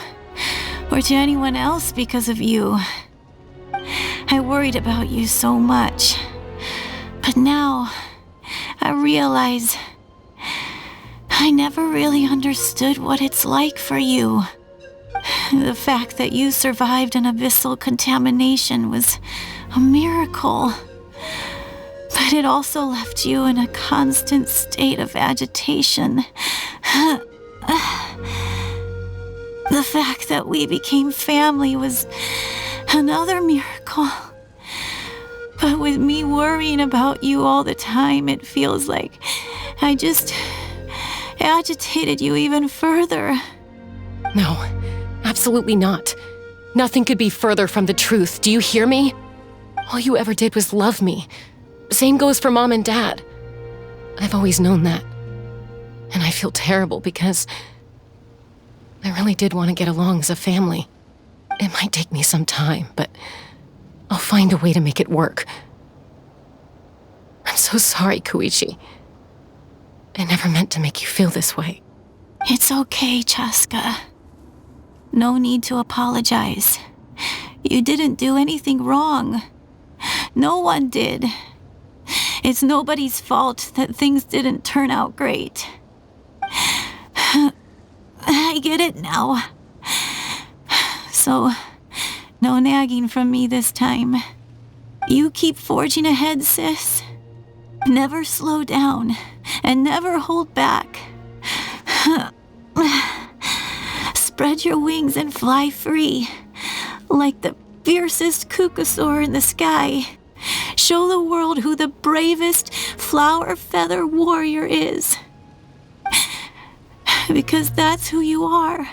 Speaker 20: or to anyone else because of you. I worried about you so much. But now, I realize I never really understood what it's like for you. The fact that you survived an abyssal contamination was a miracle. But it also left you in a constant state of agitation. The fact that we became family was another miracle. But with me worrying about you all the time, it feels like I just agitated you even further.
Speaker 14: No, absolutely not. Nothing could be further from the truth. Do you hear me? All you ever did was love me. Same goes for Mom and Dad. I've always known that. And I feel terrible because I really did want to get along as a family. It might take me some time, but I'll find a way to make it work. I'm so sorry, Koichi. I never meant to make you feel this way.
Speaker 20: It's okay, Chaska. No need to apologize. You didn't do anything wrong. No one did. It's nobody's fault that things didn't turn out great. I get it now. So, no nagging from me this time. You keep forging ahead, sis. Never slow down, and never hold back. Spread your wings and fly free, like the fiercest kukasaur in the sky. Show the world who the bravest flower feather warrior is. Because that's who you are.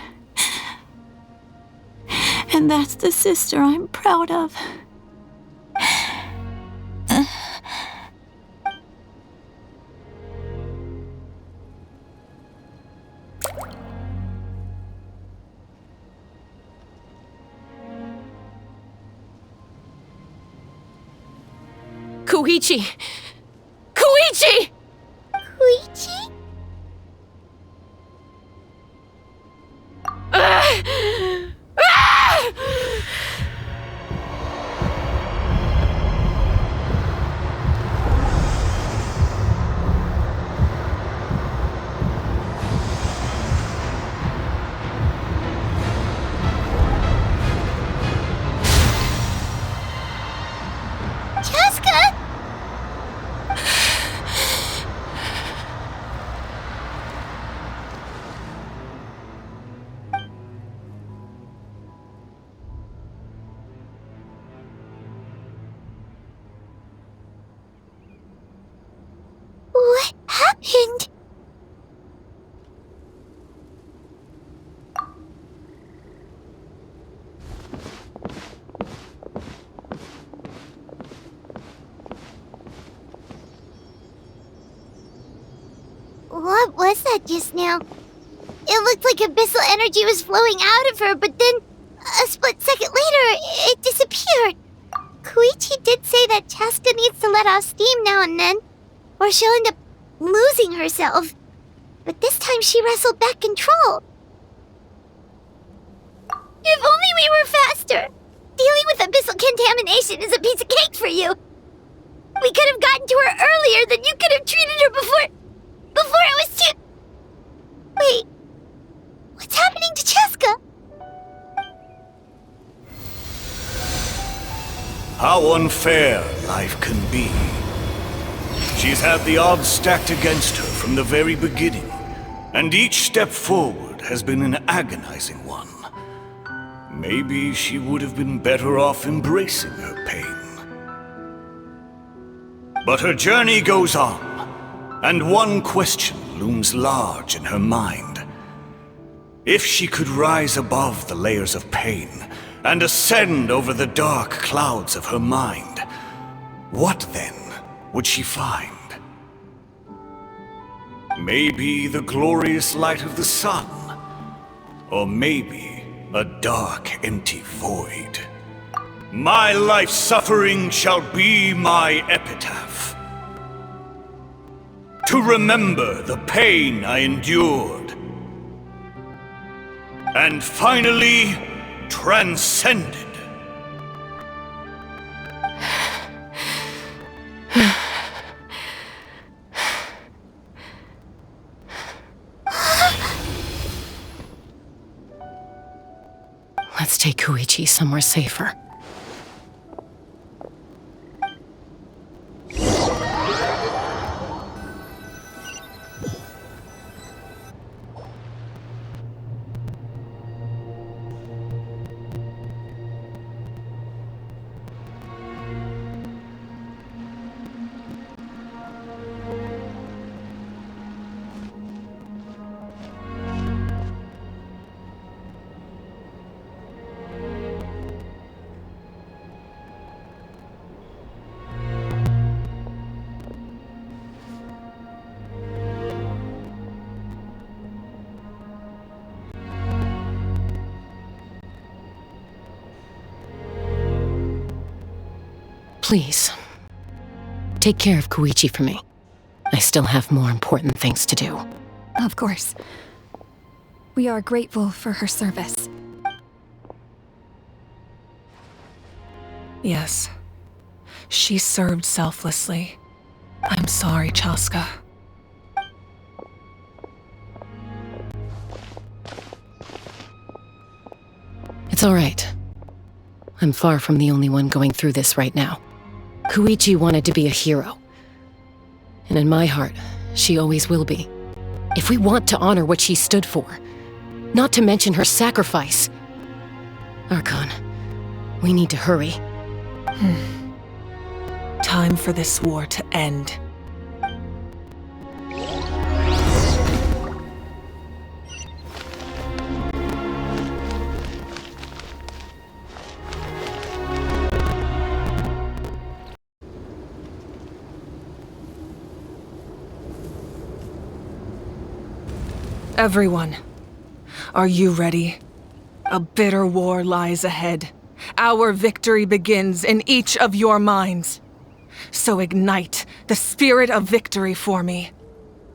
Speaker 20: And that's the sister I'm proud of.
Speaker 14: Koichi! Koichi!
Speaker 2: Koichi? Chaska! What happened? What was that just now? It looked like abyssal energy was flowing out of her, but then a split second later, it disappeared. Koichi did say that Chaska needs to let off steam now and then, or she'll end up losing herself. But this time she wrestled back control. If only we were faster! Dealing with abyssal contamination is a piece of cake for you! We could have gotten to her earlier, then you could have treated her before it was too... Wait, what's happening to Cheska?
Speaker 3: How unfair life can be. She's had the odds stacked against her from the very beginning, and each step forward has been an agonizing one. Maybe she would have been better off embracing her pain. But her journey goes on, and one question looms large in her mind. If she could rise above the layers of pain and ascend over the dark clouds of her mind, what then would she find? Maybe the glorious light of the sun, or maybe a dark, empty void. My life's suffering shall be my epitaph. To remember the pain I endured, and finally transcended.
Speaker 14: Let's take Koichi somewhere safer. Please, take care of Koichi for me. I still have more important things to do.
Speaker 16: Of course. We are grateful for her service.
Speaker 10: Yes. She served selflessly. I'm sorry, Chaska.
Speaker 14: It's all right. I'm far from the only one going through this right now. Koichi wanted to be a hero. And in my heart, she always will be. If we want to honor what she stood for, not to mention her sacrifice. Archon, we need to hurry.
Speaker 10: Time for this war to end. Everyone, are you ready? A bitter war lies ahead. Our victory begins in each of your minds. So ignite the spirit of victory for me.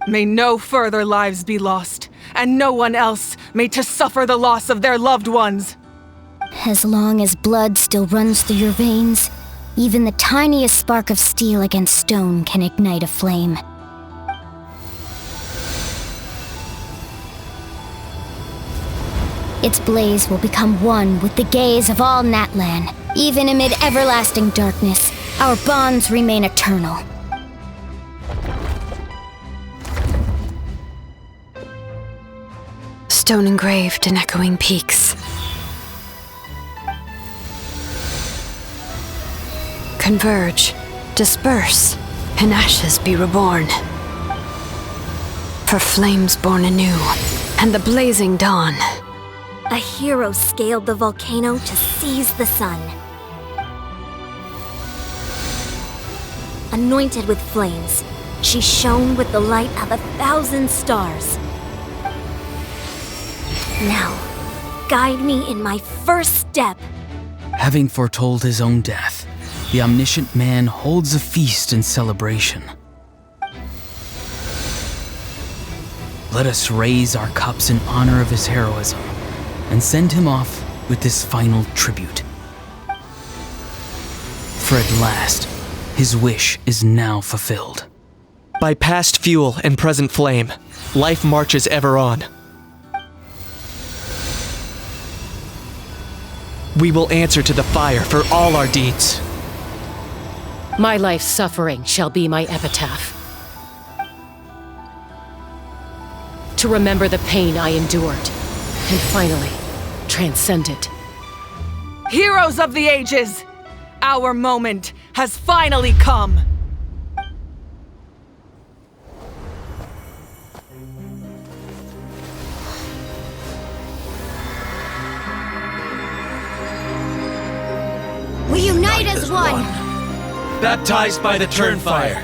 Speaker 10: May no further lives be lost, and no one else may to suffer the loss of their loved ones.
Speaker 2: As long as blood still runs through your veins, even the tiniest spark of steel against stone can ignite a flame. Its blaze will become one with the gaze of all Natlan. Even amid everlasting darkness, our bonds remain eternal.
Speaker 5: Stone engraved in echoing peaks. Converge, disperse, in ashes be reborn. For flames born anew, and the blazing dawn.
Speaker 2: A hero scaled the volcano to seize the sun. Anointed with flames, she shone with the light of 1,000 stars. Now, guide me in my first step.
Speaker 7: Having foretold his own death, the omniscient man holds a feast in celebration. Let us raise our cups in honor of his heroism and send him off with this final tribute. For at last, His wish is now fulfilled.
Speaker 4: By past fuel and present flame, life marches ever on. We will answer to the fire for all our deeds.
Speaker 14: My life's suffering shall be my epitaph. To remember the pain I endured, and finally, transcend it.
Speaker 10: Heroes of the ages! Our moment has finally come!
Speaker 2: We unite as one!
Speaker 4: Baptized by the Turnfire,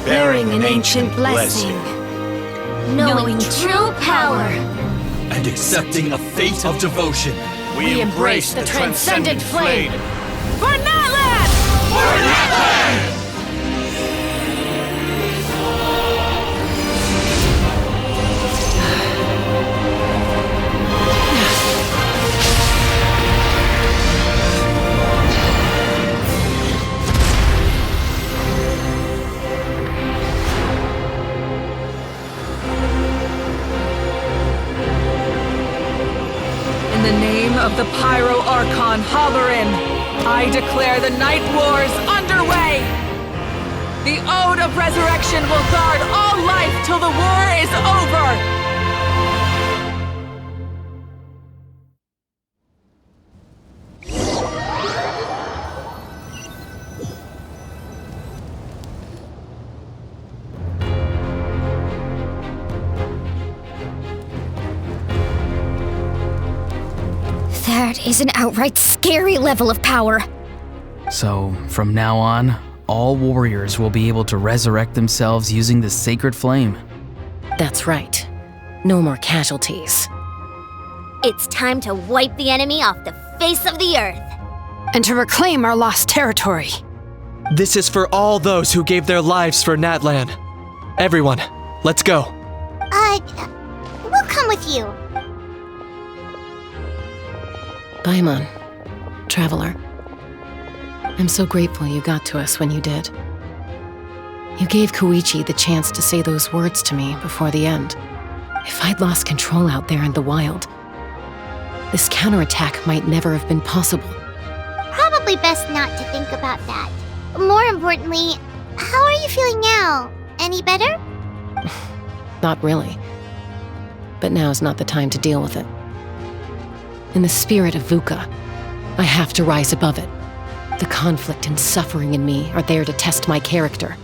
Speaker 2: Bearing an ancient blessing. Knowing true power.
Speaker 4: and accepting a fate of devotion.
Speaker 14: We embrace the transcendent flame.
Speaker 10: For Natlan!
Speaker 4: For Natlan!
Speaker 10: In the name of the Pyro Archon Halloran, I declare the Night Wars underway! The Ode of Resurrection will guard all life till the war is over!
Speaker 17: That is an outright scary level of power.
Speaker 7: So, from now on, all warriors will be able to resurrect themselves using the sacred flame.
Speaker 14: That's right. No more casualties.
Speaker 2: It's time to wipe the enemy off the face of the earth.
Speaker 5: And to reclaim our lost territory.
Speaker 4: This is for all those who gave their lives for Natlan. Everyone, let's go.
Speaker 2: We'll come with you.
Speaker 14: Paimon, Traveler. I'm so grateful you got to us when you did. You gave Koichi the chance to say those words to me before the end. If I'd lost control out there in the wild, this counterattack might never have been possible.
Speaker 2: Probably best not to think about that. More importantly, how are you feeling now? Any better?
Speaker 14: Not really. But now's not the time to deal with it. In the spirit of VUCA, I have to rise above it. The conflict and suffering in me are there to test my character.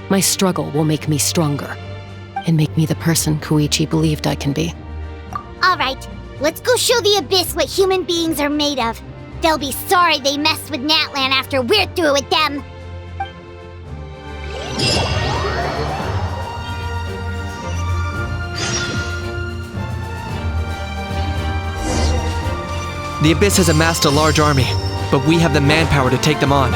Speaker 14: My struggle will make me stronger, and make me the person Koichi believed I can be.
Speaker 2: Alright, let's go show the Abyss what human beings are made of. They'll be sorry they messed with Natlan after we're through with them.
Speaker 4: The Abyss has amassed a large army, but we have the manpower to take them on.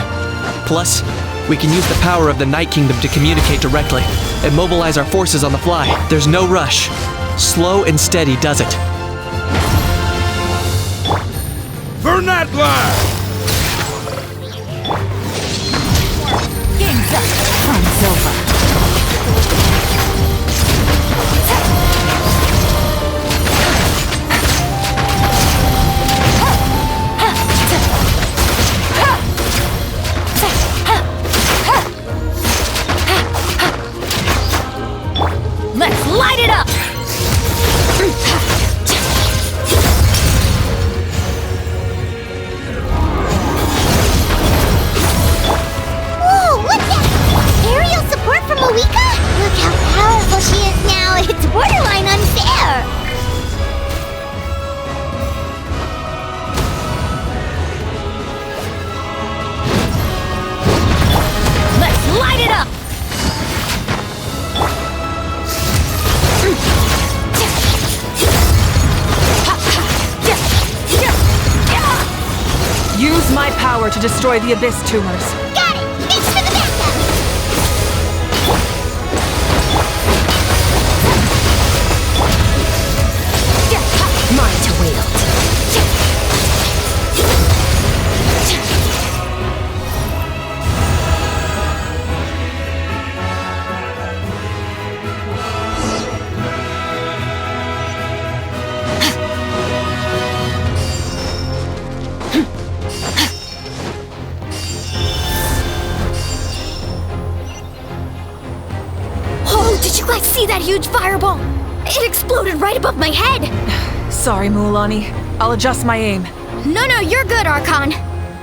Speaker 4: Plus, we can use the power of the Night Kingdom to communicate directly and mobilize our forces on the fly. There's no rush. Slow and steady does it.
Speaker 9: For Natlan!
Speaker 15: Game's up. Time's over.
Speaker 2: Let's light it up! Whoa, what's that? Aerial support from Moika? Look how powerful she is now. It's borderline unfair. Let's light it up!
Speaker 10: Use my power to destroy the Abyss tumors.
Speaker 2: Got it! Thanks for the backup!
Speaker 15: Mine to wield.
Speaker 16: huge fireball. It exploded right above my head.
Speaker 10: Sorry, Mualani. I'll adjust my aim.
Speaker 16: No, you're good, Archon.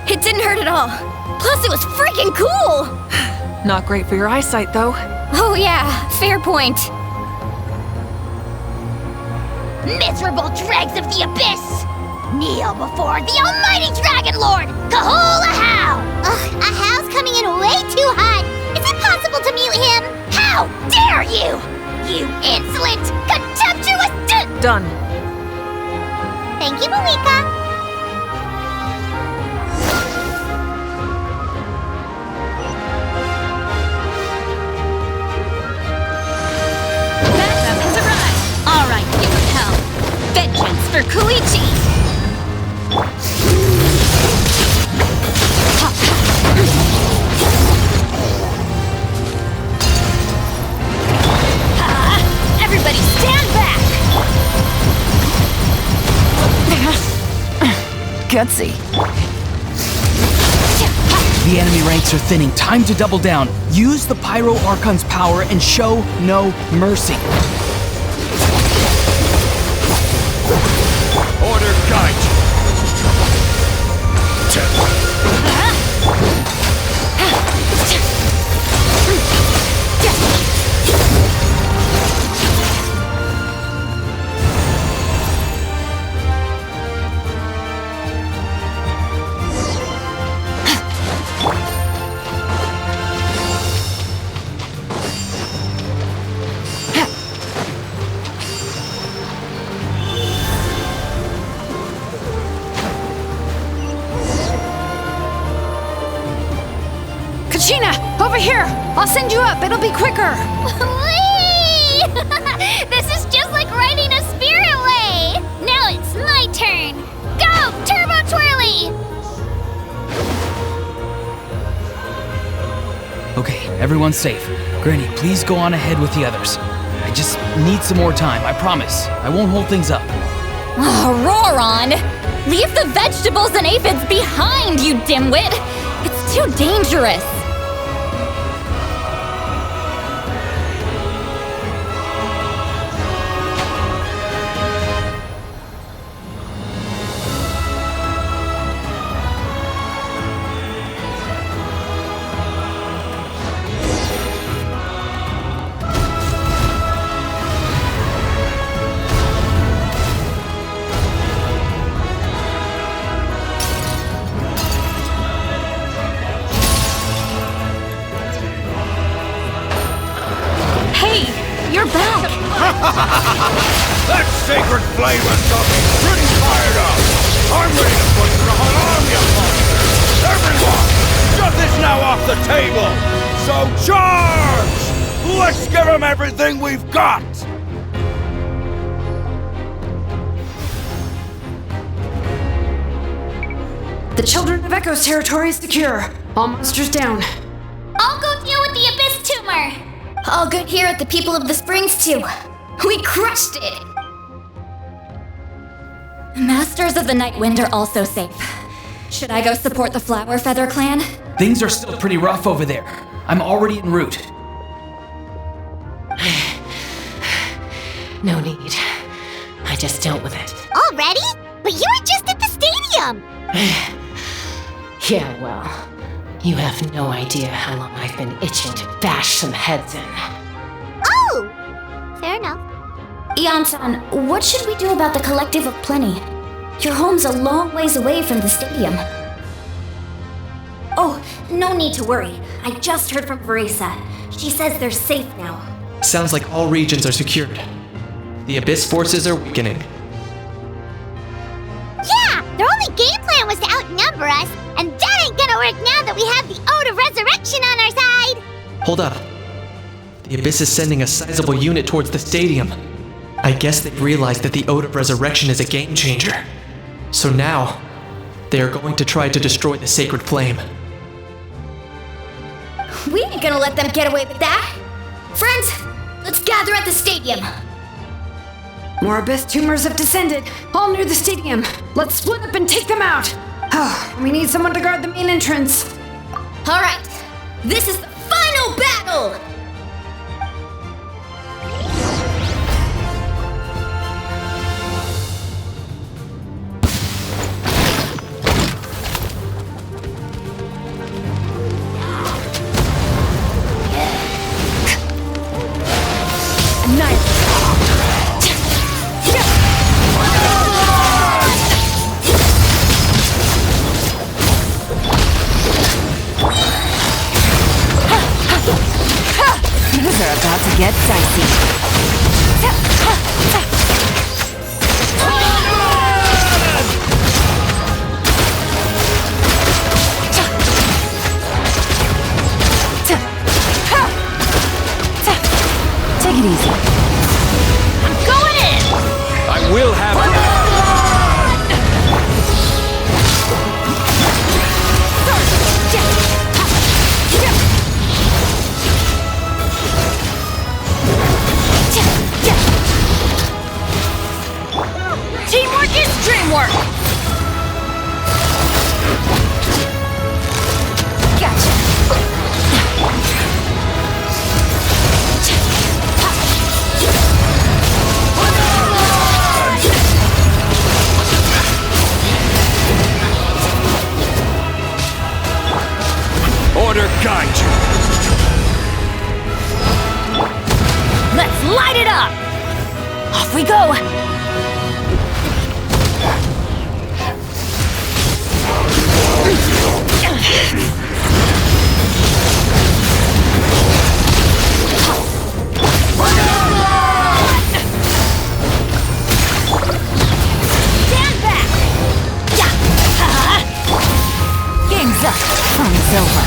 Speaker 16: It didn't hurt at all. Plus, it was freaking cool!
Speaker 10: Not great for your eyesight, though.
Speaker 16: Oh yeah, fair point.
Speaker 2: Miserable dregs of the abyss! Kneel before the almighty Dragon Lord, Kahula How! Ugh, a How's coming in way too hot. Is it possible to mute him? How dare you! You insolent, contemptuous
Speaker 10: Done.
Speaker 2: Thank you, Malika.
Speaker 21: Backup has arrived. All right, give him hell. Vengeance for Koichi. Everybody stand back.
Speaker 7: Gutsy. The enemy ranks are thinning. Time to double down. Use the Pyro Archon's power and show no mercy.
Speaker 8: Order guide you.
Speaker 5: Kachina, over here! I'll send you up, it'll be quicker!
Speaker 17: Whee! This is just like riding a spirit way! Now it's my turn! Go, Turbo Twirly!
Speaker 7: Okay, everyone's safe. Granny, please go on ahead with the others. I just need some more time, I promise. I won't hold things up.
Speaker 15: Oh, Roron! Leave the vegetables and aphids behind, you dimwit! It's too dangerous!
Speaker 21: You're back!
Speaker 8: That sacred flame has got me pretty fired up! I'm ready to put the whole army of monsters! Everyone! Shut this now off the table! So charge! Let's give them everything we've got!
Speaker 5: The Children of Echo's territory is secure. All monsters down.
Speaker 17: I'll go deal with the abyss tumor!
Speaker 16: All good here at the People of the Springs, too. We crushed it!
Speaker 15: Masters of the Night Wind are also safe. Should I go support the Flower Feather clan?
Speaker 7: Things are still pretty rough over there. I'm already en route.
Speaker 14: No need. I just dealt with it.
Speaker 2: Already? But you were just at the stadium!
Speaker 14: Yeah, well, you have no idea how long I've been itching to bash some heads in.
Speaker 2: Oh! Fair enough.
Speaker 16: Ian-san, what should we do about the Collective of Plenty? Your home's a long ways away from the stadium. Oh, no need to worry. I just heard from Veresa. She says they're safe now.
Speaker 4: Sounds like all regions are secured. The Abyss forces are weakening.
Speaker 2: Yeah! Their only game plan was to outnumber us, and that ain't gonna work now that we have the Ode of Resurrection on our side!
Speaker 4: Hold up. The Abyss is sending a sizable unit towards the stadium. I guess they've realized that the Ode of Resurrection is a game changer. So now, they are going to try to destroy the Sacred Flame.
Speaker 16: We ain't gonna let them get away with that! Friends, let's gather at the stadium!
Speaker 5: More Abyss tumors have descended, all near the stadium. Let's split up and take them out! Oh, we need someone to guard the main entrance.
Speaker 16: Alright, this is the final battle!
Speaker 15: we go!
Speaker 2: Stand back!
Speaker 15: Game's up. Fun's over.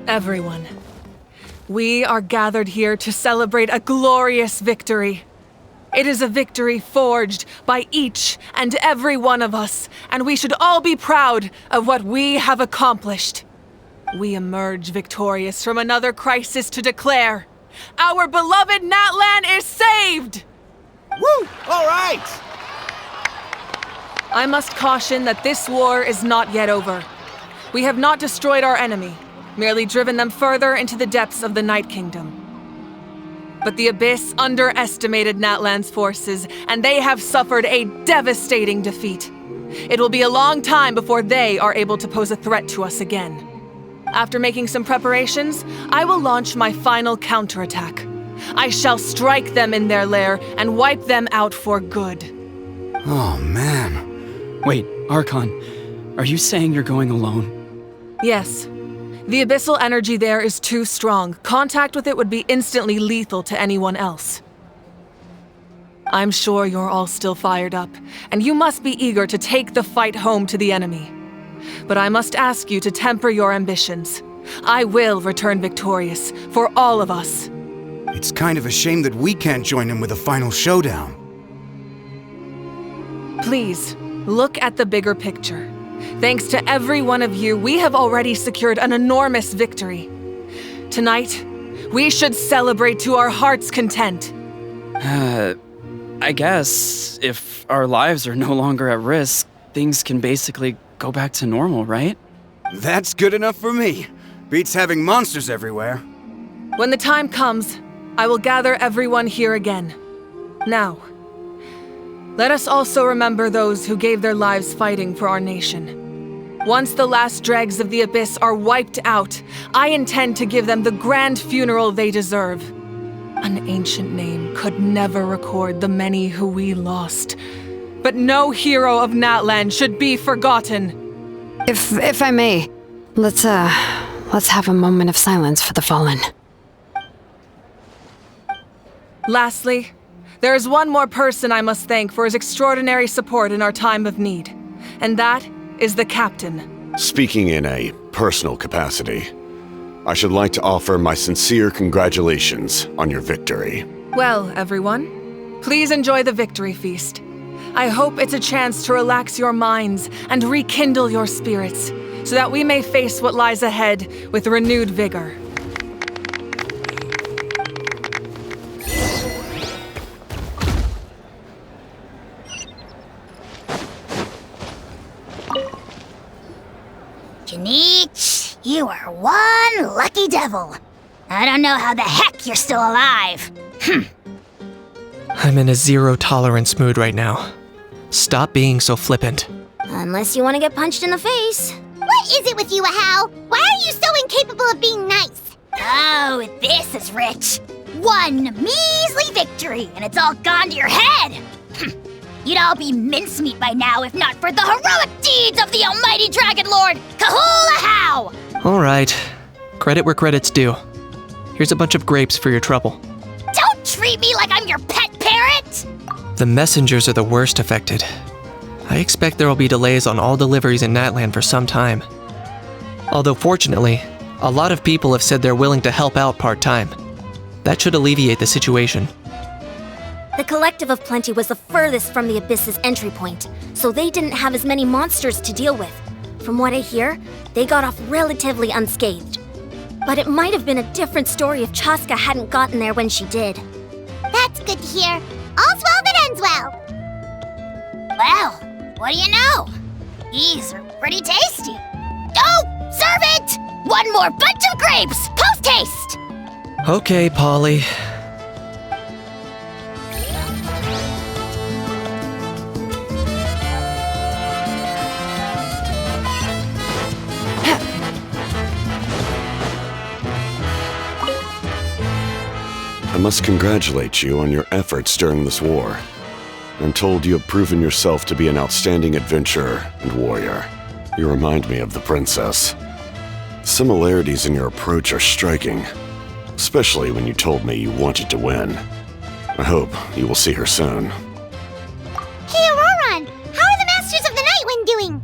Speaker 10: Everyone, we are gathered here to celebrate a glorious victory. It is a victory forged by each and every one of us, and we should all be proud of what we have accomplished. We emerge victorious from another crisis to declare, our beloved Natlan is saved!
Speaker 8: Woo! All right!
Speaker 10: I must caution that this war is not yet over. We have not destroyed our enemy, merely driven them further into the depths of the Night Kingdom. But the Abyss underestimated Natlan's forces, and they have suffered a devastating defeat. It will be a long time before they are able to pose a threat to us again. After making some preparations, I will launch my final counterattack. I shall strike them in their lair and wipe them out for good.
Speaker 6: Oh, man.
Speaker 19: Wait, Archon, are you saying you're going alone?
Speaker 10: Yes. The abyssal energy there is too strong. Contact with it would be instantly lethal to anyone else. I'm sure you're all still fired up, and you must be eager to take the fight home to the enemy. But I must ask you to temper your ambitions. I will return victorious, for all of us.
Speaker 6: It's kind of a shame that we can't join in with a final showdown.
Speaker 10: Please, look at the bigger picture. Thanks to every one of you, we have already secured an enormous victory. Tonight, we should celebrate to our heart's content.
Speaker 19: I guess if our lives are no longer at risk, things can basically go back to normal, right?
Speaker 6: That's good enough for me. Beats having monsters everywhere.
Speaker 10: When the time comes, I will gather everyone here again. Now, let us also remember those who gave their lives fighting for our nation. Once the last dregs of the Abyss are wiped out, I intend to give them the grand funeral they deserve. An ancient name could never record the many who we lost. But no hero of Natlan should be forgotten.
Speaker 5: If I may, let's have a moment of silence for the fallen.
Speaker 10: Lastly, there is one more person I must thank for his extraordinary support in our time of need, and that is the Captain.
Speaker 18: Speaking in a personal capacity, I should like to offer my sincere congratulations on your victory.
Speaker 10: Well, everyone, please enjoy the victory feast. I hope it's a chance to relax your minds and rekindle your spirits, so that we may face what lies ahead with renewed vigor.
Speaker 2: Janich, you are one lucky devil. I don't know how the heck you're still alive.
Speaker 4: I'm in a zero-tolerance mood right now. Stop being so flippant.
Speaker 2: Unless you want to get punched in the face. What is it with you, Ahau? Why are you so incapable of being nice? Oh, this is rich. One measly victory, and it's all gone to your head. You'd all be mincemeat by now if not for the heroic deeds of the almighty Dragon Lord, Kahul Ahau!
Speaker 4: All right. Credit where credit's due. Here's a bunch of grapes for your trouble.
Speaker 2: Don't treat me like I'm your pet parrot!
Speaker 4: The messengers are the worst affected. I expect there will be delays on all deliveries in Natlan for some time. Although fortunately, a lot of people have said they're willing to help out part-time. That should alleviate the situation.
Speaker 22: The Collective of Plenty was the furthest from the Abyss's entry point, so they didn't have as many monsters to deal with. From what I hear, they got off relatively unscathed. But it might have been a different story if Chaska hadn't gotten there when she did.
Speaker 2: That's good to hear. All's well that ends well. Well, what do you know? These are pretty tasty. Oh, serve it! One more bunch of grapes, post-haste!
Speaker 4: Okay, Polly.
Speaker 18: I must congratulate you on your efforts during this war. I'm told you have proven yourself to be an outstanding adventurer and warrior. You remind me of the princess. Similarities in your approach are striking, especially when you told me you wanted to win. I hope you will see her soon.
Speaker 2: Hey, Auroron! How are the Masters of the Night Wind doing?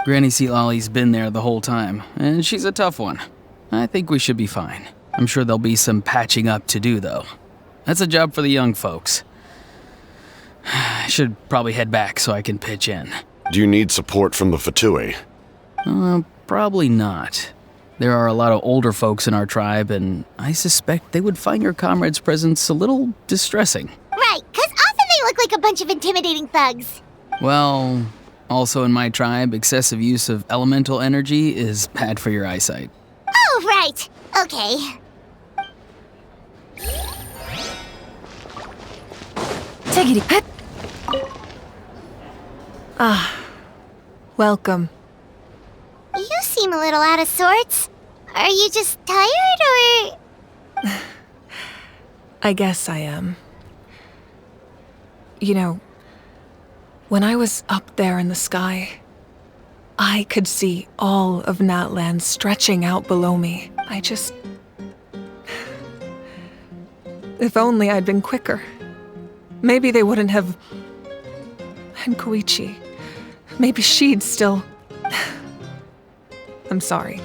Speaker 19: Granny Seatlolly's been there the whole time, and she's a tough one. I think we should be fine. I'm sure there'll be some patching up to do, though. That's a job for the young folks. I should probably head back so I can pitch in.
Speaker 18: Do you need support from the Fatui?
Speaker 19: Probably not. There are a lot of older folks in our tribe, and I suspect they would find your comrades' presence a little distressing.
Speaker 2: Right, 'cause often they look like a bunch of intimidating thugs.
Speaker 19: Well, also in my tribe, excessive use of elemental energy is bad for your eyesight.
Speaker 2: Oh, right. Okay.
Speaker 10: Take it. Ah, welcome.
Speaker 2: You seem a little out of sorts. Are you just tired, or...?
Speaker 10: I guess I am. You know, when I was up there in the sky, I could see all of Natlan stretching out below me. If only I'd been quicker. Maybe they wouldn't have... And Koichi. Maybe she'd still... I'm sorry.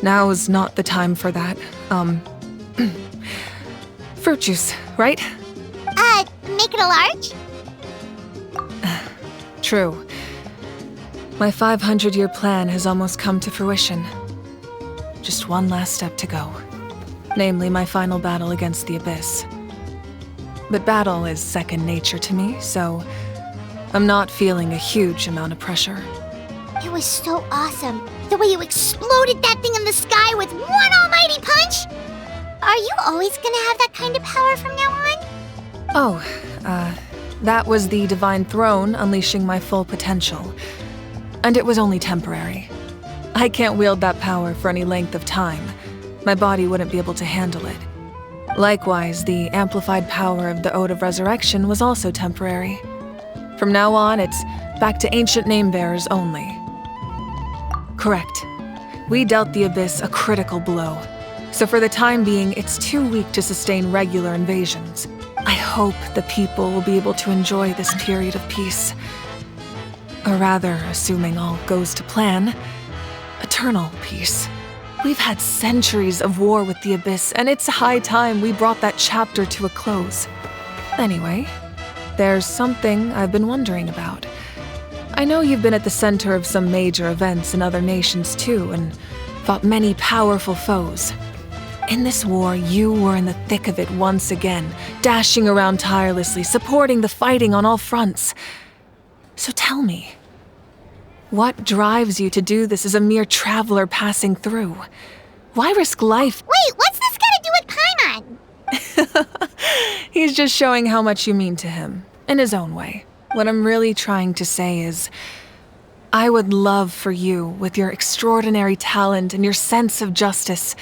Speaker 10: Now is not the time for that. Fruit juice, right?
Speaker 2: Make it a large?
Speaker 10: True. My 500-year plan has almost come to fruition. Just one last step to go. Namely, my final battle against the Abyss. But battle is second nature to me, so I'm not feeling a huge amount of pressure.
Speaker 2: It was so awesome. The way you exploded that thing in the sky with one almighty punch! Are you always gonna have that kind of power from now on?
Speaker 10: Oh, that was the Divine Throne unleashing my full potential. And it was only temporary. I can't wield that power for any length of time. My body wouldn't be able to handle it. Likewise, the amplified power of the Ode of Resurrection was also temporary. From now on, it's back to ancient name-bearers only. Correct. We dealt the Abyss a critical blow, so for the time being, it's too weak to sustain regular invasions. I hope the people will be able to enjoy this period of peace. Or rather, assuming all goes to plan, eternal peace. We've had centuries of war with the Abyss, and it's high time we brought that chapter to a close. Anyway, there's something I've been wondering about. I know you've been at the center of some major events in other nations too, and fought many powerful foes. In this war, you were in the thick of it once again, dashing around tirelessly, supporting the fighting on all fronts. So tell me, what drives you to do this as a mere traveler passing through? Why risk life?
Speaker 2: Wait, what's this got to do with Paimon?
Speaker 10: He's just showing how much you mean to him, in his own way. What I'm really trying to say is, I would love for you, with your extraordinary talent and your sense of justice,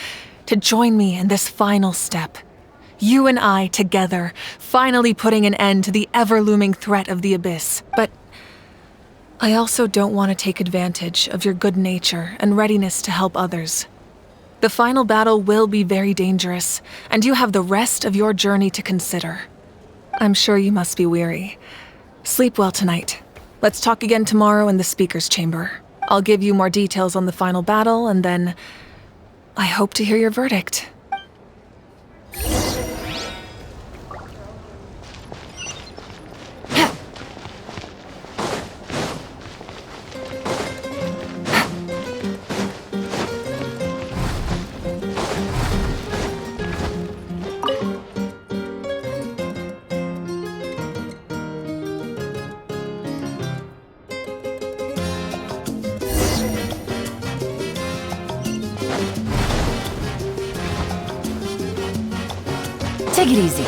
Speaker 10: to join me in this final step. You and I together, finally putting an end to the ever-looming threat of the Abyss. But I also don't want to take advantage of your good nature and readiness to help others. The final battle will be very dangerous, and you have the rest of your journey to consider. I'm sure you must be weary. Sleep well tonight. Let's talk again tomorrow in the speaker's chamber. I'll give you more details on the final battle, and then I hope to hear your verdict.
Speaker 11: Take it easy.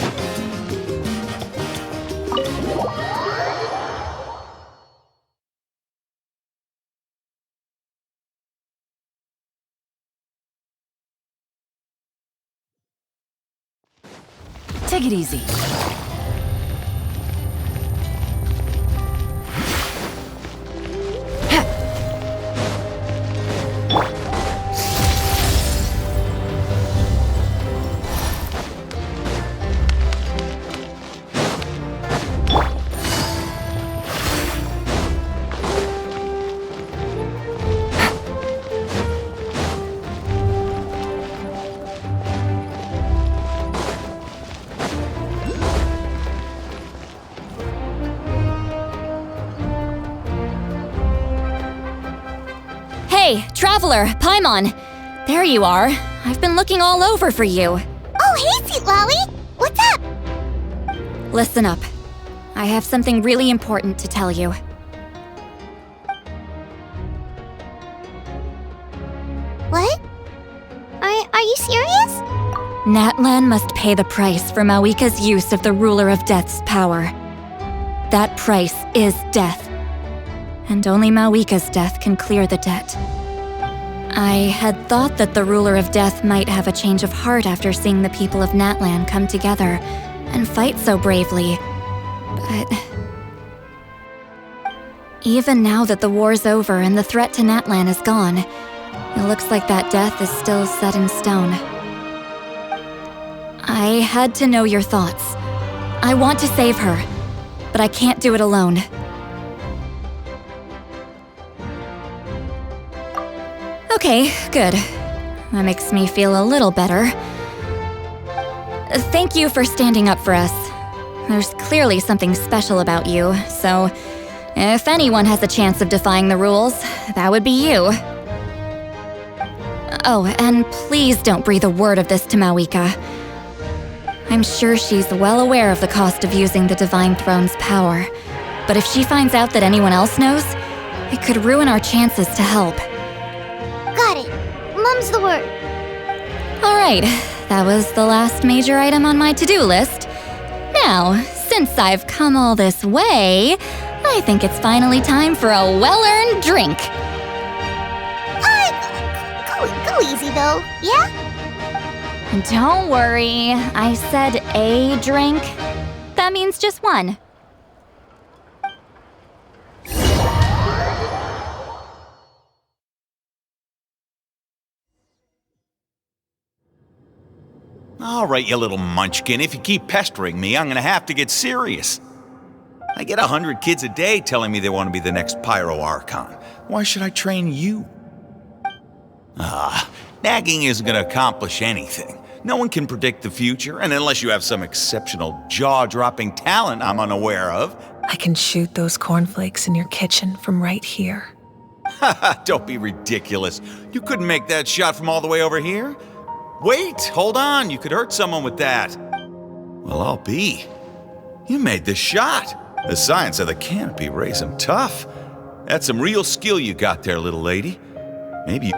Speaker 11: Take it easy.
Speaker 15: Hey, Traveler, Paimon! There you are. I've been looking all over for you.
Speaker 2: Oh, hey, Sweet Lolly! What's up?
Speaker 15: Listen up. I have something really important to tell you.
Speaker 2: What? Are you serious?
Speaker 15: Natlan must pay the price for Mawika's use of the Ruler of Death's power. That price is death. And only Mawika's death can clear the debt. I had thought that the Ruler of Death might have a change of heart after seeing the people of Natlan come together and fight so bravely, but even now that the war's over and the threat to Natlan is gone, it looks like that death is still set in stone. I had to know your thoughts. I want to save her, but I can't do it alone. Okay, good. That makes me feel a little better. Thank you for standing up for us. There's clearly something special about you, so if anyone has a chance of defying the rules, that would be you. Oh, and please don't breathe a word of this to Mawika. I'm sure she's well aware of the cost of using the Divine Throne's power, but if she finds out that anyone else knows, it could ruin our chances to help.
Speaker 2: Got it. Mum's the word.
Speaker 15: All right, that was the last major item on my to-do list. Now, since I've come all this way, I think it's finally time for a well-earned drink.
Speaker 2: Go easy though, yeah?
Speaker 15: Don't worry, I said a drink. That means just one.
Speaker 12: All right, you little munchkin, if you keep pestering me, I'm gonna have to get serious. I get 100 kids a day telling me they want to be the next Pyro Archon. Why should I train you? Nagging isn't going to accomplish anything. No one can predict the future, and unless you have some exceptional jaw-dropping talent I'm unaware of.
Speaker 10: I can shoot those cornflakes in your kitchen from right here.
Speaker 12: Don't be ridiculous. You couldn't make that shot from all the way over here? Wait, hold on. You could hurt someone with that. Well, I'll be. You made the shot. The science of the canopy raised him tough. That's some real skill you got there, little lady. Maybe you...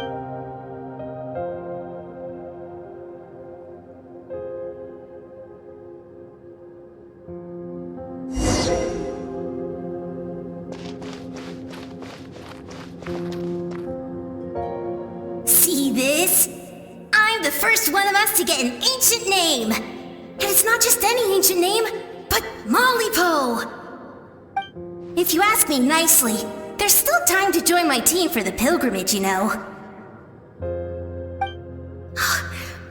Speaker 2: See this? I'm the first one of us to get an ancient name. And it's not just any ancient name, but Mollypo. If you ask me nicely, there's still time to join my team for the pilgrimage, you know.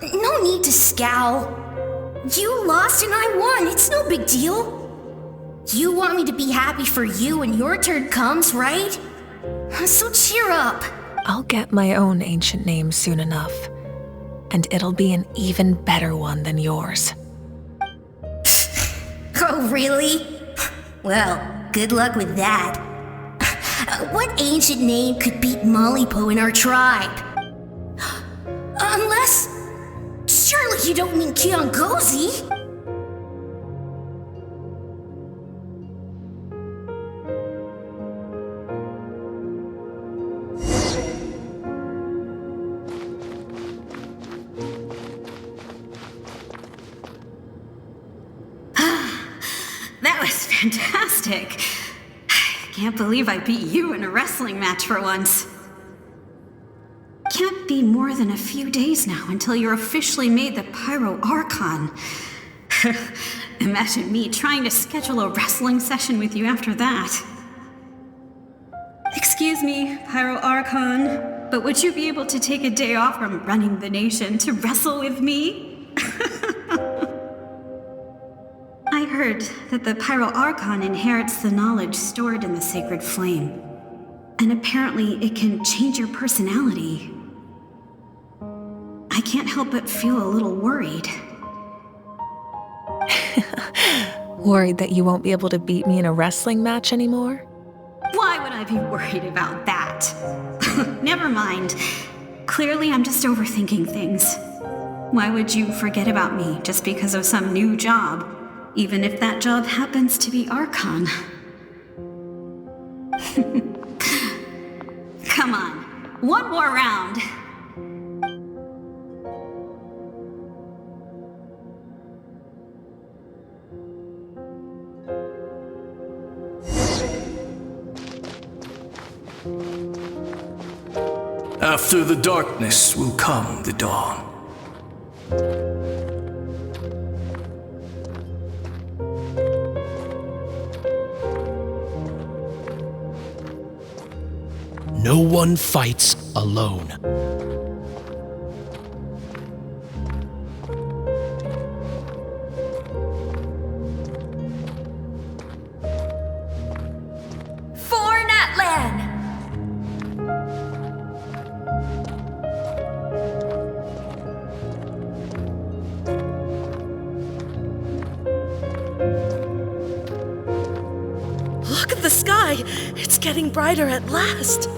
Speaker 2: No need to scowl. You lost and I won, it's no big deal. You want me to be happy for you when your turn comes, right? So cheer up.
Speaker 10: I'll get my own ancient name soon enough. And it'll be an even better one than yours.
Speaker 2: Oh, really? Well, good luck with that. What ancient name could beat Mollypo in our tribe? Unless... surely you don't mean Kiangozi?
Speaker 21: That was fantastic. Can't believe I beat you in a wrestling match for once. Can't be more than a few days now until you're officially made the Pyro Archon. Imagine me trying to schedule a wrestling session with you after that. Excuse me, Pyro Archon, but would you be able to take a day off from running the nation to wrestle with me? I heard that the Pyro Archon inherits the knowledge stored in the sacred flame. And apparently it can change your personality. I can't help but feel a little worried.
Speaker 10: Worried that you won't be able to beat me in a wrestling match anymore?
Speaker 21: Why would I be worried about that? Never mind. Clearly I'm just overthinking things. Why would you forget about me just because of some new job? Even if that job happens to be Archon. Come on, one more round.
Speaker 13: After the darkness will come the dawn.
Speaker 23: No one fights alone.
Speaker 2: For Natlan!
Speaker 24: Look at the sky! It's getting brighter at last!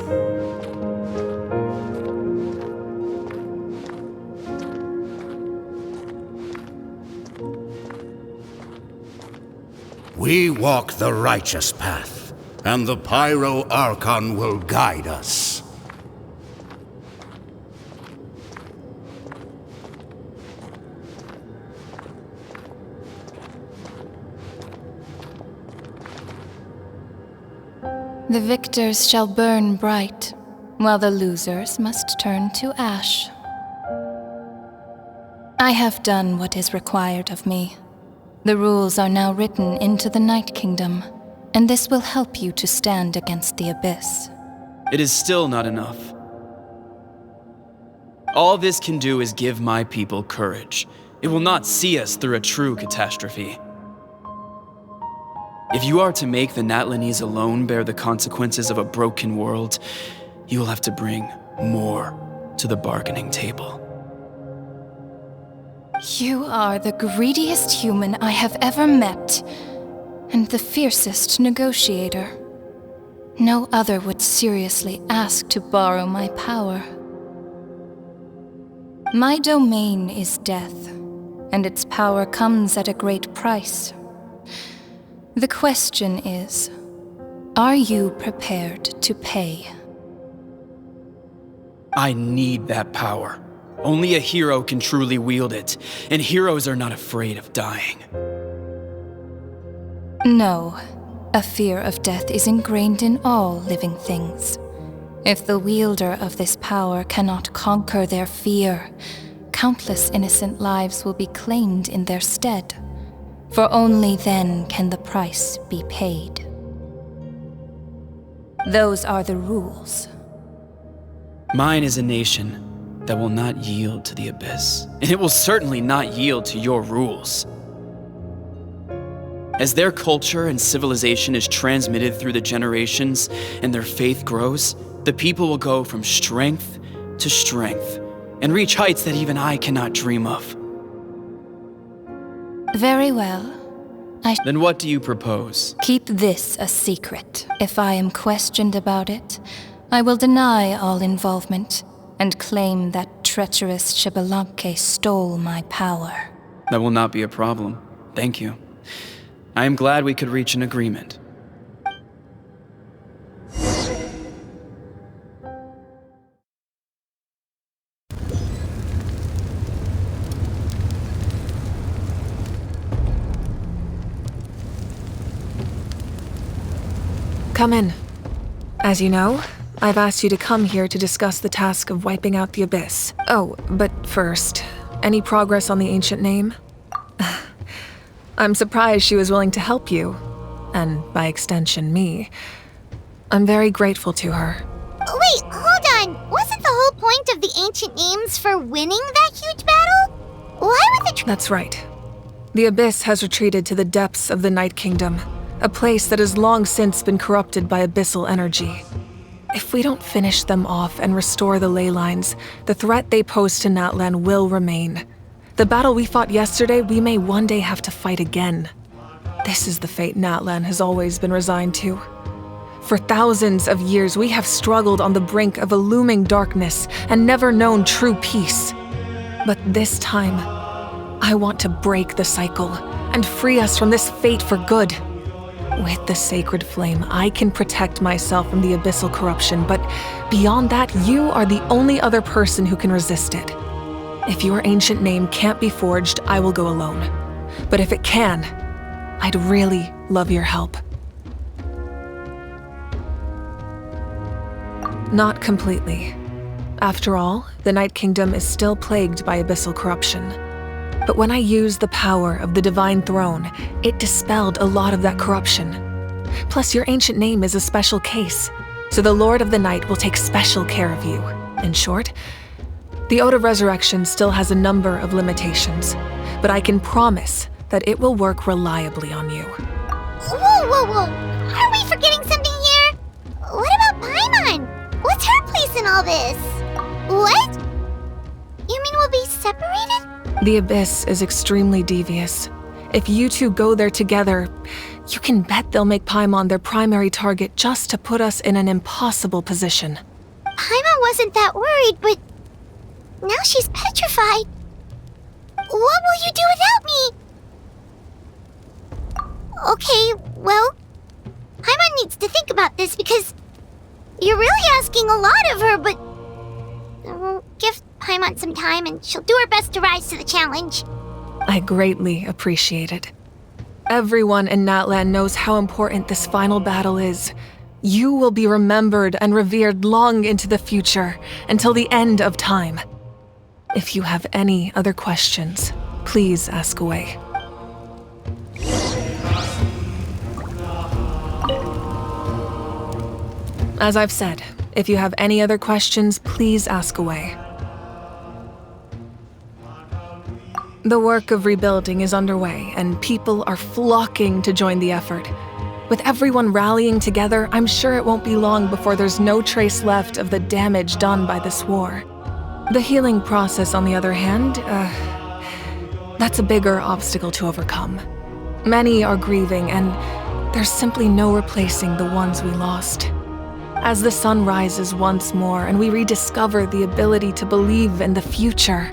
Speaker 9: We walk the righteous path, and the Pyro Archon will guide us.
Speaker 25: The victors shall burn bright, while the losers must turn to ash. I have done what is required of me. The rules are now written into the Night Kingdom, and this will help you to stand against the Abyss.
Speaker 19: It is still not enough. All this can do is give my people courage. It will not see us through a true catastrophe.
Speaker 1: If you are to make the Natlanese alone bear the consequences of a broken world, you will have to bring more to the bargaining table.
Speaker 25: You are the greediest human I have ever met, and the fiercest negotiator. No other would seriously ask to borrow my power. My domain is death, and its power comes at a great price. The question is, are you prepared to pay?
Speaker 1: I need that power. Only a hero can truly wield it, and heroes are not afraid of dying.
Speaker 25: No, a fear of death is ingrained in all living things. If the wielder of this power cannot conquer their fear, countless innocent lives will be claimed in their stead. For only then can the price be paid. Those are the rules.
Speaker 1: Mine is a nation that will not yield to the Abyss, and it will certainly not yield to your rules. As their culture and civilization is transmitted through the generations and their faith grows, the people will go from strength to strength and reach heights that even I cannot dream of.
Speaker 25: Very well.
Speaker 1: Then what do you propose?
Speaker 25: Keep this a secret. If I am questioned about it, I will deny all involvement and claim that treacherous Xbalanque stole my power.
Speaker 1: That will not be a problem. Thank you. I am glad we could reach an agreement.
Speaker 10: Come in. As you know, I've asked you to come here to discuss the task of wiping out the Abyss. Oh, but first, any progress on the ancient name? I'm surprised she was willing to help you, and by extension, me. I'm very grateful to her.
Speaker 2: Wait, hold on. Wasn't the whole point of the ancient names for winning that huge battle? Why would the
Speaker 10: That's right. The Abyss has retreated to the depths of the Night Kingdom, a place that has long since been corrupted by abyssal energy. If we don't finish them off and restore the ley lines, the threat they pose to Natlan will remain. The battle we fought yesterday, we may one day have to fight again. This is the fate Natlan has always been resigned to. For thousands of years, we have struggled on the brink of a looming darkness and never known true peace. But this time, I want to break the cycle and free us from this fate for good. With the sacred flame, I can protect myself from the abyssal corruption, but beyond that, you are the only other person who can resist it. If your ancient name can't be forged, I will go alone. But if it can, I'd really love your help. Not completely. After all, the Night Kingdom is still plagued by abyssal corruption. But when I used the power of the Divine Throne, it dispelled a lot of that corruption. Plus, your ancient name is a special case, so the Lord of the Night will take special care of you. In short, the Ode of Resurrection still has a number of limitations, but I can promise that it will work reliably on you.
Speaker 2: Whoa. Are we forgetting something here? What about Paimon? What's her place in all this? What? You mean we'll be separated?
Speaker 10: The Abyss is extremely devious. If you two go there together, you can bet they'll make Paimon their primary target just to put us in an impossible position.
Speaker 2: Paimon wasn't that worried, but now she's petrified. What will you do without me? Okay, well, Paimon needs to think about this because you're really asking a lot of her, but we'll give Paimon some time and she'll do her best to rise to the challenge.
Speaker 10: I greatly appreciate it. Everyone in Natlan knows how important this final battle is. You will be remembered and revered long into the future, until the end of time. If you have any other questions, please ask away. As I've said, if you have any other questions, please ask away. The work of rebuilding is underway, and people are flocking to join the effort. With everyone rallying together, I'm sure it won't be long before there's no trace left of the damage done by this war. The healing process, on the other hand, that's a bigger obstacle to overcome. Many are grieving, and there's simply no replacing the ones we lost. As the sun rises once more and we rediscover the ability to believe in the future,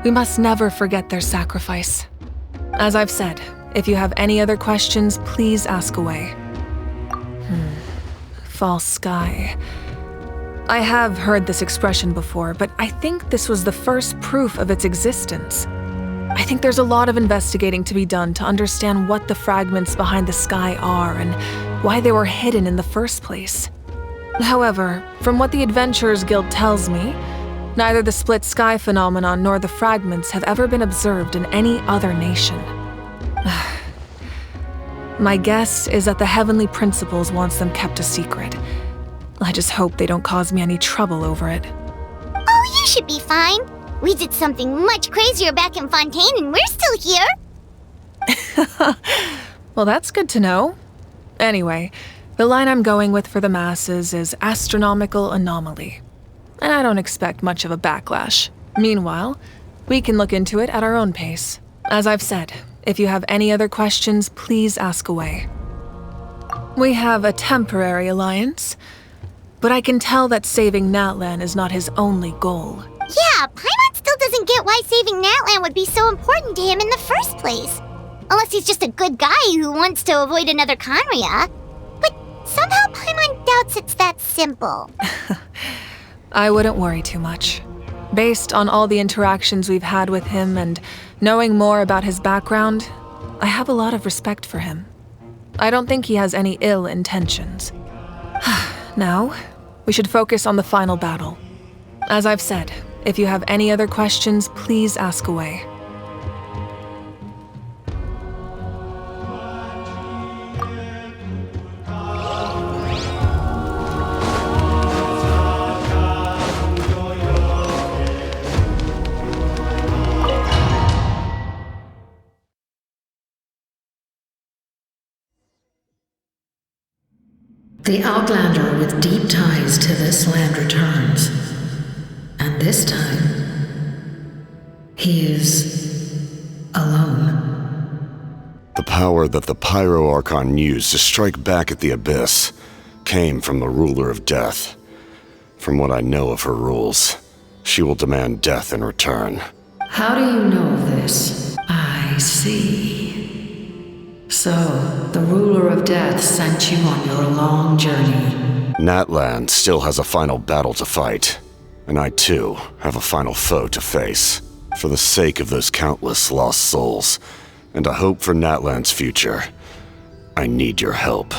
Speaker 10: we must never forget their sacrifice. As I've said, if you have any other questions, please ask away. False sky. I have heard this expression before, but I think this was the first proof of its existence. I think there's a lot of investigating to be done to understand what the fragments behind the sky are and why they were hidden in the first place. However, from what the Adventurers Guild tells me, neither the split sky phenomenon nor the fragments have ever been observed in any other nation. My guess is that the Heavenly Principles wants them kept a secret. I just hope they don't cause me any trouble over it.
Speaker 2: Oh, you should be fine. We did something much crazier back in Fontaine and we're still here.
Speaker 10: Well, that's good to know. Anyway, the line I'm going with for the masses is astronomical anomaly. And I don't expect much of a backlash. Meanwhile, we can look into it at our own pace. As I've said, if you have any other questions, please ask away. We have a temporary alliance, but I can tell that saving Natlan is not his only goal.
Speaker 2: Yeah, Paimon still doesn't get why saving Natlan would be so important to him in the first place. Unless he's just a good guy who wants to avoid another Conria. But somehow Paimon doubts it's that simple.
Speaker 10: I wouldn't worry too much. Based on all the interactions we've had with him and knowing more about his background, I have a lot of respect for him. I don't think he has any ill intentions. Now, we should focus on the final battle. As I've said, if you have any other questions, please ask away.
Speaker 3: The Outlander with deep ties to this land returns. And this time, he is alone.
Speaker 18: The power that the 5.4 Archon used to strike back at the Abyss came from the Ruler of Death. From what I know of her rules, she will demand death in return.
Speaker 3: How do you know this? I see. So, the Ruler of Death sent you on your long journey.
Speaker 18: Natlan still has a final battle to fight, and I too have a final foe to face. For the sake of those countless lost souls, and a hope for Natlan's future, I need your help.